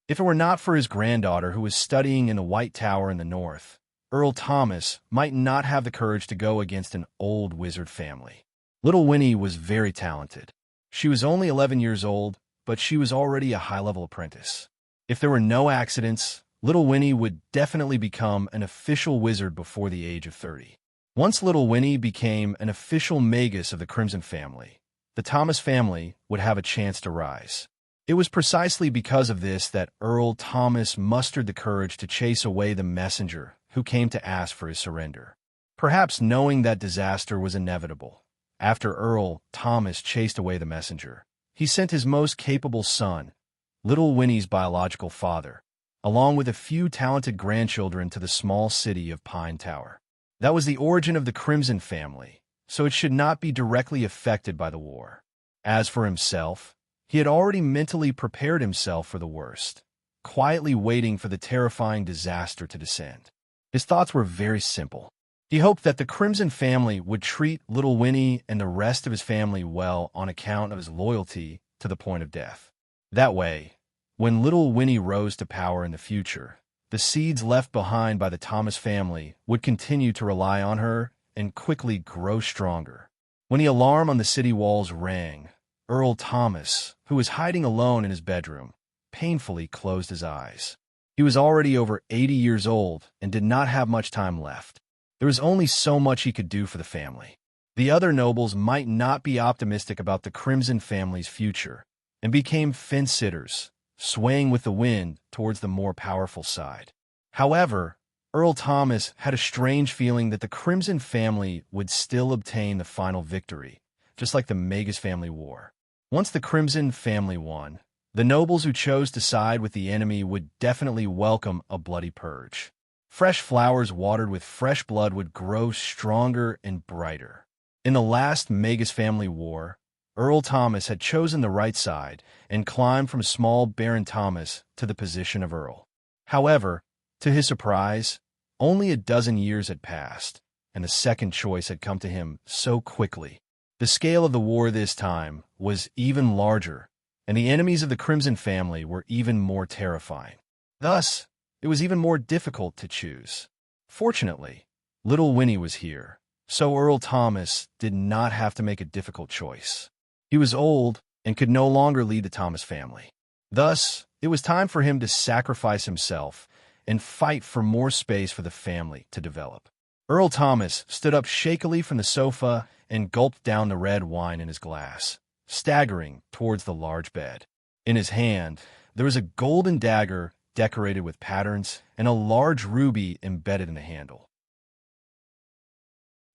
If it were not for his granddaughter who was studying in the White Tower in the north, Earl Thomas might not have the courage to go against an old wizard family. Little Winnie was very talented. She was only 11 years old, but she was already a high-level apprentice. If there were no accidents, Little Winnie would definitely become an official wizard before the age of 30. Once Little Winnie became an official magus of the Crimson family, the Thomas family would have a chance to rise. It was precisely because of this that Earl Thomas mustered the courage to chase away the messenger who came to ask for his surrender. Perhaps knowing that disaster was inevitable, after Earl Thomas chased away the messenger, he sent his most capable son, Little Winnie's biological father, along with a few talented grandchildren to the small city of Pine Tower. That was the origin of the Crimson family, so it should not be directly affected by the war. As for himself, he had already mentally prepared himself for the worst, quietly waiting for the terrifying disaster to descend. His thoughts were very simple. He hoped that the Crimson family would treat Little Winnie and the rest of his family well on account of his loyalty to the point of death. That way, when Little Winnie rose to power in the future, the seeds left behind by the Thomas family would continue to rely on her and quickly grow stronger. When the alarm on the city walls rang, Earl Thomas, who was hiding alone in his bedroom, painfully closed his eyes. He was already over 80 years old and did not have much time left. There was only so much he could do for the family. The other nobles might not be optimistic about the Crimson family's future and became fence-sitters, swaying with the wind towards the more powerful side. However, Earl Thomas had a strange feeling that the Crimson family would still obtain the final victory, just like the Magus family war. Once the Crimson family won, the nobles who chose to side with the enemy would definitely welcome a bloody purge. Fresh flowers watered with fresh blood would grow stronger and brighter. In the last Magus family war, Earl Thomas had chosen the right side and climbed from small Baron Thomas to the position of Earl. However, to his surprise, only a dozen years had passed, and the second choice had come to him so quickly. The scale of the war this time was even larger, and the enemies of the Crimson family were even more terrifying. Thus, it was even more difficult to choose. Fortunately, Little Winnie was here, so Earl Thomas did not have to make a difficult choice. He was old and could no longer lead the Thomas family. Thus, it was time for him to sacrifice himself and fight for more space for the family to develop. Earl Thomas stood up shakily from the sofa and gulped down the red wine in his glass, staggering towards the large bed. In his hand, there was a golden dagger decorated with patterns and a large ruby embedded in the handle.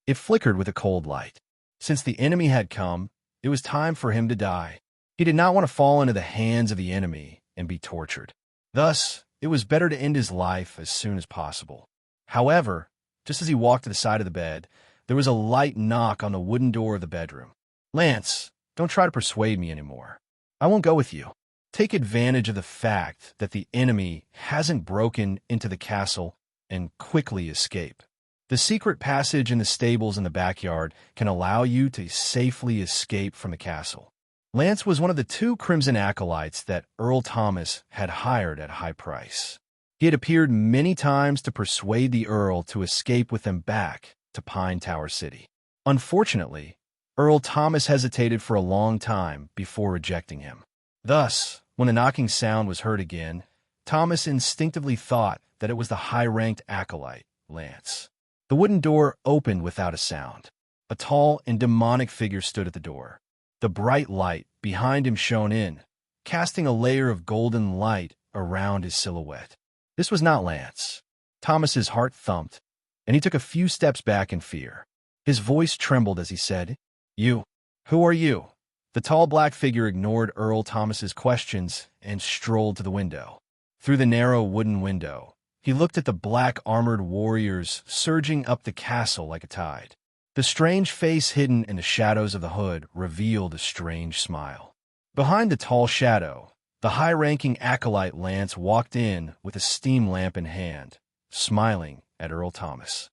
It flickered with a cold light. Since the enemy had come, it was time for him to die. He did not want to fall into the hands of the enemy and be tortured. Thus, it was better to end his life as soon as possible. However, just as he walked to the side of the bed, there was a light knock on the wooden door of the bedroom. "Lance, don't try to persuade me anymore. I won't go with you. Take advantage of the fact that the enemy hasn't broken into the castle and quickly escape. The secret passage in the stables in the backyard can allow you to safely escape from the castle." Lance was one of the 2 crimson acolytes that Earl Thomas had hired at high price. He had appeared many times to persuade the Earl to escape with them back to Pine Tower City. Unfortunately, Earl Thomas hesitated for a long time before rejecting him. Thus, when the knocking sound was heard again, Thomas instinctively thought that it was the high-ranked acolyte, Lance. The wooden door opened without a sound. A tall and demonic figure stood at the door. The bright light behind him shone in, casting a layer of golden light around his silhouette. This was not Lance. Thomas's heart thumped, and he took a few steps back in fear. His voice trembled as he said, "You, who are you?" The tall black figure ignored Earl Thomas's questions and strolled to the window. Through the narrow wooden window, he looked at the black armored warriors surging up the castle like a tide. The strange face hidden in the shadows of the hood revealed a strange smile. Behind the tall shadow, the high-ranking acolyte Lance walked in with a steam lamp in hand, smiling at Earl Thomas.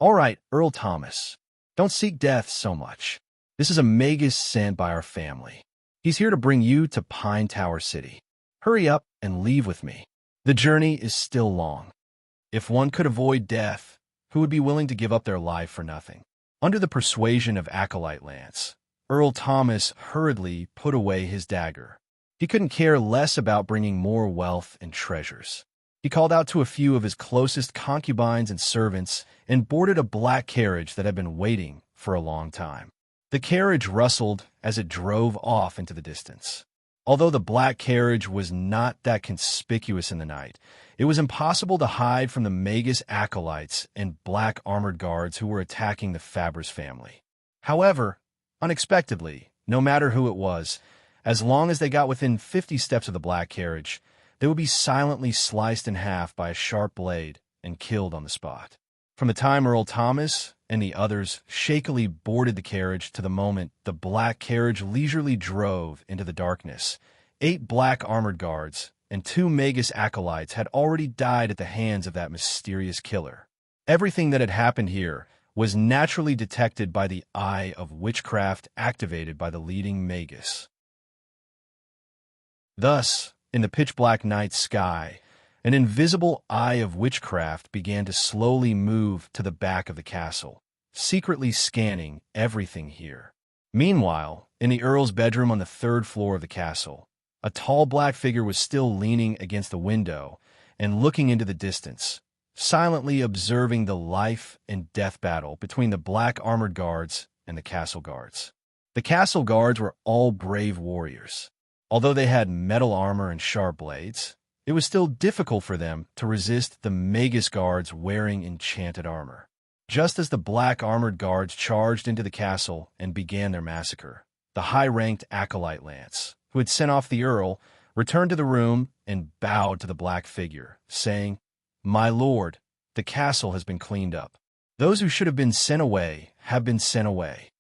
"All right, Earl Thomas, don't seek death so much. This is a magus sent by our family. He's here to bring you to Pine Tower City. Hurry up and leave with me. The journey is still long. If one could avoid death, who would be willing to give up their life for nothing?" Under the persuasion of acolyte Lance, Earl Thomas hurriedly put away his dagger. He couldn't care less about bringing more wealth and treasures. He called out to a few of his closest concubines and servants and boarded a black carriage that had been waiting for a long time. The carriage rustled as it drove off into the distance. Although the black carriage was not that conspicuous in the night, it was impossible to hide from the magus acolytes and black armored guards who were attacking the Fabres family. However, unexpectedly, no matter who it was, as long as they got within 50 steps of the black carriage, they would be silently sliced in half by a sharp blade and killed on the spot. From the time Earl Thomas and the others shakily boarded the carriage to the moment the black carriage leisurely drove into the darkness, 8 black armored guards and 2 magus acolytes had already died at the hands of that mysterious killer. Everything that had happened here was naturally detected by the eye of witchcraft activated by the leading magus. Thus, in the pitch-black night sky, an invisible eye of witchcraft began to slowly move to the back of the castle, secretly scanning everything here. Meanwhile, in the Earl's bedroom on the 3rd floor of the castle, a tall black figure was still leaning against the window and looking into the distance, silently observing the life and death battle between the black armored guards and the castle guards. The castle guards were all brave warriors. Although they had metal armor and sharp blades, it was still difficult for them to resist the magus guards wearing enchanted armor. Just as the black armored guards charged into the castle and began their massacre, the high-ranked acolyte Lance, who had sent off the Earl, returned to the room and bowed to the black figure, saying, "My lord, the castle has been cleaned up. Those who should have been sent away have been sent away."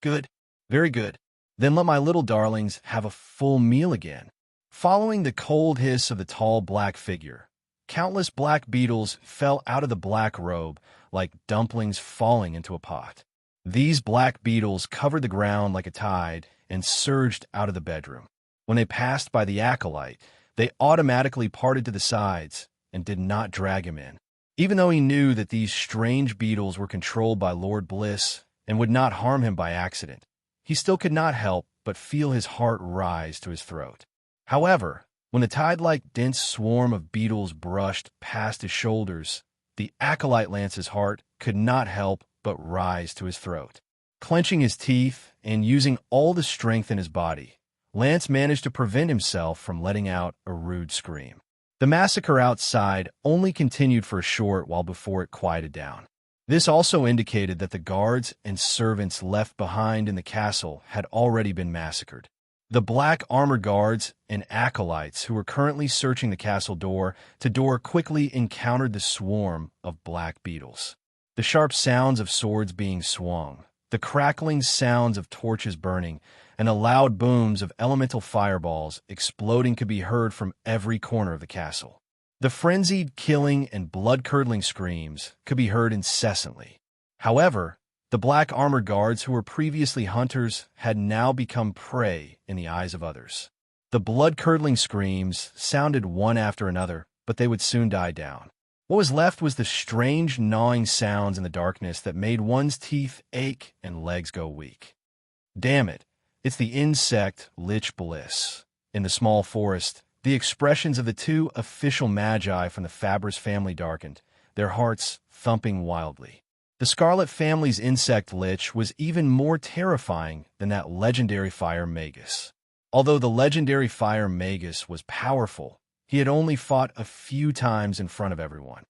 "Good, very good. Then let my little darlings have a full meal again." Following the cold hiss of the tall black figure, countless black beetles fell out of the black robe like dumplings falling into a pot. These black beetles covered the ground like a tide and surged out of the bedroom. When they passed by the acolyte, they automatically parted to the sides and did not drag him in. Even though he knew that these strange beetles were controlled by Lord Bliss and would not harm him by accident, he still could not help but feel his heart rise to his throat. However, when the tide-like dense swarm of beetles brushed past his shoulders, the acolyte Lance's heart could not help but rise to his throat. Clenching his teeth and using all the strength in his body, Lance managed to prevent himself from letting out a rude scream. The massacre outside only continued for a short while before it quieted down. This also indicated that the guards and servants left behind in the castle had already been massacred. The black armor guards and acolytes who were currently searching the castle door to door quickly encountered the swarm of black beetles. The sharp sounds of swords being swung, the crackling sounds of torches burning, and the loud booms of elemental fireballs exploding could be heard from every corner of the castle. The frenzied killing and blood-curdling screams could be heard incessantly. However, the black armor guards who were previously hunters had now become prey in the eyes of others. The blood-curdling screams sounded one after another, but they would soon die down. What was left was the strange gnawing sounds in the darkness that made one's teeth ache and legs go weak. Damn it, it's the insect Lich Bliss. In the small forest, the expressions of the two official magi from the Fabris family darkened, their hearts thumping wildly. The Scarlet family's insect lich was even more terrifying than that legendary fire magus. Although the legendary fire magus was powerful, he had only fought a few times in front of everyone.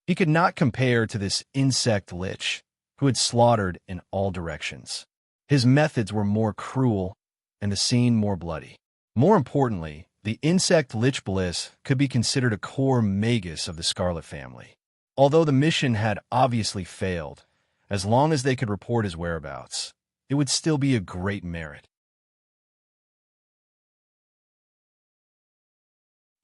He could not compare to this insect lich, who had slaughtered in all directions. His methods were more cruel, and the scene more bloody. More importantly, the insect Lich Bliss could be considered a core magus of the Scarlet family. Although the mission had obviously failed, as long as they could report his whereabouts, it would still be a great merit.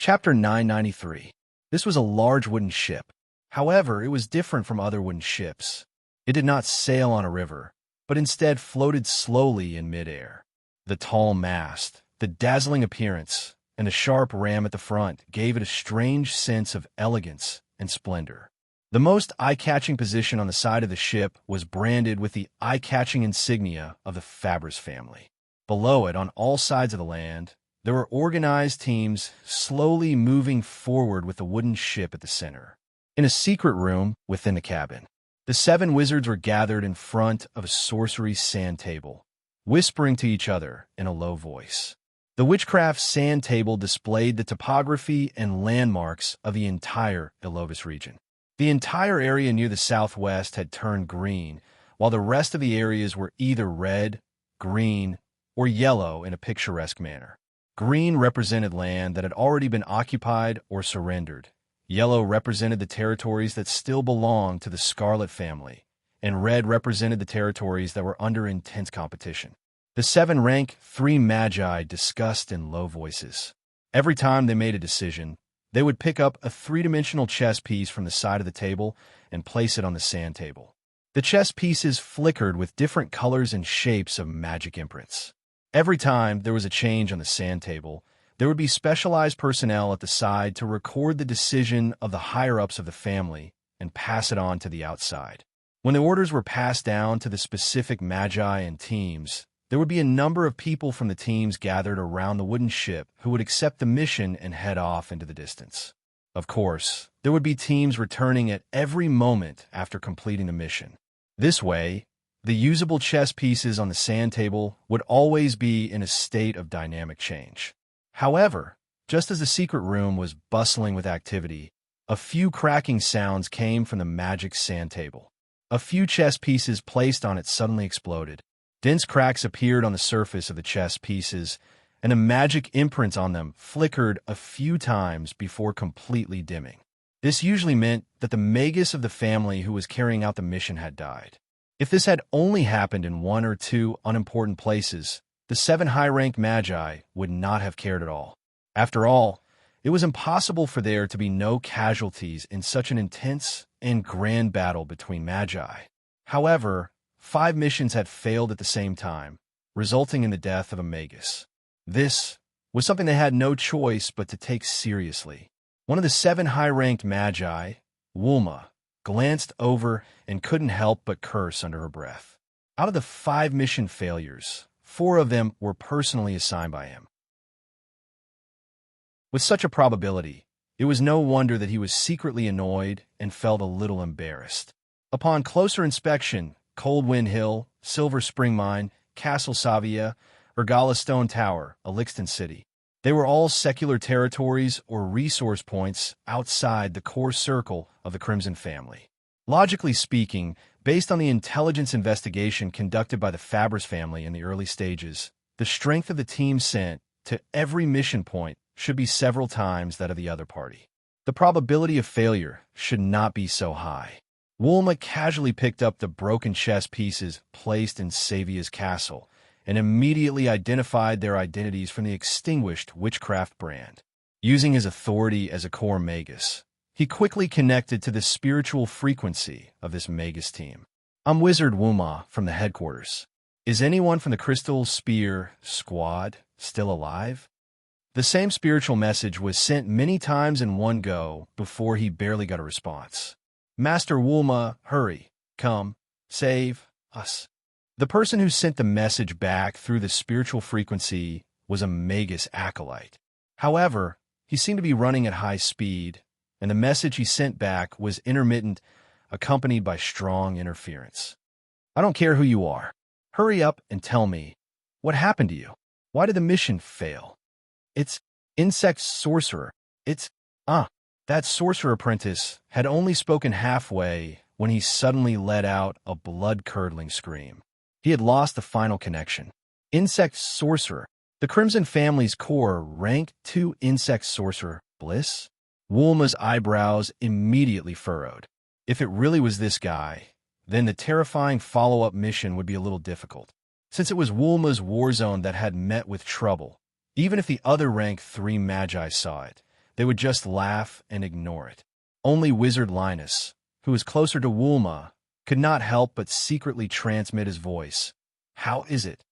Chapter 993. This was a large wooden ship. However, it was different from other wooden ships. It did not sail on a river, but instead floated slowly in midair. The tall mast, the dazzling appearance, and the sharp ram at the front gave it a strange sense of elegance and splendor. The most eye-catching position on the side of the ship was branded with the eye-catching insignia of the Fabris family. Below it, on all sides of the land, there were organized teams slowly moving forward with the wooden ship at the center. In a secret room within the cabin, the 7 wizards were gathered in front of a sorcery sand table, whispering to each other in a low voice. The witchcraft sand table displayed the topography and landmarks of the entire Ilovis region. The entire area near the southwest had turned green, while the rest of the areas were either red, green, or yellow in a picturesque manner. Green represented land that had already been occupied or surrendered. Yellow represented the territories that still belonged to the Scarlet family, and red represented the territories that were under intense competition. The 7 rank 3 magi discussed in low voices. Every time they made a decision, they would pick up a 3-dimensional chess piece from the side of the table and place it on the sand table. The chess pieces flickered with different colors and shapes of magic imprints. Every time there was a change on the sand table, there would be specialized personnel at the side to record the decision of the higher-ups of the family and pass it on to the outside. When the orders were passed down to the specific magi and teams, there would be a number of people from the teams gathered around the wooden ship who would accept the mission and head off into the distance. Of course, there would be teams returning at every moment after completing the mission. This way, the usable chess pieces on the sand table would always be in a state of dynamic change. However, just as the secret room was bustling with activity, a few cracking sounds came from the magic sand table. A few chess pieces placed on it suddenly exploded. Dense cracks appeared on the surface of the chess pieces, and the magic imprints on them flickered a few times before completely dimming. This usually meant that the magus of the family who was carrying out the mission had died. If this had only happened in 1 or 2 unimportant places, the 7 high-ranked magi would not have cared at all. After all, it was impossible for there to be no casualties in such an intense and grand battle between magi. However, 5 missions had failed at the same time, resulting in the death of a magus. This was something they had no choice but to take seriously. One of the 7 high-ranked magi, Wulma, glanced over and couldn't help but curse under her breath. Out of the 5 mission failures, 4 of them were personally assigned by him. With such a probability, It was no wonder that he was secretly annoyed and felt a little embarrassed. Upon closer inspection, Cold Wind Hill, Silver Spring Mine, Castle Savia, Urgala Stone Tower, Elixton City. They were all secular territories or resource points outside the core circle of the Crimson family. Logically speaking, based on the intelligence investigation conducted by the Fabris family in the early stages, the strength of the team sent to every mission point should be several times that of the other party. The probability of failure should not be so high. Woolma casually picked up the broken chess pieces placed in Savia's castle and immediately identified their identities from the extinguished witchcraft brand. Using his authority as a core magus, he quickly connected to the spiritual frequency of this magus team. I'm Wizard Woolma from the headquarters. Is anyone from the Crystal Spear squad still alive? The same spiritual message was sent many times in one go before he barely got a response. Master Woolma, hurry, come, save us. The person who sent the message back through the spiritual frequency was a magus acolyte. However, he seemed to be running at high speed, and the message he sent back was intermittent, accompanied by strong interference. I don't care who you are. Hurry up and tell me, what happened to you? Why did the mission fail? It's insect sorcerer. That sorcerer apprentice had only spoken halfway when he suddenly let out a blood-curdling scream. He had lost the final connection. Insect sorcerer. The Crimson family's core rank 2 insect sorcerer, Bliss? Woolma's eyebrows immediately furrowed. If it really was this guy, then the terrifying follow-up mission would be a little difficult. Since it was Woolma's war zone that had met with trouble, even if the other rank 3 magi saw it, they would just laugh and ignore it. Only Wizard Linus, who was closer to Woolma, could not help but secretly transmit his voice. How is it?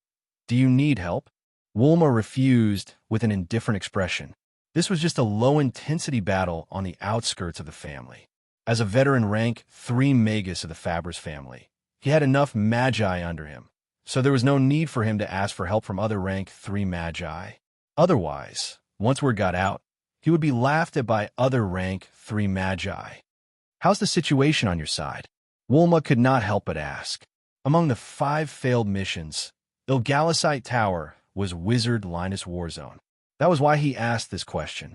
Do you need help? Woolma refused with an indifferent expression. This was just a low-intensity battle on the outskirts of the family. As a veteran rank 3 magus of the Fabris family, he had enough magi under him, so there was no need for him to ask for help from other rank 3 magi. Otherwise, once word got out, he would be laughed at by other rank 3 magi. How's the situation on your side? Woolma could not help but ask. Among the 5 failed missions, Ilgalicite Tower was Wizard Linus' war zone. That was why he asked this question.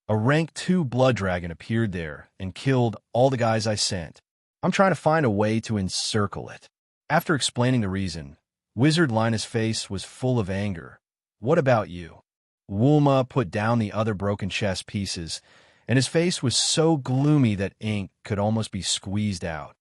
A rank 2 blood dragon appeared there and killed all the guys I sent. I'm trying to find a way to encircle it. After explaining the reason, Wizard Linus' face was full of anger. What about you? Woolma put down the other broken chess pieces, and his face was so gloomy that ink could almost be squeezed out.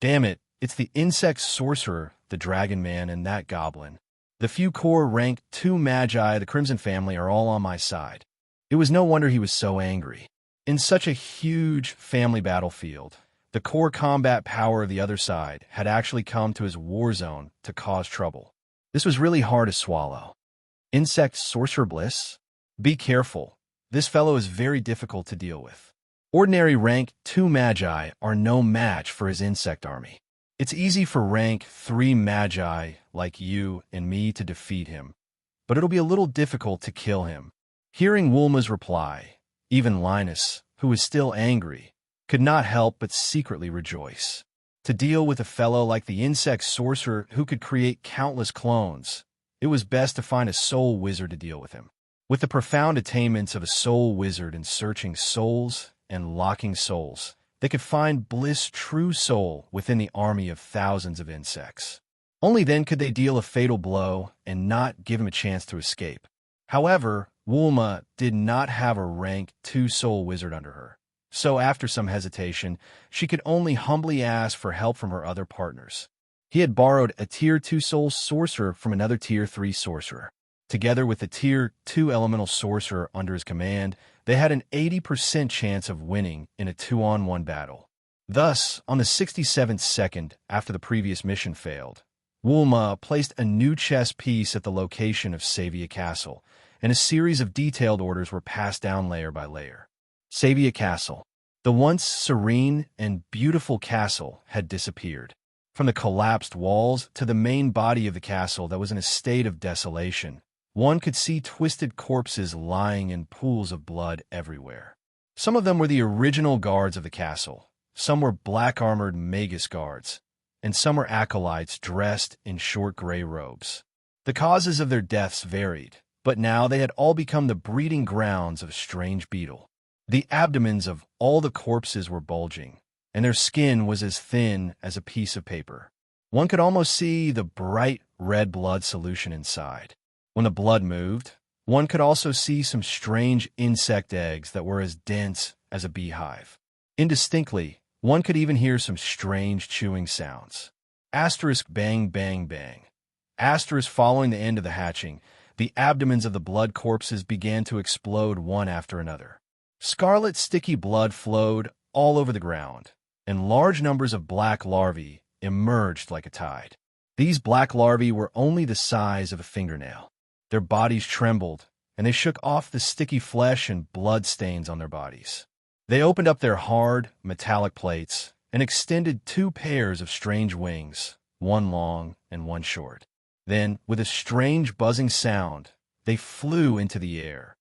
Damn it, it's the insect sorcerer, the dragon man, and that goblin. The few core rank 2 magi of the Crimson family are all on my side. It was no wonder he was so angry. In such a huge family battlefield, the core combat power of the other side had actually come to his war zone to cause trouble. This was really hard to swallow. Insect sorcerer Bliss? Be careful. This fellow is very difficult to deal with. Ordinary rank 2 magi are no match for his insect army. It's easy for rank 3 magi like you and me to defeat him, but it'll be a little difficult to kill him. Hearing Woolma's reply, even Linus, who was still angry, could not help but secretly rejoice. To deal with a fellow like the insect sorcerer who could create countless clones, it was best to find a soul wizard to deal with him. With the profound attainments of a soul wizard in searching souls and locking souls, they could find Bliss' true soul within the army of thousands of insects. Only then could they deal a fatal blow and not give him a chance to escape. However, Woolma did not have a rank 2 soul wizard under her, so after some hesitation, she could only humbly ask for help from her other partners. He had borrowed a Tier 2 soul sorcerer from another Tier 3 sorcerer. Together with the Tier 2 elemental sorcerer under his command, they had an 80% chance of winning in a 2-on-1 battle. Thus, on the 67th second after the previous mission failed, Woolma placed a new chess piece at the location of Savia Castle, and a series of detailed orders were passed down layer by layer. Savia Castle. The once serene and beautiful castle had disappeared. From the collapsed walls to the main body of the castle that was in a state of desolation, one could see twisted corpses lying in pools of blood everywhere. Some of them were the original guards of the castle, some were black-armored magus guards, and some were acolytes dressed in short gray robes. The causes of their deaths varied, but now they had all become the breeding grounds of a strange beetle. The abdomens of all the corpses were bulging, and their skin was as thin as a piece of paper. One could almost see the bright red blood solution inside. When the blood moved, one could also see some strange insect eggs that were as dense as a beehive. Indistinctly, one could even hear some strange chewing sounds. Asterisk bang bang bang. Asterisk following the end of the hatching, the abdomens of the blood corpses began to explode one after another. Scarlet sticky blood flowed all over the ground, and large numbers of black larvae emerged like a tide. These black larvae were only the size of a fingernail. Their bodies trembled, and they shook off the sticky flesh and blood stains on their bodies. They opened up their hard, metallic plates and extended two pairs of strange wings, one long and one short. Then, with a strange buzzing sound, they flew into the air.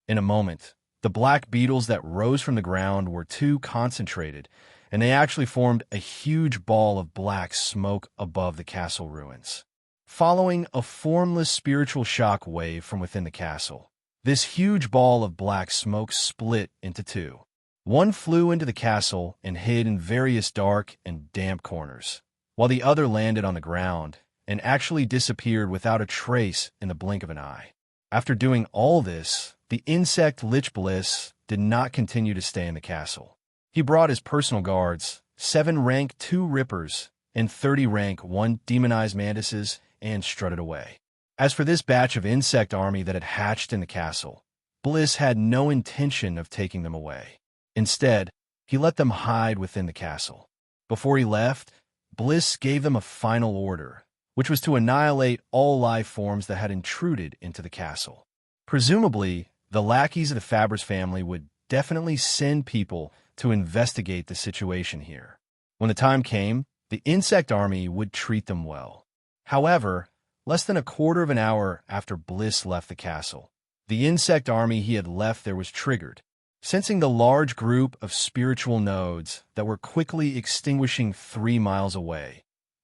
In a moment, the black beetles that rose from the ground were too concentrated, and they actually formed a huge ball of black smoke above the castle ruins. Following a formless spiritual shock wave from within the castle, this huge ball of black smoke split into two. One flew into the castle and hid in various dark and damp corners, while the other landed on the ground and actually disappeared without a trace in the blink of an eye. After doing all this, the insect Lich Bliss did not continue to stay in the castle. He brought his personal guards, 7 rank 2 rippers and 30 rank 1 demonized mantises, and strutted away. As for this batch of insect army that had hatched in the castle, Bliss had no intention of taking them away. Instead, he let them hide within the castle. Before he left, Bliss gave them a final order, which was to annihilate all life forms that had intruded into the castle. Presumably, the lackeys of the Fabris family would definitely send people to investigate the situation here. When the time came, the insect army would treat them well. However, less than a quarter of an hour after Bliss left the castle, the insect army he had left there was triggered. Sensing the large group of spiritual nodes that were quickly extinguishing 3 miles away,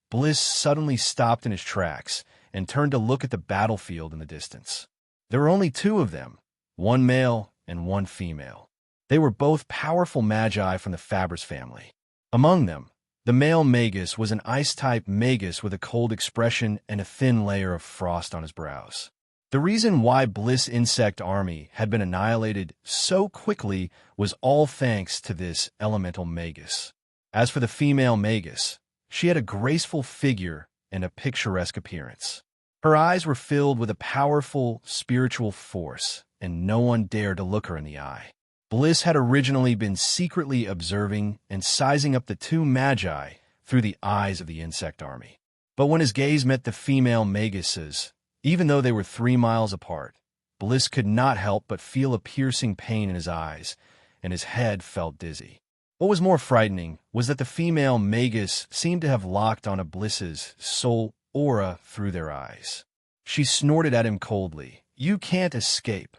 Bliss suddenly stopped in his tracks and turned to look at the battlefield in the distance. There were only 2 of them, 1 male and 1 female. They were both powerful magi from the Fabris family. Among them, the male magus was an ice-type magus with a cold expression and a thin layer of frost on his brows. The reason why Bliss' insect army had been annihilated so quickly was all thanks to this elemental magus. As for the female magus, she had a graceful figure and a picturesque appearance. Her eyes were filled with a powerful spiritual force, and no one dared to look her in the eye. Bliss had originally been secretly observing and sizing up the 2 magi through the eyes of the insect army. But when his gaze met the female maguses, even though they were 3 miles apart, Bliss could not help but feel a piercing pain in his eyes, and his head felt dizzy. What was more frightening was that the female magus seemed to have locked on a Bliss's soul aura through their eyes. She snorted at him coldly, "You can't escape."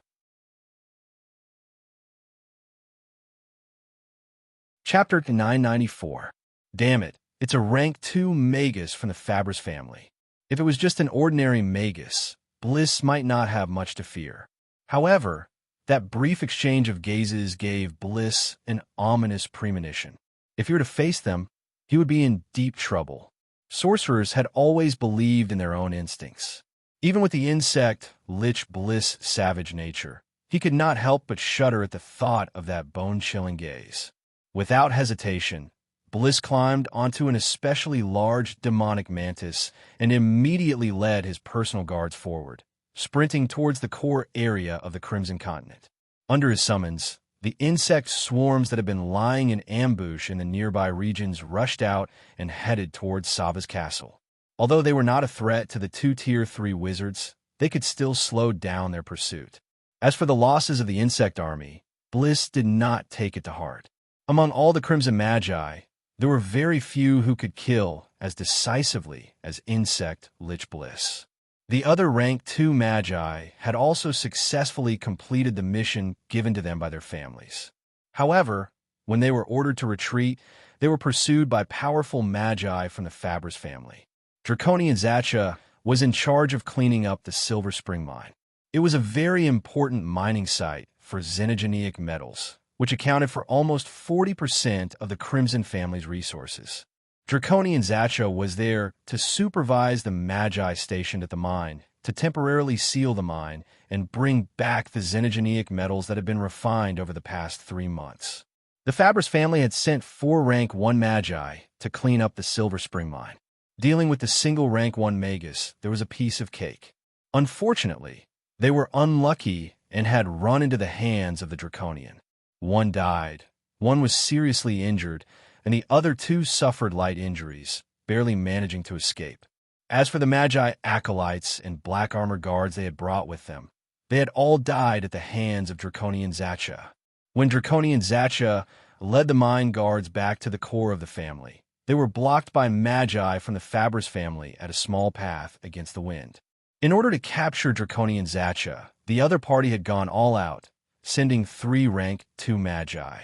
Chapter 994. Damn it, it's a rank 2 magus from the Fabris family. If it was just an ordinary magus, Bliss might not have much to fear. However, that brief exchange of gazes gave Bliss an ominous premonition. If he were to face them, he would be in deep trouble. Sorcerers had always believed in their own instincts. Even with the insect Lich Bliss' savage nature, he could not help but shudder at the thought of that bone-chilling gaze. Without hesitation, Bliss climbed onto an especially large demonic mantis and immediately led his personal guards forward, sprinting towards the core area of the Crimson Continent. Under his summons, the insect swarms that had been lying in ambush in the nearby regions rushed out and headed towards Sava's castle. Although they were not a threat to the 2 Tier 3 wizards, they could still slow down their pursuit. As for the losses of the insect army, Bliss did not take it to heart. Among all the Crimson Magi, there were very few who could kill as decisively as insect Lich Bliss. The other Rank 2 Magi had also successfully completed the mission given to them by their families. However, when they were ordered to retreat, they were pursued by powerful Magi from the Fabris family. Draconian Zacha was in charge of cleaning up the Silver Spring mine. It was a very important mining site for xenogeneic metals, which accounted for almost 40% of the Crimson family's resources. Draconian Zacha was there to supervise the Magi stationed at the mine, to temporarily seal the mine and bring back the xenogeneic metals that had been refined over the past 3 months. The Fabris family had sent 4 Rank 1 Magi to clean up the Silver Spring mine. Dealing with the single Rank 1 Magus, there was a piece of cake. Unfortunately, they were unlucky and had run into the hands of the Draconian. One died, one was seriously injured, and the other 2 suffered light injuries, barely managing to escape. As for the Magi acolytes and black armor guards they had brought with them, they had all died at the hands of Draconian Zacha. When Draconian Zacha led the mine guards back to the core of the family, they were blocked by Magi from the Fabris family at a small path against the wind. In order to capture Draconian Zacha, the other party had gone all out, sending 3 Rank 2 Magi.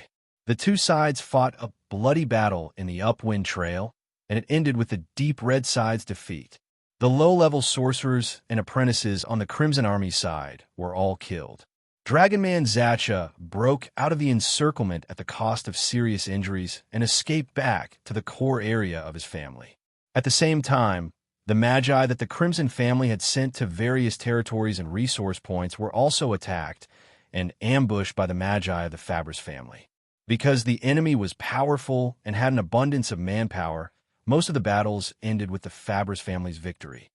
The 2 sides fought a bloody battle in the upwind trail, and it ended with the Deep Red side's defeat. The low-level sorcerers and apprentices on the Crimson Army side were all killed. Dragonman Zacha broke out of the encirclement at the cost of serious injuries and escaped back to the core area of his family. At the same time, the Magi that the Crimson family had sent to various territories and resource points were also attacked and ambushed by the Magi of the Fabris family. Because the enemy was powerful and had an abundance of manpower, most of the battles ended with the Fabris family's victory.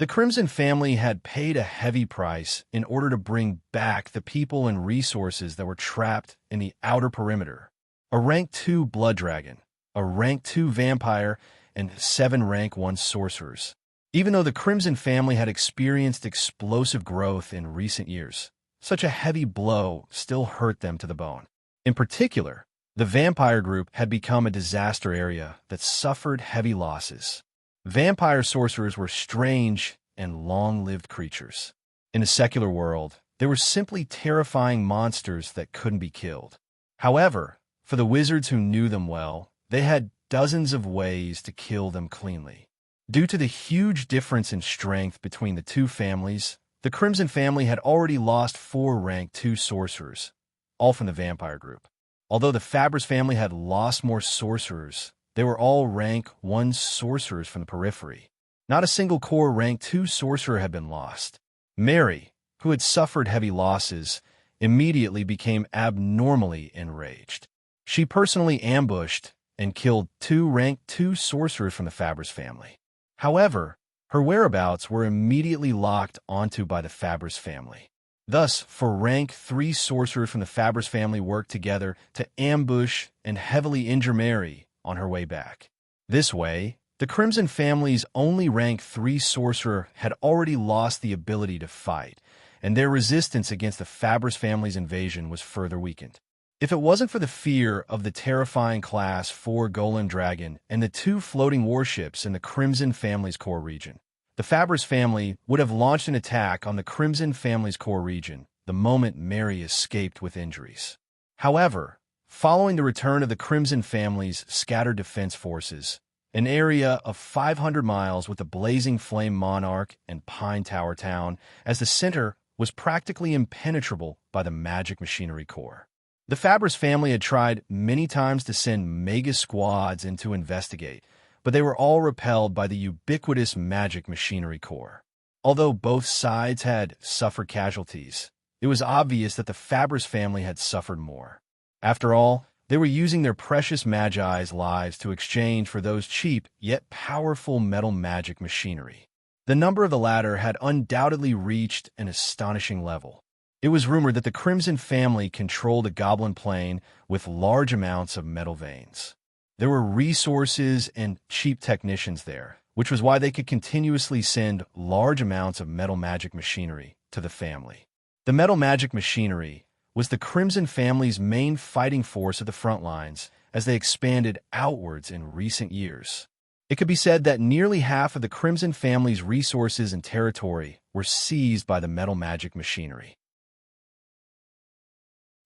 The Crimson family had paid a heavy price in order to bring back the people and resources that were trapped in the outer perimeter. A Rank 2 Blood Dragon, a Rank 2 Vampire, and 7 Rank 1 Sorcerers. Even though the Crimson family had experienced explosive growth in recent years, such a heavy blow still hurt them to the bone. In particular, the vampire group had become a disaster area that suffered heavy losses. Vampire sorcerers were strange and long-lived creatures. In the secular world, they were simply terrifying monsters that couldn't be killed. However, for the wizards who knew them well, they had dozens of ways to kill them cleanly. Due to the huge difference in strength between the 2 families, the Crimson family had already lost 4 Rank 2 sorcerers, all from the vampire group. Although the Fabris family had lost more sorcerers, they were all Rank 1 sorcerers from the periphery. Not a single core Rank 2 sorcerer had been lost. Mary, who had suffered heavy losses, immediately became abnormally enraged. She personally ambushed and killed 2 Rank 2 sorcerers from the Fabris family. However, her whereabouts were immediately locked onto by the Fabris family. Thus, 4 Rank 3 sorcerers from the Fabris family worked together to ambush and heavily injure Mary on her way back. This way, the Crimson family's only Rank 3 sorcerer had already lost the ability to fight, and their resistance against the Fabris family's invasion was further weakened. If it wasn't for the fear of the terrifying Class 4 Golem Dragon and the 2 floating warships in the Crimson family's core region, the Fabris family would have launched an attack on the Crimson family's core region the moment Mary escaped with injuries. However, following the return of the Crimson family's scattered defense forces, an area of 500 miles with the Blazing Flame Monarch and Pine Tower Town as the center was practically impenetrable by the magic machinery core. The Fabris family had tried many times to send mega squads in to investigate, but they were all repelled by the ubiquitous magic machinery core. Although both sides had suffered casualties, it was obvious that the Fabris family had suffered more. After all, they were using their precious Magi's lives to exchange for those cheap yet powerful metal magic machinery. The number of the latter had undoubtedly reached an astonishing level. It was rumored that the Crimson family controlled a goblin plane with large amounts of metal veins. There were resources and cheap technicians there, which was why they could continuously send large amounts of metal magic machinery to the family. The metal magic machinery was the Crimson family's main fighting force at the front lines as they expanded outwards in recent years. It could be said that nearly half of the Crimson family's resources and territory were seized by the metal magic machinery.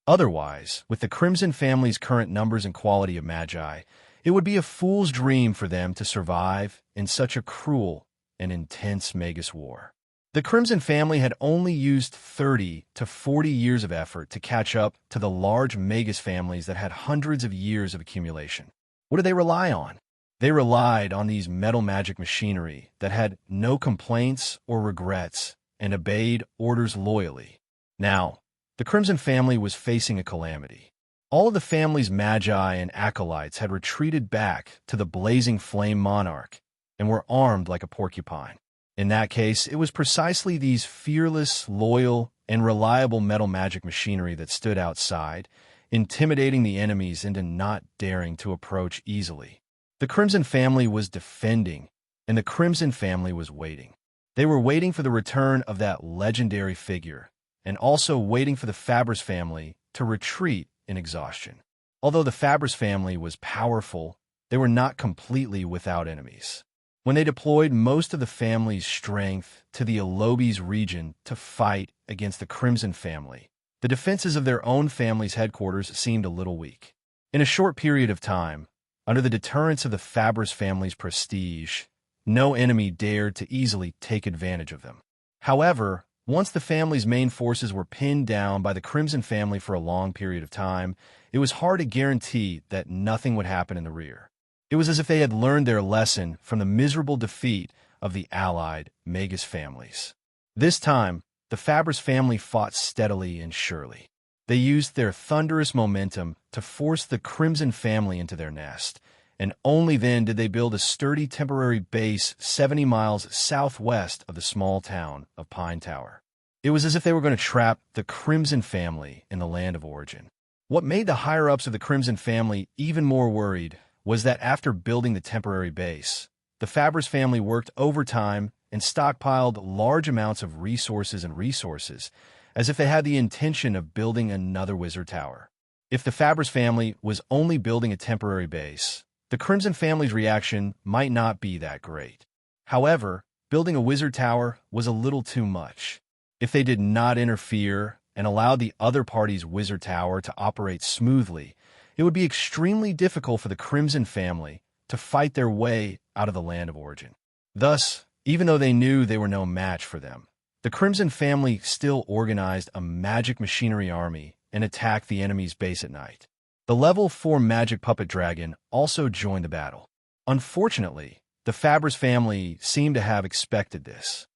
Otherwise, with the Crimson family's current numbers and quality of magi, it would be a fool's dream for them to survive in such a cruel and intense Magus war. The Crimson family had only used 30 to 40 years of effort to catch up to the large Magus families that had hundreds of years of accumulation. What did they rely on? They relied on these metal magic machinery that had no complaints or regrets and obeyed orders loyally. Now, the Crimson family was facing a calamity. All of the family's magi and acolytes had retreated back to the blazing flame monarch and were armed like a porcupine. In that case, it was precisely these fearless, loyal, and reliable metal magic machinery that stood outside, intimidating the enemies into not daring to approach easily. The Crimson family was defending, and the Crimson family was waiting. They were waiting for the return of that legendary figure, and also waiting for the Fabris family to retreat in exhaustion. Although the Fabris family was powerful, they were not completely without enemies. When they deployed most of the family's strength to the Alobes region to fight against the Crimson family, the defenses of their own family's headquarters seemed a little weak. In a short period of time, under the deterrence of the Fabris family's prestige, no enemy dared to easily take advantage of them. However, once the family's main forces were pinned down by the Crimson family for a long period of time, it was hard to guarantee that nothing would happen in the rear. It was as if they had learned their lesson from the miserable defeat of the allied Magus families. This time, the Fabris family fought steadily and surely. They used their thunderous momentum to force the Crimson family into their nest, and only then did they build a sturdy temporary base 70 miles southwest of the small town of Pine Tower. It was as if they were going to trap the Crimson family in the land of origin. What made the higher-ups of the Crimson family even more worried was that after building the temporary base, the Fabris family worked overtime and stockpiled large amounts of resources, as if they had the intention of building another wizard tower. If the Fabris family was only building a temporary base, the Crimson family's reaction might not be that great. However, building a wizard tower was a little too much. If they did not interfere and allow the other party's wizard tower to operate smoothly, it would be extremely difficult for the Crimson family to fight their way out of the land of origin. Thus, even though they knew they were no match for them, the Crimson family still organized a magic machinery army and attacked the enemy's base at night. The level 4 magic puppet dragon also joined the battle. Unfortunately, the Fabris family seemed to have expected this.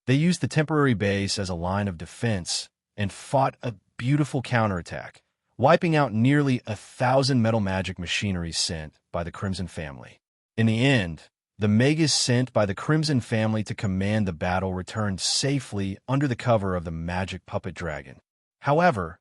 They used the temporary base as a line of defense and fought a beautiful counterattack, wiping out nearly 1,000 metal magic machinery sent by the Crimson family. In the end, the Magus sent by the Crimson family to command the battle returned safely under the cover of the magic puppet dragon. However,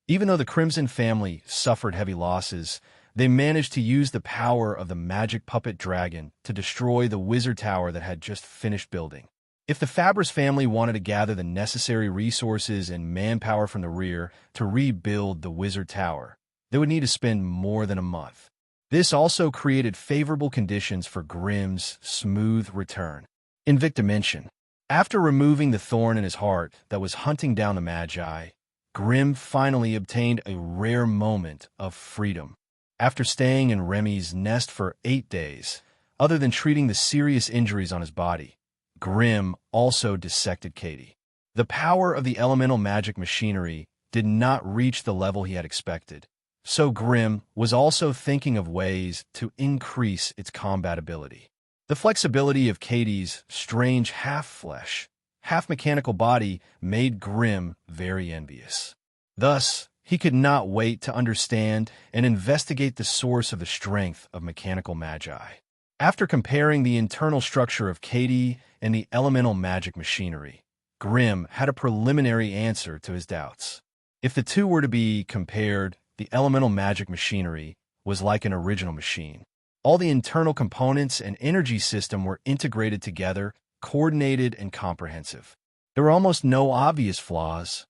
even though the Crimson family suffered heavy losses, they managed to use the power of the magic puppet dragon to destroy the wizard tower that had just finished building. If the Fabris family wanted to gather the necessary resources and manpower from the rear to rebuild the wizard tower, they would need to spend more than a month. This also created favorable conditions for Grimm's smooth return. In Victimension, after removing the thorn in his heart that was hunting down the Magi, Grimm finally obtained a rare moment of freedom. After staying in Remy's nest for 8 days, other than treating the serious injuries on his body, Grimm also dissected Katie. The power of the elemental magic machinery did not reach the level he had expected, so Grimm was also thinking of ways to increase its combat ability. The flexibility of Katie's strange half-flesh, half-mechanical body made Grimm very envious. Thus, he could not wait to understand and investigate the source of the strength of mechanical magi. After comparing the internal structure of Katie and the elemental magic machinery, Grimm had a preliminary answer to his doubts. If the two were to be compared, the elemental magic machinery was like an original machine. All the internal components and energy system were integrated together, coordinated and comprehensive. There were almost no obvious flaws.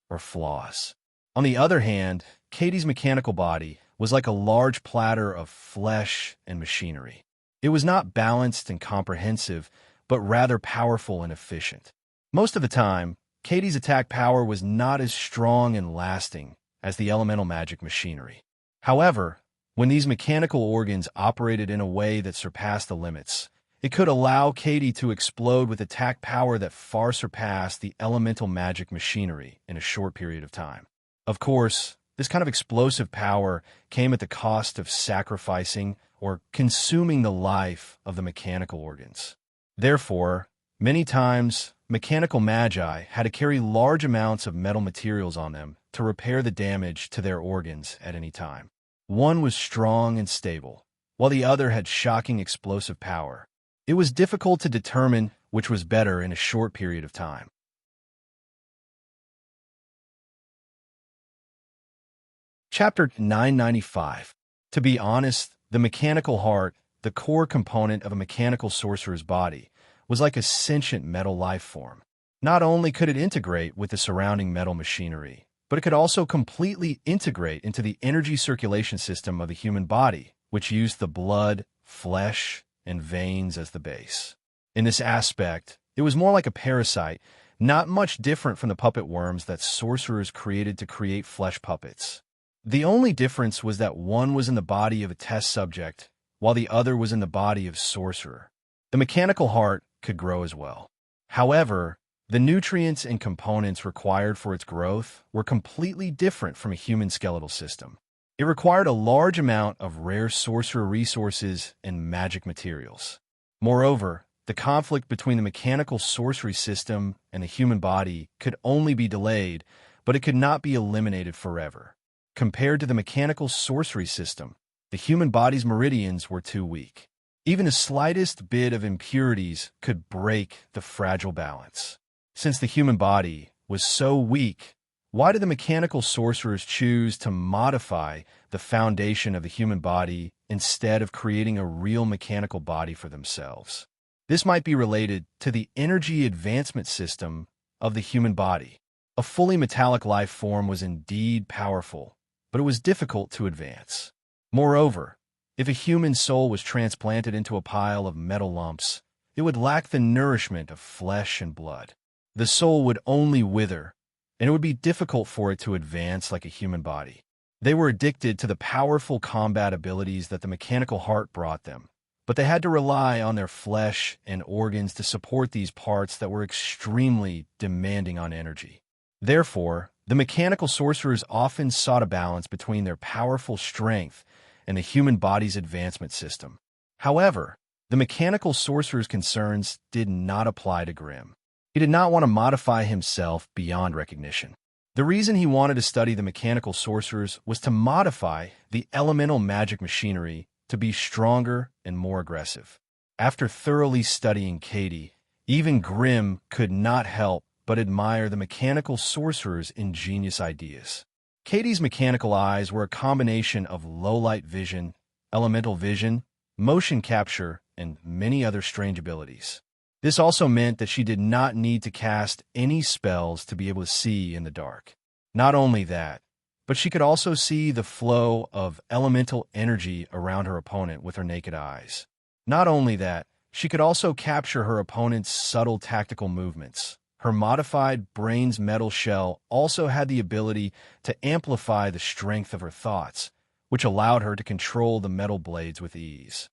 On the other hand, Katie's mechanical body was like a large platter of flesh and machinery. It was not balanced and comprehensive, but rather powerful and efficient. Most of the time, Katie's attack power was not as strong and lasting as the elemental magic machinery. However, when these mechanical organs operated in a way that surpassed the limits, it could allow Katie to explode with attack power that far surpassed the elemental magic machinery in a short period of time. Of course, this kind of explosive power came at the cost of sacrificing or consuming the life of the mechanical organs. Therefore, many times, mechanical magi had to carry large amounts of metal materials on them to repair the damage to their organs at any time. One was strong and stable, while the other had shocking explosive power. It was difficult to determine which was better in a short period of time. Chapter 995. To be honest, the mechanical heart, the core component of a mechanical sorcerer's body, was like a sentient metal life form. Not only could it integrate with the surrounding metal machinery, but it could also completely integrate into the energy circulation system of the human body, which used the blood, flesh, and veins as the base. In this aspect, it was more like a parasite, not much different from the puppet worms that sorcerers created to create flesh puppets. The only difference was that one was in the body of a test subject, while the other was in the body of sorcerer. The mechanical heart could grow as well. However, the nutrients and components required for its growth were completely different from a human skeletal system. It required a large amount of rare sorcerer resources and magic materials. Moreover, the conflict between the mechanical sorcery system and the human body could only be delayed, but it could not be eliminated forever. Compared to the mechanical sorcery system, the human body's meridians were too weak. Even the slightest bit of impurities could break the fragile balance. Since the human body was so weak, why did the mechanical sorcerers choose to modify the foundation of the human body instead of creating a real mechanical body for themselves? This might be related to the energy advancement system of the human body. A fully metallic life form was indeed powerful, but it was difficult to advance. Moreover, if a human soul was transplanted into a pile of metal lumps, it would lack the nourishment of flesh and blood. The soul would only wither, and it would be difficult for it to advance like a human body. They were addicted to the powerful combat abilities that the mechanical heart brought them, but they had to rely on their flesh and organs to support these parts that were extremely demanding on energy. Therefore, the mechanical sorcerers often sought a balance between their powerful strength and the human body's advancement system. However, the mechanical sorcerer's concerns did not apply to Grimm. He did not want to modify himself beyond recognition. The reason he wanted to study the mechanical sorcerers was to modify the elemental magic machinery to be stronger and more aggressive. After thoroughly studying Katie, even Grimm could not help but admire the mechanical sorcerer's ingenious ideas. Katie's mechanical eyes were a combination of low-light vision, elemental vision, motion capture, and many other strange abilities. This also meant that she did not need to cast any spells to be able to see in the dark. Not only that, but she could also see the flow of elemental energy around her opponent with her naked eyes. Not only that, she could also capture her opponent's subtle tactical movements. Her modified brain's metal shell also had the ability to amplify the strength of her thoughts, which allowed her to control the metal blades with ease.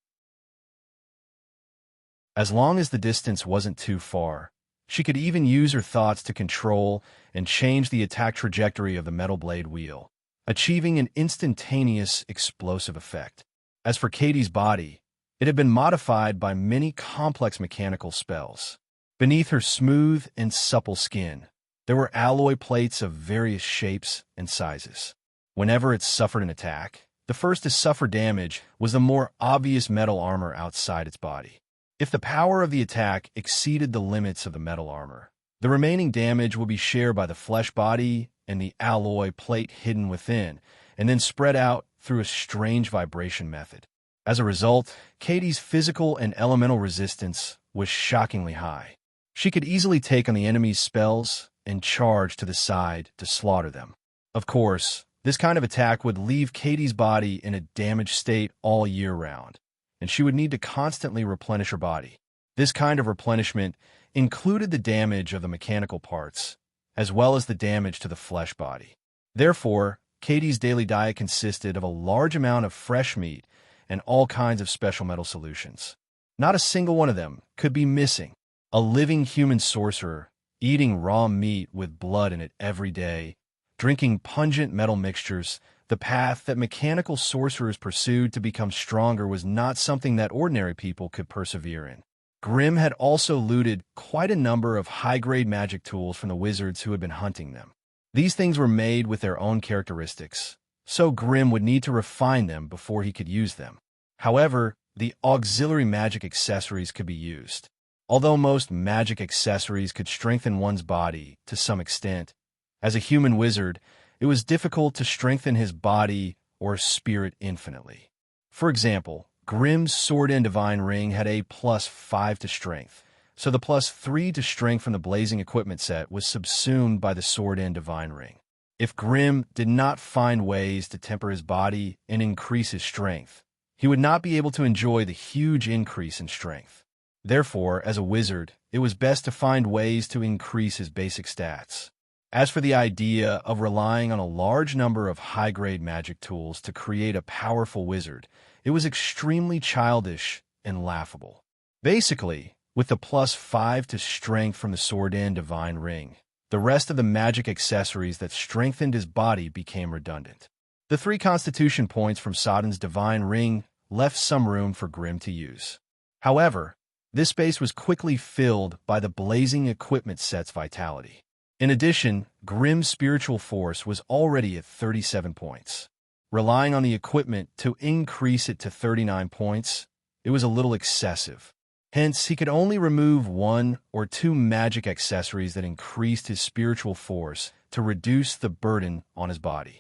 As long as the distance wasn't too far, she could even use her thoughts to control and change the attack trajectory of the metal blade wheel, achieving an instantaneous explosive effect. As for Katie's body, it had been modified by many complex mechanical spells. Beneath her smooth and supple skin, there were alloy plates of various shapes and sizes. Whenever it suffered an attack, the first to suffer damage was the more obvious metal armor outside its body. If the power of the attack exceeded the limits of the metal armor, the remaining damage would be shared by the flesh body and the alloy plate hidden within, and then spread out through a strange vibration method. As a result, Katie's physical and elemental resistance was shockingly high. She could easily take on the enemy's spells and charge to the side to slaughter them. Of course, This kind of attack would leave Katie's body in a damaged state all year round, and she would need to constantly replenish her body. This kind of replenishment included the damage of the mechanical parts, as well as the damage to the flesh body. Therefore, Katie's daily diet consisted of a large amount of fresh meat and all kinds of special metal solutions. Not a single one of them could be missing. A living human sorcerer, eating raw meat with blood in it every day, drinking pungent metal mixtures, the path that mechanical sorcerers pursued to become stronger was not something that ordinary people could persevere in. Grimm had also looted quite a number of high-grade magic tools from the wizards who had been hunting them. These things were made with their own characteristics, so Grimm would need to refine them before he could use them. However, the auxiliary magic accessories could be used. Although most magic accessories could strengthen one's body to some extent, as a human wizard, it was difficult to strengthen his body or spirit infinitely. For example, Grimm's Sword and Divine Ring had a +5 to strength, so the +3 to strength from the blazing equipment set was subsumed by the Sword and Divine Ring. If Grimm did not find ways to temper his body and increase his strength, he would not be able to enjoy the huge increase in strength. Therefore, as a wizard, it was best to find ways to increase his basic stats. As for the idea of relying on a large number of high-grade magic tools to create a powerful wizard, it was extremely childish and laughable. Basically, with the +5 to strength from the Sword and Divine Ring, the rest of the magic accessories that strengthened his body became redundant. The 3 constitution points from Sodden's Divine Ring left some room for Grimm to use. However, this space was quickly filled by the blazing equipment set's vitality. In addition, Grimm's spiritual force was already at 37 points. Relying on the equipment to increase it to 39 points, it was a little excessive. Hence, he could only remove 1 or 2 magic accessories that increased his spiritual force to reduce the burden on his body.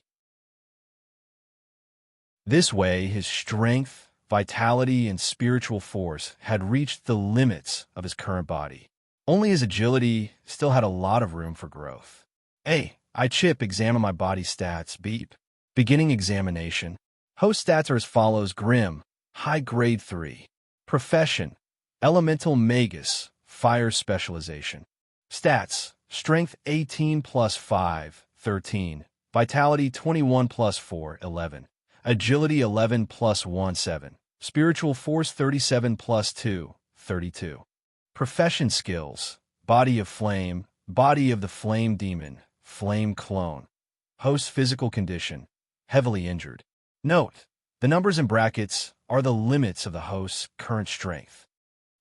This way, his strength, vitality, and spiritual force had reached the limits of his current body. Only his agility still had a lot of room for growth. Hey, Chip, examine my body stats, beep. Beginning examination. Host stats are as follows: Grimm, high grade 3. Profession, Elemental Magus, Fire Specialization. Stats, Strength 18 + 5, 13. Vitality 21 + 4, 11. Agility 11 + 1, 7. Spiritual Force 37 + 2, 32. Profession skills, Body of Flame, Body of the Flame Demon, Flame Clone. Host physical condition, heavily injured. Note, the numbers in brackets are the limits of the host's current strength.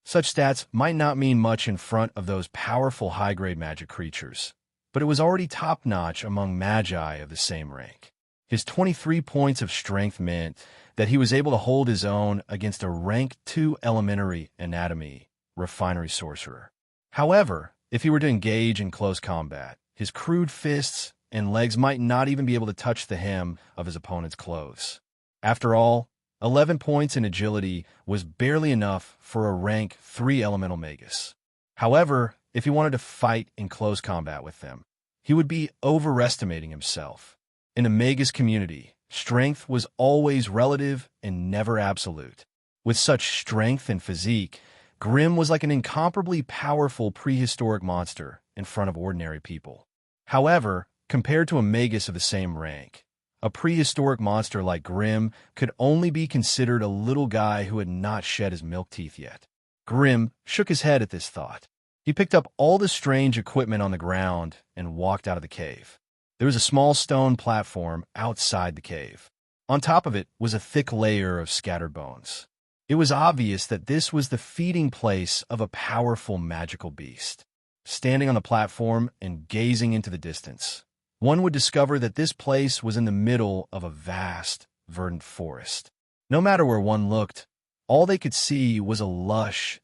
Such stats might not mean much in front of those powerful high-grade magic creatures, but it was already top-notch among magi of the same rank. His 23 points of strength meant that he was able to hold his own against a rank 2 elementary anatomy refinery sorcerer. However, if he were to engage in close combat, his crude fists and legs might not even be able to touch the hem of his opponent's clothes. After all, 11 points in agility was barely enough for a rank 3 elemental magus. However, if he wanted to fight in close combat with them, he would be overestimating himself. In the magus community, strength was always relative and never absolute. With such strength and physique, Grimm was like an incomparably powerful prehistoric monster in front of ordinary people. However, compared to a magus of the same rank, a prehistoric monster like Grimm could only be considered a little guy who had not shed his milk teeth yet. Grimm shook his head at this thought. He picked up all the strange equipment on the ground and walked out of the cave. There was a small stone platform outside the cave. On top of it was a thick layer of scattered bones. It was obvious that this was the feeding place of a powerful magical beast. Standing on the platform and gazing into the distance, one would discover that this place was in the middle of a vast, verdant forest. No matter where one looked, all they could see was a lush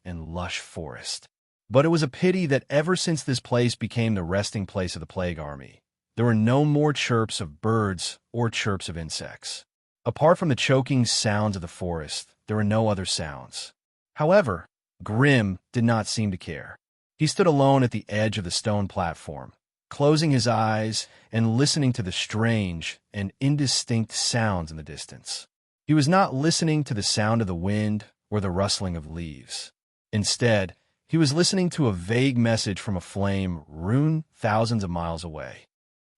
forest. But it was a pity that ever since this place became the resting place of the plague army, there were no more chirps of birds or chirps of insects. Apart from the choking sounds of the forest, there were no other sounds. However, Grimm did not seem to care. He stood alone at the edge of the stone platform, closing his eyes and listening to the strange and indistinct sounds in the distance. He was not listening to the sound of the wind or the rustling of leaves. Instead, he was listening to a vague message from a flame rune thousands of miles away.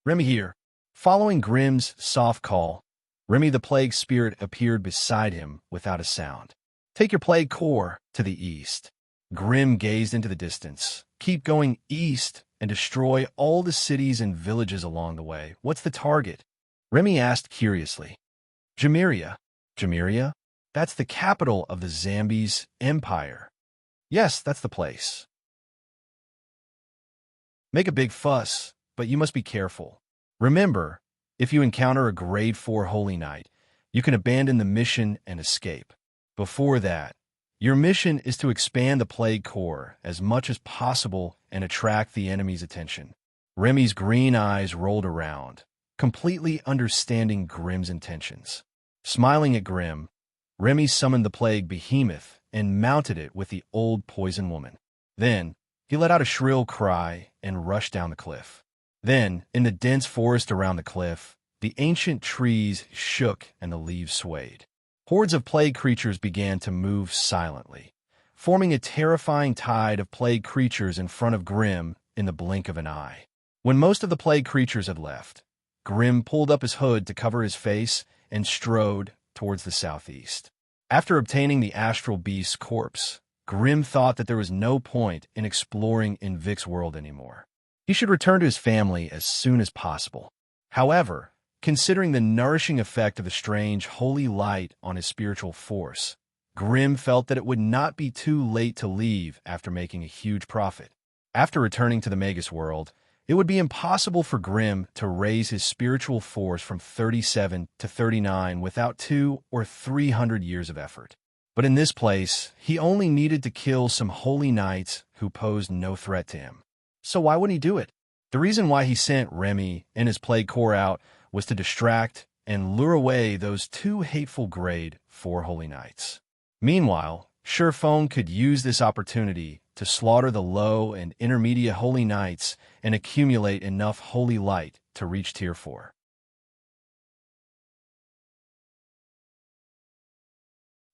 "Remy here." Following Grimm's soft call, Remy the plague spirit appeared beside him without a sound. "Take your plague core to the east." Grimm gazed into the distance. "Keep going east and destroy all the cities and villages along the way. What's the target?" Remy asked curiously. "Jamiria." "Jamiria? That's the capital of the Zambi's empire." "Yes, that's the place." "Make a big fuss, but you must be careful. Remember, if you encounter a grade 4 Holy Knight, you can abandon the mission and escape. Before that, your mission is to expand the Plague Core as much as possible and attract the enemy's attention." Remy's green eyes rolled around, completely understanding Grimm's intentions. Smiling at Grimm, Remy summoned the plague behemoth and mounted it with the old poison woman. Then, he let out a shrill cry and rushed down the cliff. Then, in the dense forest around the cliff, the ancient trees shook and the leaves swayed. Hordes of plague creatures began to move silently, forming a terrifying tide of plague creatures in front of Grimm in the blink of an eye. When most of the plague creatures had left, Grimm pulled up his hood to cover his face and strode towards the southeast. After obtaining the astral beast's corpse, Grimm thought that there was no point in exploring in Vic's world anymore. He should return to his family as soon as possible. However, considering the nourishing effect of the strange holy light on his spiritual force, Grimm felt that it would not be too late to leave after making a huge profit. After returning to the Magus world, it would be impossible for Grimm to raise his spiritual force from 37 to 39 without 200 or 300 years of effort. But in this place, he only needed to kill some holy knights who posed no threat to him. So why wouldn't he do it? The reason why he sent Remy and his plague core out was to distract and lure away those 2 hateful grade 4 holy knights. Meanwhile, Sherphone could use this opportunity to slaughter the low and intermediate holy knights and accumulate enough holy light to reach tier 4.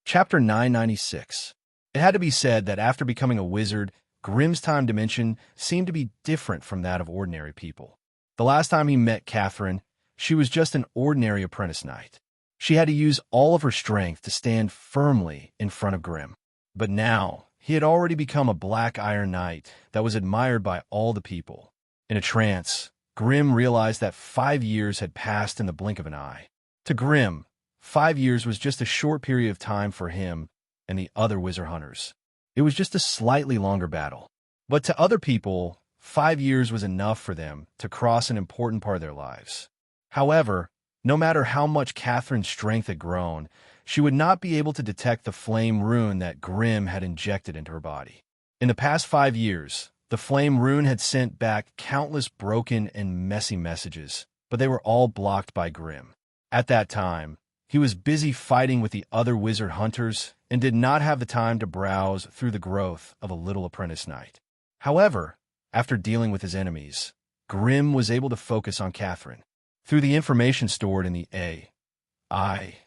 Chapter 996. It had to be said that after becoming a wizard, Grimm's time dimension seemed to be different from that of ordinary people. The last time he met Catherine, she was just an ordinary apprentice knight. She had to use all of her strength to stand firmly in front of Grimm. But now, he had already become a black iron knight that was admired by all the people. In a trance, Grimm realized that 5 years had passed in the blink of an eye. To Grimm, 5 years was just a short period of time for him and the other wizard hunters. It was just a slightly longer battle. But to other people, 5 years was enough for them to cross an important part of their lives. However, no matter how much Catherine's strength had grown, she would not be able to detect the flame rune that Grimm had injected into her body. In the past 5 years, the flame rune had sent back countless broken and messy messages, but they were all blocked by Grimm. At that time, he was busy fighting with the other wizard hunters and did not have the time to browse through the growth of a little apprentice knight. However, after dealing with his enemies, Grimm was able to focus on Catherine. Through the information stored in the AI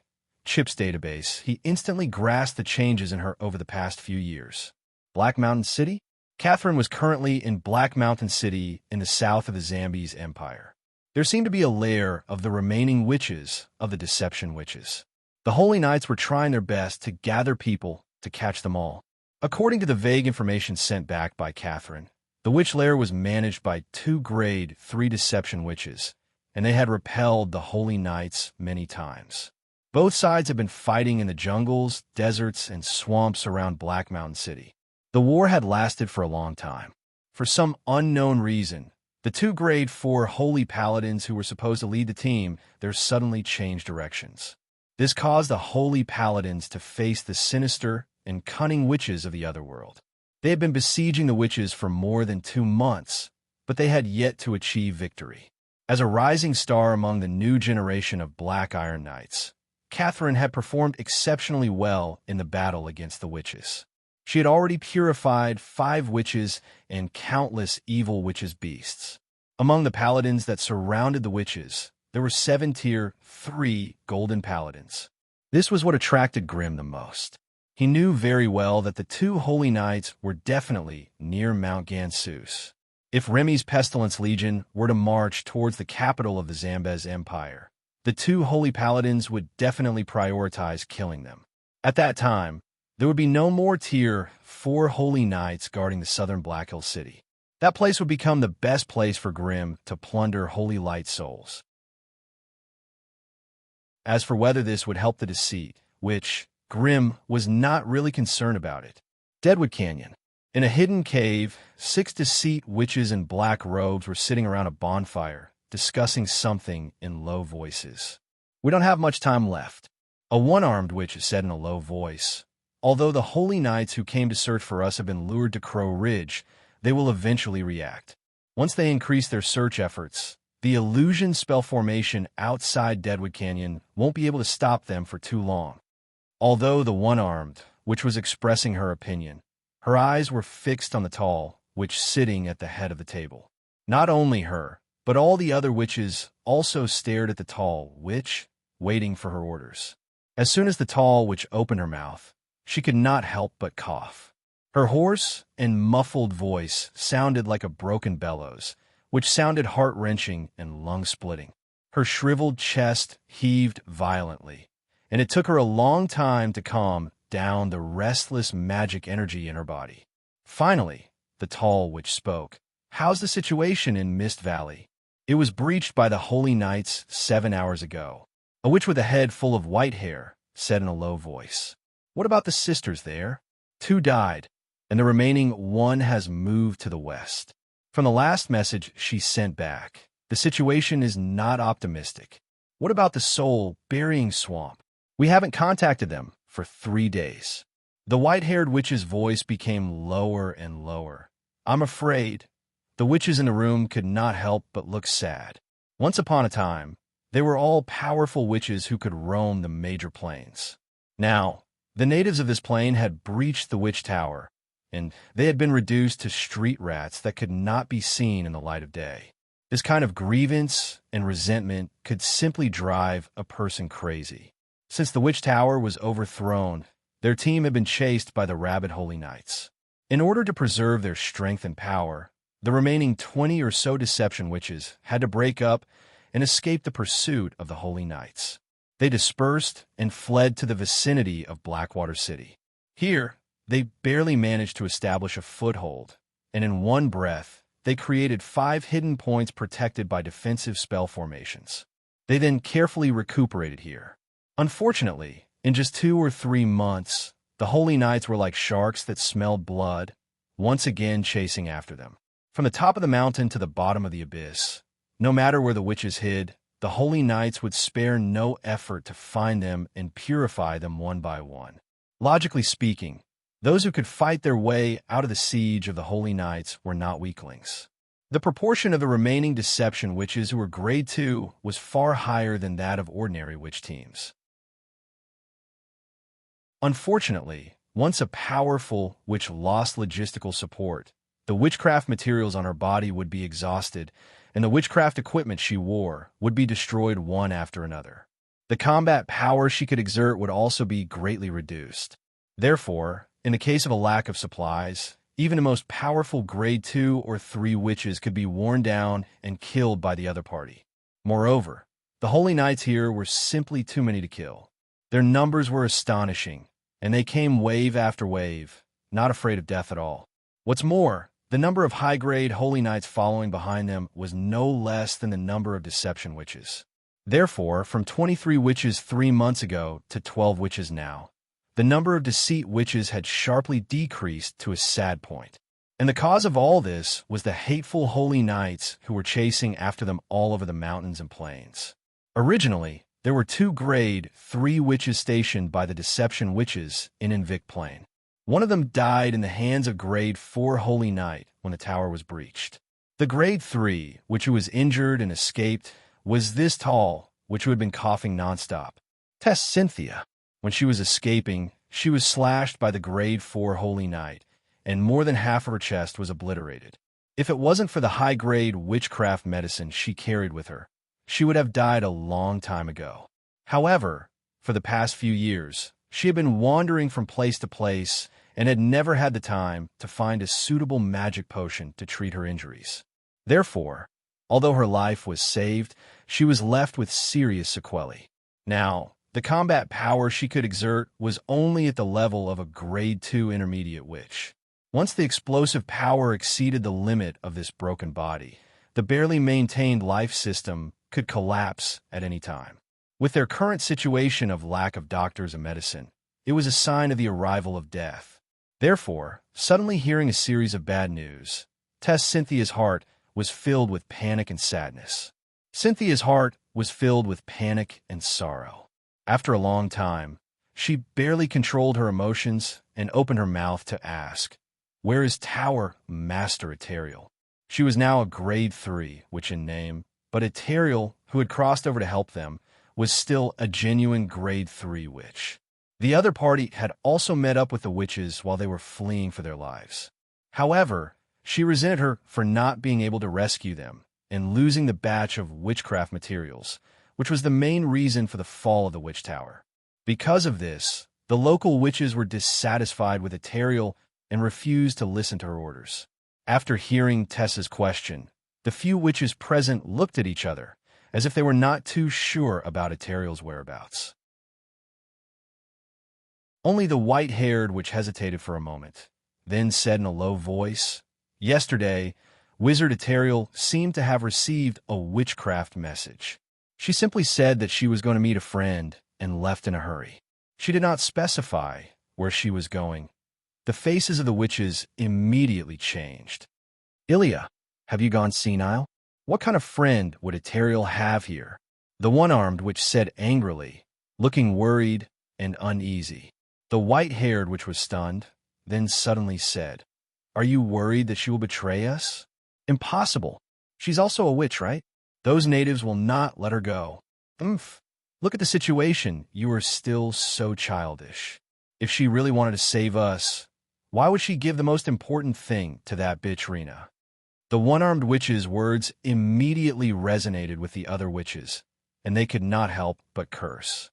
Chips database, he instantly grasped the changes in her over the past few years. Black Mountain City? Catherine was currently in Black Mountain City in the south of the Zambi's empire. There seemed to be a lair of the remaining witches of the Deception Witches. The Holy Knights were trying their best to gather people to catch them all. According to the vague information sent back by Catherine, the witch lair was managed by 2 grade 3 Deception Witches, and they had repelled the Holy Knights many times. Both sides had been fighting in the jungles, deserts, and swamps around Black Mountain City. The war had lasted for a long time. For some unknown reason, the 2 grade 4 holy paladins who were supposed to lead the team there suddenly changed directions. This caused the holy paladins to face the sinister and cunning witches of the otherworld. They had been besieging the witches for more than 2 months, but they had yet to achieve victory. As a rising star among the new generation of Black Iron Knights, Catherine had performed exceptionally well in the battle against the witches. She had already purified 5 witches and countless evil witches' beasts. Among the paladins that surrounded the witches, there were 7 tier 3 golden paladins. This was what attracted Grimm the most. He knew very well that the 2 holy knights were definitely near Mount Gansus. If Remy's Pestilence Legion were to march towards the capital of the Zambez Empire, the 2 holy paladins would definitely prioritize killing them. At that time, there would be no more tier 4 holy knights guarding the southern Black Hill City. That place would become the best place for Grimm to plunder holy light souls. As for whether this would help the deceit, which Grimm was not really concerned about it. Deadwood Canyon. In a hidden cave, 6 deceit witches in black robes were sitting around a bonfire, discussing something in low voices. "We don't have much time left," a one-armed witch said in a low voice. "Although the holy knights who came to search for us have been lured to Crow Ridge, they will eventually react. Once they increase their search efforts, the illusion spell formation outside Deadwood Canyon won't be able to stop them for too long." Although the one-armed, which was expressing her opinion, her eyes were fixed on the tall witch sitting at the head of the table. Not only her, but all the other witches also stared at the tall witch, waiting for her orders. As soon as the tall witch opened her mouth, she could not help but cough. Her hoarse and muffled voice sounded like a broken bellows, which sounded heart-wrenching and lung-splitting. Her shriveled chest heaved violently, and it took her a long time to calm down the restless magic energy in her body. Finally, the tall witch spoke. "How's the situation in Mist Valley?" "It was breached by the Holy Knights 7 hours ago," a witch with a head full of white hair said in a low voice. "What about the sisters there?" "2 died, and the remaining 1 has moved to the west. From the last message she sent back, the situation is not optimistic." "What about the soul burying swamp?" "We haven't contacted them for 3 days." The white-haired witch's voice became lower and lower. "I'm afraid." The witches in the room could not help but look sad. Once upon a time, they were all powerful witches who could roam the major plains. Now, the natives of this plain had breached the witch tower, and they had been reduced to street rats that could not be seen in the light of day. This kind of grievance and resentment could simply drive a person crazy. Since the witch tower was overthrown, their team had been chased by the rabid holy knights. In order to preserve their strength and power, the remaining 20 or so deception witches had to break up and escape the pursuit of the holy knights. They dispersed and fled to the vicinity of Blackwater City. Here, they barely managed to establish a foothold, and in one breath, they created 5 hidden points protected by defensive spell formations. They then carefully recuperated here. Unfortunately, in just 2 or 3 months, the holy knights were like sharks that smelled blood, once again chasing after them. From the top of the mountain to the bottom of the abyss, no matter where the witches hid, the holy knights would spare no effort to find them and purify them one by one. Logically speaking, those who could fight their way out of the siege of the holy knights were not weaklings. The proportion of the remaining deception witches who were grade 2 was far higher than that of ordinary witch teams. Unfortunately, once a powerful witch lost logistical support, the witchcraft materials on her body would be exhausted, and the witchcraft equipment she wore would be destroyed one after another. The combat power she could exert would also be greatly reduced. Therefore, in the case of a lack of supplies, even the most powerful grade 2 or 3 witches could be worn down and killed by the other party. Moreover, the holy knights here were simply too many to kill. Their numbers were astonishing, and they came wave after wave, not afraid of death at all. What's more, the number of high-grade holy knights following behind them was no less than the number of deception witches. Therefore, from 23 witches 3 months ago to 12 witches now, the number of deceit witches had sharply decreased to a sad point. And the cause of all this was the hateful holy knights who were chasing after them all over the mountains and plains. Originally, there were 2 grade 3 witches stationed by the deception witches in Invict Plain. One of them died in the hands of grade 4 holy knight when the tower was breached. The grade 3, which who was injured and escaped, was this tall, which who had been coughing nonstop. Tess Cynthia. When she was escaping, she was slashed by the grade 4 holy knight, and more than half of her chest was obliterated. If it wasn't for the high-grade witchcraft medicine she carried with her, she would have died a long time ago. However, for the past few years, she had been wandering from place to place and had never had the time to find a suitable magic potion to treat her injuries. Therefore, although her life was saved, she was left with serious sequelae. Now, the combat power she could exert was only at the level of a grade 2 intermediate witch. Once the explosive power exceeded the limit of this broken body, the barely maintained life system could collapse at any time. With their current situation of lack of doctors and medicine, it was a sign of the arrival of death. Therefore, suddenly hearing a series of bad news, Cynthia's heart was filled with panic and sadness. Cynthia's heart was filled with panic and sorrow. After a long time, she barely controlled her emotions and opened her mouth to ask, "Where is Tower Master Eterial?" She was now a grade 3 witch in name, but Eterial, who had crossed over to help them, was still a genuine grade 3 witch. The other party had also met up with the witches while they were fleeing for their lives. However, she resented her for not being able to rescue them and losing the batch of witchcraft materials, which was the main reason for the fall of the witch tower. Because of this, the local witches were dissatisfied with Eterial and refused to listen to her orders. After hearing Tessa's question, the few witches present looked at each other, as if they were not too sure about Eterial's whereabouts. Only the white-haired witch hesitated for a moment, then said in a low voice, "Yesterday, Wizard Eterial seemed to have received a witchcraft message. She simply said that she was going to meet a friend and left in a hurry. She did not specify where she was going." The faces of the witches immediately changed. "Ilya, have you gone senile? What kind of friend would Eterial have here?" The one-armed witch said angrily, looking worried and uneasy. The white-haired witch was stunned, then suddenly said, "Are you worried that she will betray us?" "Impossible. She's also a witch, right? Those natives will not let her go." "Umph. Look at the situation. You are still so childish. If she really wanted to save us, why would she give the most important thing to that bitch Rena?" The one-armed witch's words immediately resonated with the other witches, and they could not help but curse.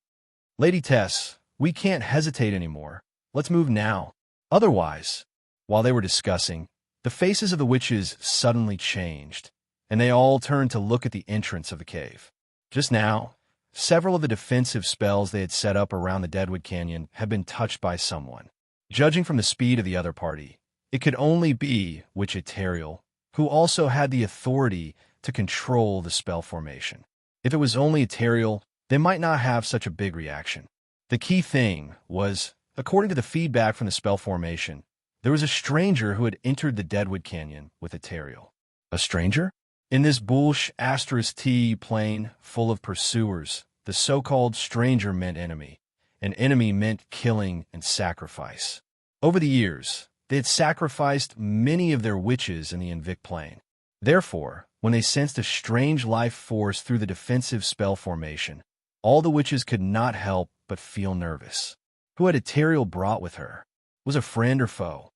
"Lady Tess, we can't hesitate anymore. Let's move now. Otherwise," while they were discussing, the faces of the witches suddenly changed, and they all turned to look at the entrance of the cave. Just now, several of the defensive spells they had set up around the Deadwood Canyon had been touched by someone. Judging from the speed of the other party, it could only be Witch Eterial, who also had the authority to control the spell formation. If it was only Eterial, they might not have such a big reaction. The key thing was, according to the feedback from the spell formation, there was a stranger who had entered the Deadwood Canyon with Eterial. A stranger? In this Bulsh *T plane full of pursuers, the so-called stranger meant enemy. An enemy meant killing and sacrifice. Over the years, they had sacrificed many of their witches in the Invict plane. Therefore, when they sensed a strange life force through the defensive spell formation, all the witches could not help but feel nervous. Who had Eterial brought with her? Was a friend or foe?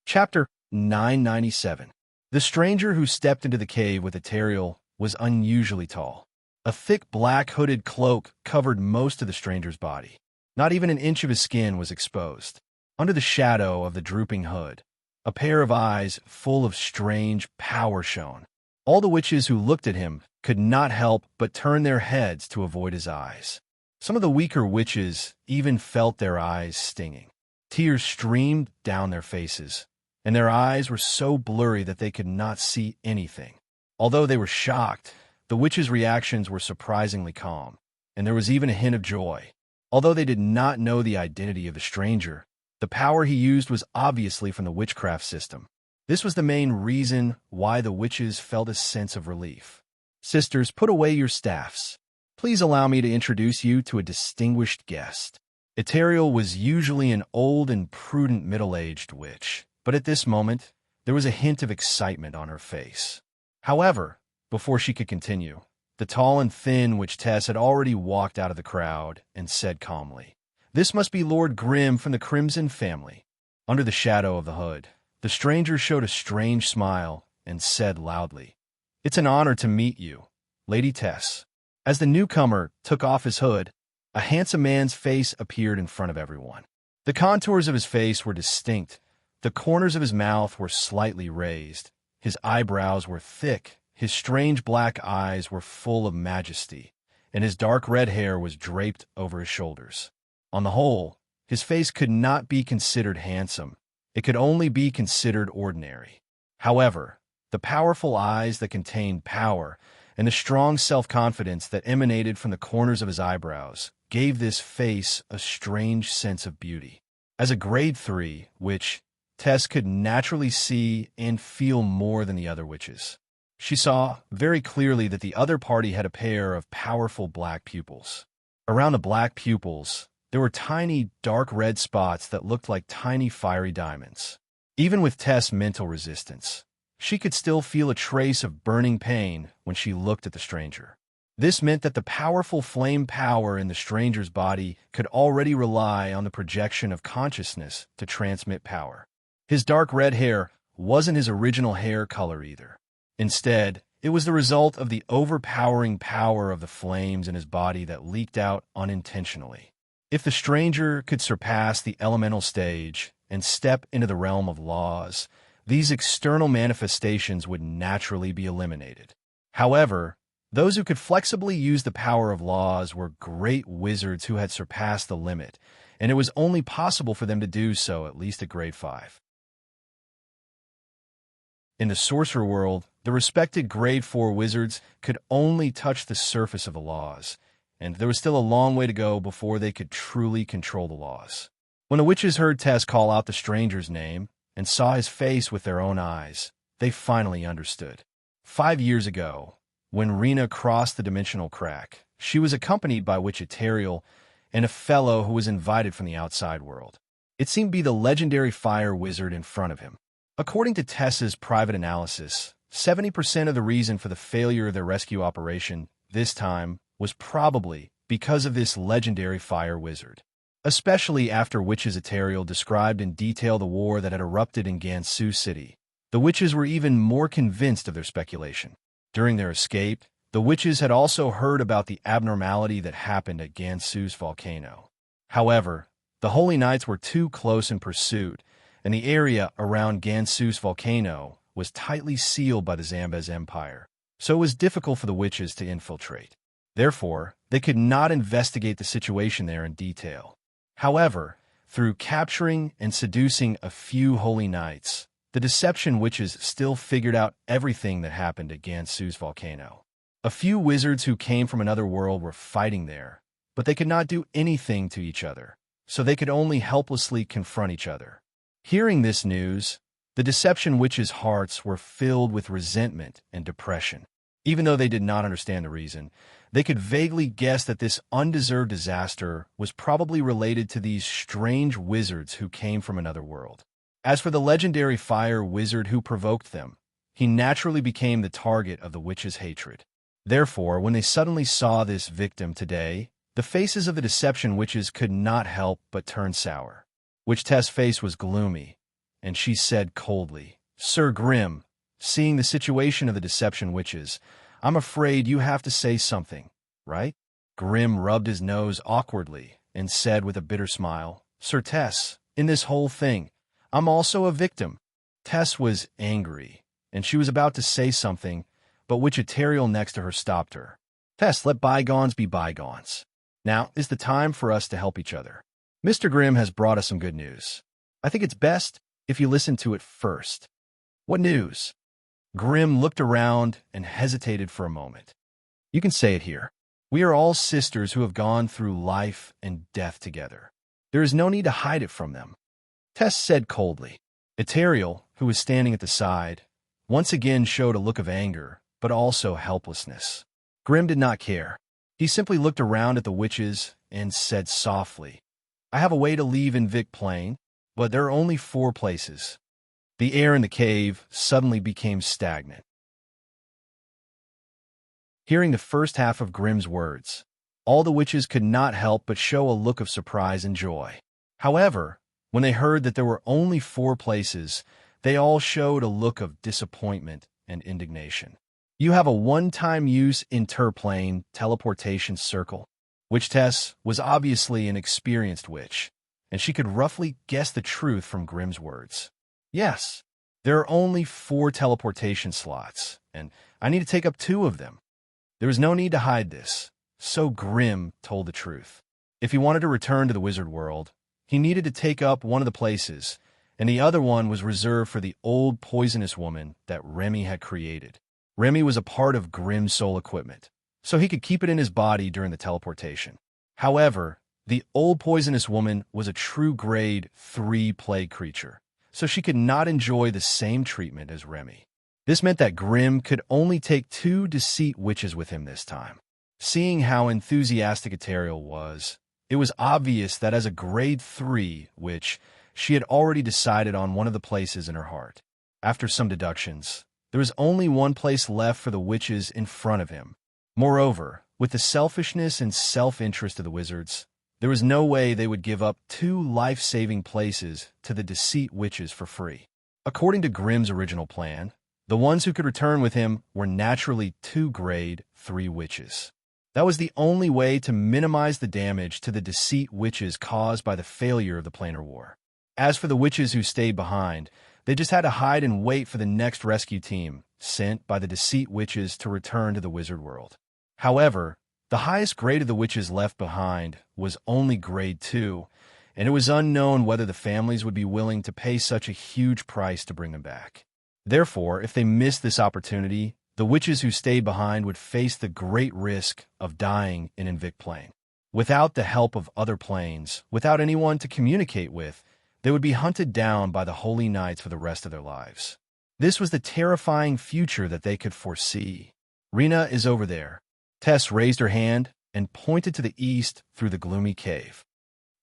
Chapter 997. The stranger who stepped into the cave with Eterial was unusually tall. A thick black hooded cloak covered most of the stranger's body. Not even an inch of his skin was exposed. Under the shadow of the drooping hood, a pair of eyes full of strange power shone. All the witches who looked at him could not help but turn their heads to avoid his eyes. Some of the weaker witches even felt their eyes stinging. Tears streamed down their faces, and their eyes were so blurry that they could not see anything. Although they were shocked, the witches' reactions were surprisingly calm, and there was even a hint of joy. Although they did not know the identity of the stranger, the power he used was obviously from the witchcraft system. This was the main reason why the witches felt a sense of relief. "Sisters, put away your staffs. Please allow me to introduce you to a distinguished guest." Eterial was usually an old and prudent middle-aged witch, but at this moment, there was a hint of excitement on her face. However, before she could continue, the tall and thin witch Tess had already walked out of the crowd and said calmly, This must be Lord Grimm from the Crimson family. Under the shadow of the hood, the stranger showed a strange smile and said loudly, "It's an honor to meet you, Lady Tess." As the newcomer took off his hood, a handsome man's face appeared in front of everyone. The contours of his face were distinct. The corners of his mouth were slightly raised. His eyebrows were thick. His strange black eyes were full of majesty, and his dark red hair was draped over his shoulders. On the whole, his face could not be considered handsome. It could only be considered ordinary. However, the powerful eyes that contained power and the strong self-confidence that emanated from the corners of his eyebrows gave this face a strange sense of beauty. As a grade 3 witch, Tess could naturally see and feel more than the other witches. She saw very clearly that the other party had a pair of powerful black pupils. Around the black pupils, there were tiny dark red spots that looked like tiny fiery diamonds. Even with Tess' mental resistance, she could still feel a trace of burning pain when she looked at the stranger. This meant that the powerful flame power in the stranger's body could already rely on the projection of consciousness to transmit power. His dark red hair wasn't his original hair color either. Instead, it was the result of the overpowering power of the flames in his body that leaked out unintentionally. If the stranger could surpass the elemental stage and step into the realm of laws, these external manifestations would naturally be eliminated. However, those who could flexibly use the power of laws were great wizards who had surpassed the limit, and it was only possible for them to do so at least at grade 5. In the sorcerer world, the respected grade 4 wizards could only touch the surface of the laws, and there was still a long way to go before they could truly control the laws. When the witches heard Tess call out the stranger's name and saw his face with their own eyes, they finally understood. 5 years ago, when Rena crossed the dimensional crack, she was accompanied by Witch Eteriel and a fellow who was invited from the outside world. It seemed to be the legendary fire wizard in front of him. According to Tess's private analysis, 70% of the reason for the failure of their rescue operation this time was probably because of this legendary fire wizard. Especially after Witches Eteriel described in detail the war that had erupted in Gansu City, the witches were even more convinced of their speculation. During their escape, the witches had also heard about the abnormality that happened at Gansu's volcano. However, the Holy Knights were too close in pursuit, and the area around Gansu's volcano was tightly sealed by the Zambez Empire, so it was difficult for the witches to infiltrate. Therefore, they could not investigate the situation there in detail. However, through capturing and seducing a few Holy Knights, the Deception Witches still figured out everything that happened at Gansu's volcano. A few wizards who came from another world were fighting there, but they could not do anything to each other, so they could only helplessly confront each other. Hearing this news, the Deception Witches' hearts were filled with resentment and depression. Even though they did not understand the reason, they could vaguely guess that this undeserved disaster was probably related to these strange wizards who came from another world. As for the legendary fire wizard who provoked them, he naturally became the target of the witches' hatred. Therefore, when they suddenly saw this victim today, the faces of the Deception Witches could not help but turn sour. Witch Tess' face was gloomy, and she said coldly, "Sir Grimm, seeing the situation of the Deception Witches, I'm afraid you have to say something, right?" Grimm rubbed his nose awkwardly and said with a bitter smile, "Sir Tess, in this whole thing, I'm also a victim." Tess was angry, and she was about to say something, but Witch Eteriel next to her stopped her. "Tess, let bygones be bygones. Now is the time for us to help each other. Mr. Grimm has brought us some good news. I think it's best if you listen to it first." "What news?" Grimm looked around and hesitated for a moment. "You can say it here. We are all sisters who have gone through life and death together. There is no need to hide it from them," Tess said coldly. Eteriel, who was standing at the side, once again showed a look of anger, but also helplessness. Grimm did not care. He simply looked around at the witches and said softly, "I have a way to leave Invict Plain, but there are only 4 places." The air in the cave suddenly became stagnant. Hearing the first half of Grimm's words, All the witches could not help but show a look of surprise and joy. However, when they heard that there were only 4 places, they all showed a look of disappointment and indignation. You have a one-time use interplane teleportation circle. Witch-Tess was obviously an experienced witch, and she could roughly guess the truth from Grimm's words. Yes, there are only 4 teleportation slots, and I need to take up 2 of them. There was no need to hide this, so Grimm told the truth. If he wanted to return to the wizard world, he needed to take up one of the places, and the other one was reserved for the old poisonous woman that Remy had created. Remy was a part of Grimm's soul equipment, so he could keep it in his body during the teleportation. However, the old poisonous woman was a true grade 3 plague creature, so she could not enjoy the same treatment as Remy. This meant that Grimm could only take 2 deceit witches with him this time. Seeing how enthusiastic Ethereal was, it was obvious that as a grade 3 witch, she had already decided on one of the places in her heart. After some deductions, there was only one place left for the witches in front of him. Moreover, with the selfishness and self-interest of the wizards, there was no way they would give up 2 life-saving places to the deceit witches for free. According to Grimm's original plan, the ones who could return with him were naturally 2 grade 3 witches. That was the only way to minimize the damage to the deceit witches caused by the failure of the planar war. As for the witches who stayed behind, they just had to hide and wait for the next rescue team sent by the deceit witches to return to the wizard world. However, the highest grade of the witches left behind was only grade 2, and it was unknown whether the families would be willing to pay such a huge price to bring them back. Therefore, if they missed this opportunity, the witches who stayed behind would face the great risk of dying in Invict Plane. Without the help of other planes, without anyone to communicate with, they would be hunted down by the Holy Knights for the rest of their lives. This was the terrifying future that they could foresee. Rena is over there. Tess raised her hand and pointed to the east through the gloomy cave.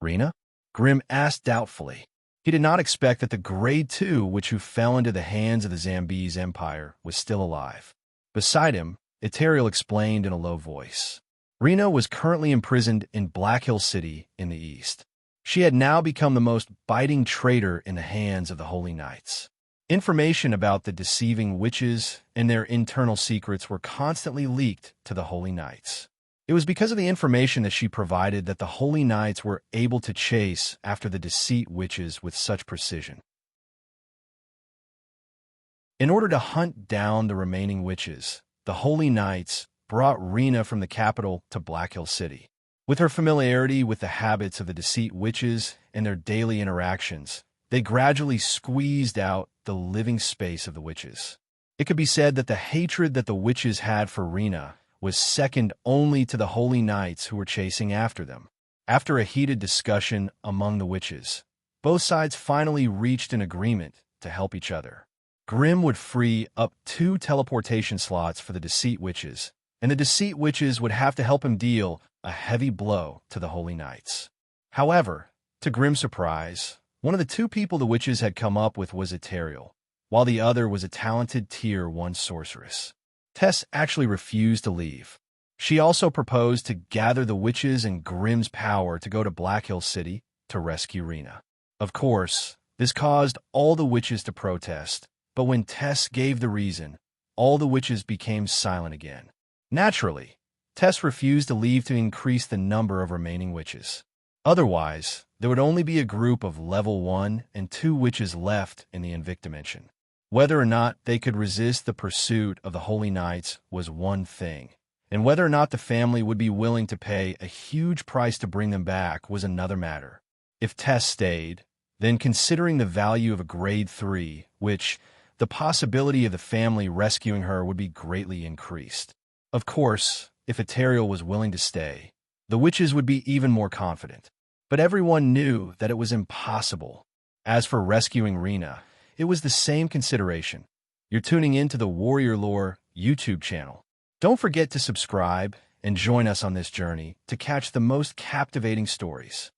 Rena? Grimm asked doubtfully. He did not expect that the grade 2 witch who fell into the hands of the Zambese Empire was still alive. Beside him, Ethereal explained in a low voice. Rena was currently imprisoned in Black Hill City in the east. She had now become the most biting traitor in the hands of the Holy Knights. Information about the deceiving witches and their internal secrets were constantly leaked to the Holy Knights. It was because of the information that she provided that the Holy Knights were able to chase after the deceit witches with such precision. In order to hunt down the remaining witches, the Holy Knights brought Rena from the capital to Black Hill City. With her familiarity with the habits of the deceit witches and their daily interactions, they gradually squeezed out the living space of the witches. It could be said that the hatred that the witches had for Rena was second only to the Holy Knights who were chasing after them. After a heated discussion among the witches, both sides finally reached an agreement to help each other. Grimm would free up 2 teleportation slots for the deceit witches, and the deceit witches would have to help him deal a heavy blow to the Holy Knights. However, to Grimm's surprise, one of the 2 people the witches had come up with was Ethereal, while the other was a talented Tier 1 sorceress. Tess actually refused to leave. She also proposed to gather the witches and Grimm's power to go to Black Hill City to rescue Rena. Of course, this caused all the witches to protest, but when Tess gave the reason, all the witches became silent again. Naturally, Tess refused to leave to increase the number of remaining witches. Otherwise, there would only be a group of level 1 and 2 witches left in the Invict dimension. Whether or not they could resist the pursuit of the Holy Knights was one thing, and whether or not the family would be willing to pay a huge price to bring them back was another matter. If Tess stayed, then considering the value of a grade 3, which the possibility of the family rescuing her would be greatly increased. Of course, if Ethereal was willing to stay, the witches would be even more confident. But everyone knew that it was impossible. As for rescuing Rena, it was the same consideration. You're tuning in to the Warrior Lore YouTube channel. Don't forget to subscribe and join us on this journey to catch the most captivating stories.